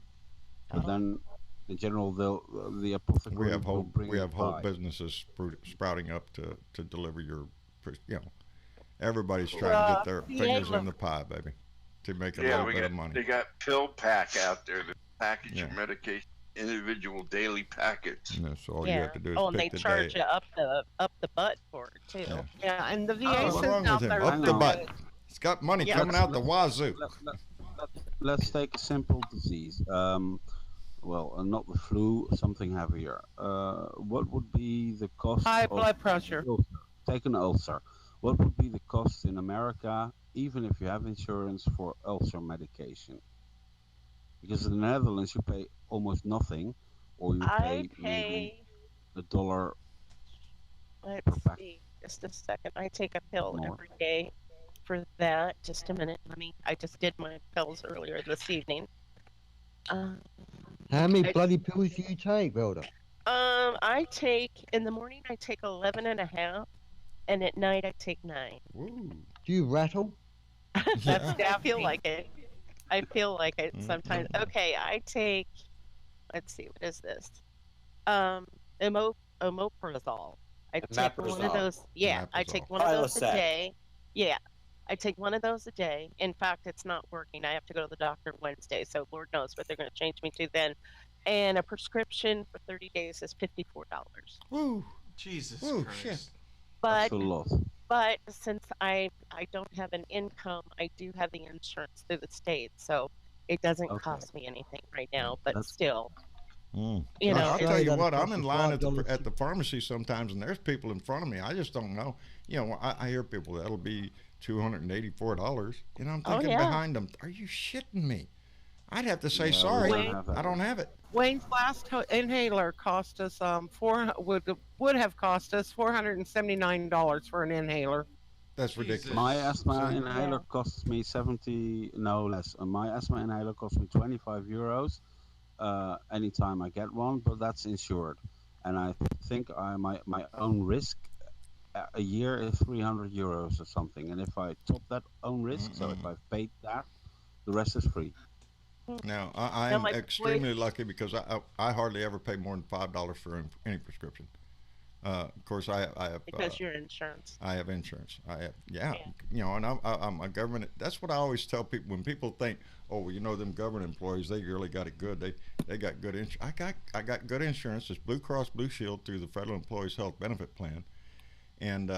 But then, in general, the apothecary we have whole businesses sprouting up to deliver your. Everybody's trying to get their fingers in the pie, baby. to make a little bit of money. They got pill pack out there that package your medication, individual daily packets. And that's all you have to do is and pick they the charge day. you up the butt for it too. Yeah, and the VA What's sends wrong out with him? their Up the butt. It's got money coming out the wazoo. Let's take a simple disease. Not the flu, something heavier. What would be the cost? High of blood pressure. Take an ulcer. What would be the cost in America, even if you have insurance, for ulcer medication? Because in the Netherlands you pay almost nothing, or you pay maybe $1 Let's per pack. see. Just a second. I take a pill every day for that. Just a minute. I just did my pills earlier this evening. How many bloody pills do you take, Velda? I take, in the morning I take 11 and a half, and at night I take 9. Ooh. Do you rattle? I feel like it. I feel like it sometimes. Okay, I take, let's see, what is this? Omeprazole. I take one of those. Yeah, I take one of those a day. Yeah, I take one of those a day. In fact, it's not working. I have to go to the doctor Wednesday, so Lord knows what they're going to change me to then. And a prescription for 30 days is $54. Woo! Jesus Woo, Christ. shit. But That's a lot. But since I don't have an income, I do have the insurance through the state, so it doesn't cost me anything right now. But still, you know, I'll tell you what. I'm in line at the pharmacy sometimes, and there's people in front of me. I just don't know. You know, I hear people that'll be $284, and I'm thinking behind them, are you shitting me? I'd have to say sorry. I don't have it. Wayne's last inhaler cost us would have cost us $479 for an inhaler. That's ridiculous. My asthma inhaler costs me 70, no less. My asthma inhaler costs me 25 euros anytime I get one, but that's insured. And I think my own risk a year is 300 euros or something. And if I top that own risk, so if I've paid that, the rest is free. Now, I am extremely lucky because I hardly ever pay more than $5 for any prescription. Of course, I have because your insurance. I have insurance. I have, you know, and I'm a government. That's what I always tell people when people think, oh, well, you know, them government employees, they really got it good. They got good insurance. I got good insurance. It's Blue Cross Blue Shield through the Federal Employees Health Benefit Plan, and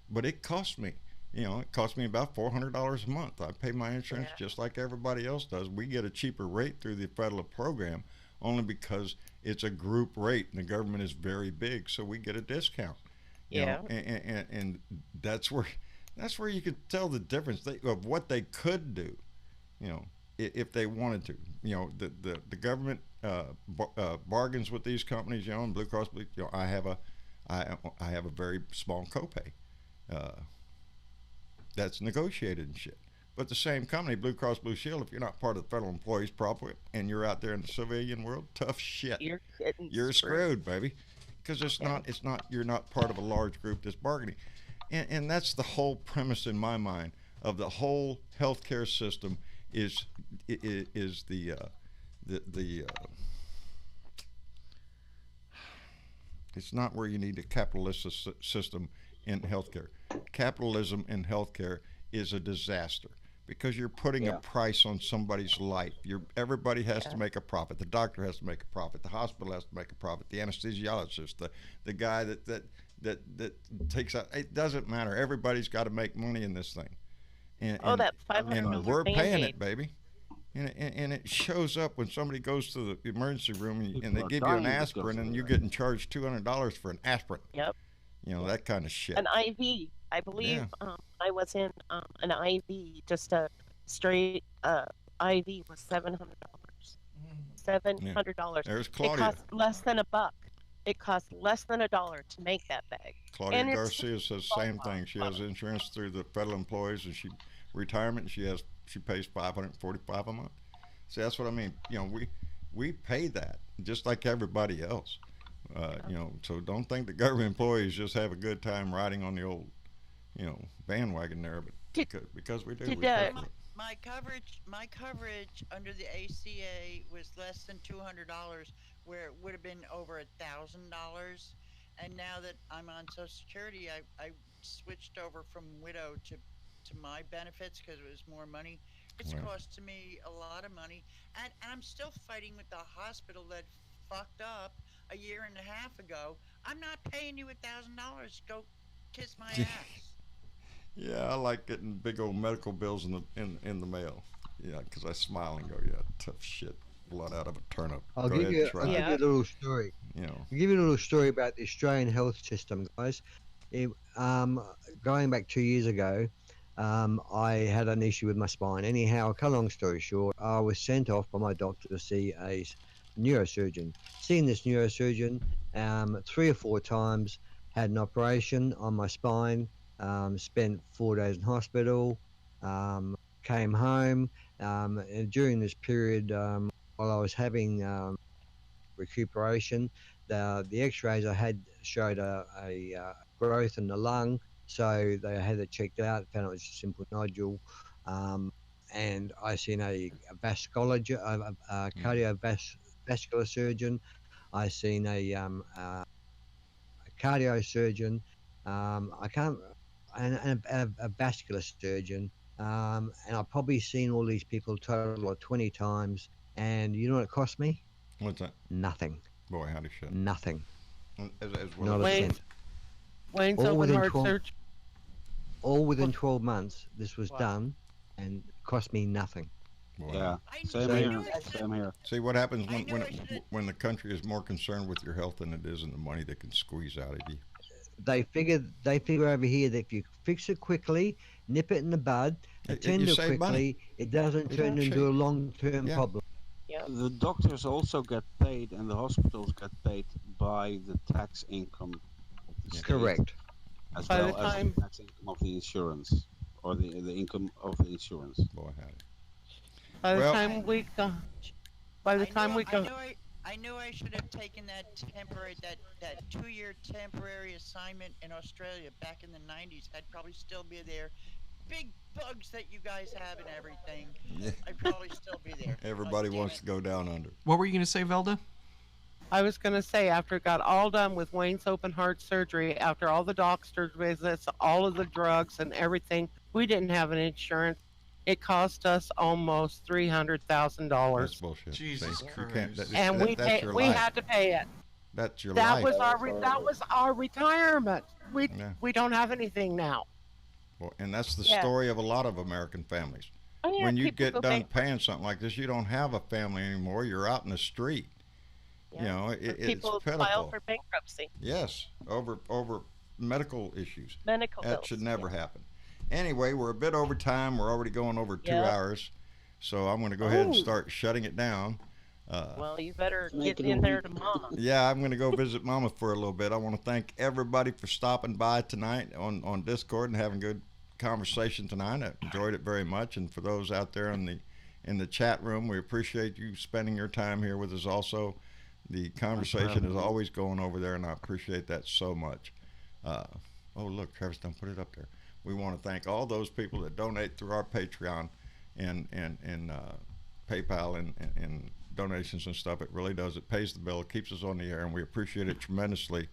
but it costs me. You know, it costs me about $400 a month. I pay my insurance just like everybody else does. We get a cheaper rate through the federal program only because it's a group rate and the government is very big, so we get a discount. You know, and that's where you could tell the difference of what they could do. You know, if they wanted to. You know, the government bargains with these companies. You know, and Blue Cross Blue. You know, I have a very small copay. That's negotiated and shit. But the same company, Blue Cross Blue Shield, if you're not part of the federal employees profit and you're out there in the civilian world, tough shit. You're screwed, baby. Because you're not part of a large group that's bargaining. And that's the whole premise in my mind of the whole healthcare system is the it's not where you need a capitalist system in healthcare. Capitalism in healthcare is a disaster because you're putting a price on somebody's life. Everybody has to make a profit. The doctor has to make a profit. The hospital has to make a profit. The anesthesiologist, the guy that takes out. It doesn't matter. Everybody's got to make money in this thing. And we're paying it, baby. And it shows up when somebody goes to the emergency room and they give you an aspirin and you're getting charged $200 for an aspirin. Yep. You know, that kind of shit. An IV. I believe I was in an IV, just a straight IV was $700. $700. There's Claudia. It costs less than $1. It costs less than $1 to make that bag. Claudia Garcia says the same thing. She has insurance through the federal employees, and retirement. And she pays $545 a month. See, that's what I mean. You know, we pay that just like everybody else. You know, so don't think the government employees just have a good time riding on the old, you know, bandwagon there, but because we do. My coverage under the ACA was less than $200, where it would have been over $1,000. And now that I'm on Social Security, I switched over from widow to my benefits because it was more money It's costing me a lot of money, and I'm still fighting with the hospital that fucked up a year and a half ago. I'm not paying you $1,000. Go kiss my ass. Yeah, I like getting big old medical bills in the mail. Yeah, because I smile and go, yeah, tough shit. Blood out of a turnip. I'll give you a little story. You know, I'll give you a little story about the Australian health system, guys. Going back 2 years ago, I had an issue with my spine. Anyhow, cut a long story short, I was sent off by my doctor to see a neurosurgeon. Seeing this neurosurgeon 3 or 4 times, had an operation on my spine, spent 4 days in hospital, came home. And during this period, while I was having recuperation, the X-rays I had showed a growth in the lung, so they had it checked out, found it was a simple nodule, and I seen a cardiovascular surgeon. I seen a cardio surgeon. And a vascular surgeon. And I've probably seen all these people a total of 20 times. And you know what it cost me? What's that? Nothing. Boy, howdy shit. Nothing. As well Not a cent. Wayne's open heart surgery. All within 12 months, this was done, and it cost me nothing. Boy. Yeah, same here. Same here. See what happens when the country is more concerned with your health than it is in the money they can squeeze out of you. They figure over here that if you fix it quickly, nip it in the bud, attend it quickly, money. It doesn't turn into a long-term problem. Yeah. The doctors also get paid, and the hospitals get paid by the tax income of the state. Correct. As well as the tax income of the insurance, or the income of the insurance. Boy, howdy. By the time we go, I knew I should have taken that 2-year temporary assignment in Australia back in the 90s. I'd probably still be there. Big bugs that you guys have and everything. Yeah. I'd probably still be there. Everybody wants to go down under. What were you going to say, Velda? I was going to say, after it got all done with Wayne's open heart surgery, after all the doctor's visits, all of the drugs and everything, we didn't have an insurance. It cost us almost $300,000. That's bullshit. Jesus Christ! And we had to pay it. That's your life. That was our retirement. We don't have anything now. Well, and that's the story of a lot of American families. Oh, yeah, when you get done paying something like this, you don't have a family anymore. You're out in the street. Yeah. You know, it's people pitiful. file for bankruptcy. Yes, over medical issues. Medical that bills, should never happen. Anyway, we're a bit over time. We're already going over 2 hours, so I'm going to go ahead and start shutting it down. Well, you better get in there to Mama. Yeah, I'm going to go visit Mama for a little bit. I want to thank everybody for stopping by tonight on Discord and having good conversation tonight. I enjoyed it very much, and for those out there in the chat room, we appreciate you spending your time here with us. Also, the conversation is always going over there, and I appreciate that so much. Oh, look, Travis done put it up there. We want to thank all those people that donate through our Patreon and PayPal and donations and stuff. It really does. It pays the bill. It keeps us on the air, and we appreciate it tremendously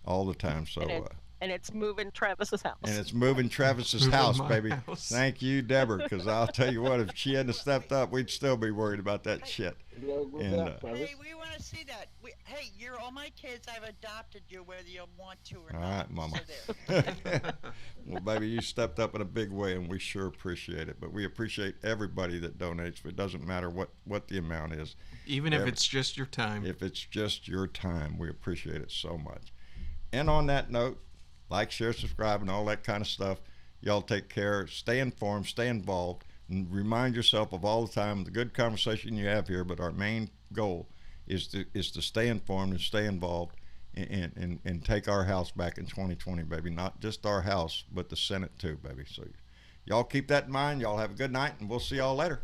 all the time. So. And it's moving Travis's house. And it's moving Travis's house, baby. Thank you, Deborah, because I'll tell you what, if she hadn't stepped up, we'd still be worried about that shit. And, hey, we want to see that. Hey, you're all my kids. I've adopted you, whether you want to or not. All right, Mama. Well, baby, you stepped up in a big way, and we sure appreciate it. But we appreciate everybody that donates. It doesn't matter what the amount is. Even if it's just your time. If it's just your time, we appreciate it so much. And on that note, like, share, subscribe, and all that kind of stuff. Y'all take care. Stay informed. Stay involved. And remind yourself of all the time the good conversation you have here. But our main goal is to stay informed and stay involved and take our house back in 2020, baby. Not just our house, but the Senate too, baby. So y'all keep that in mind. Y'all have a good night, and we'll see y'all later.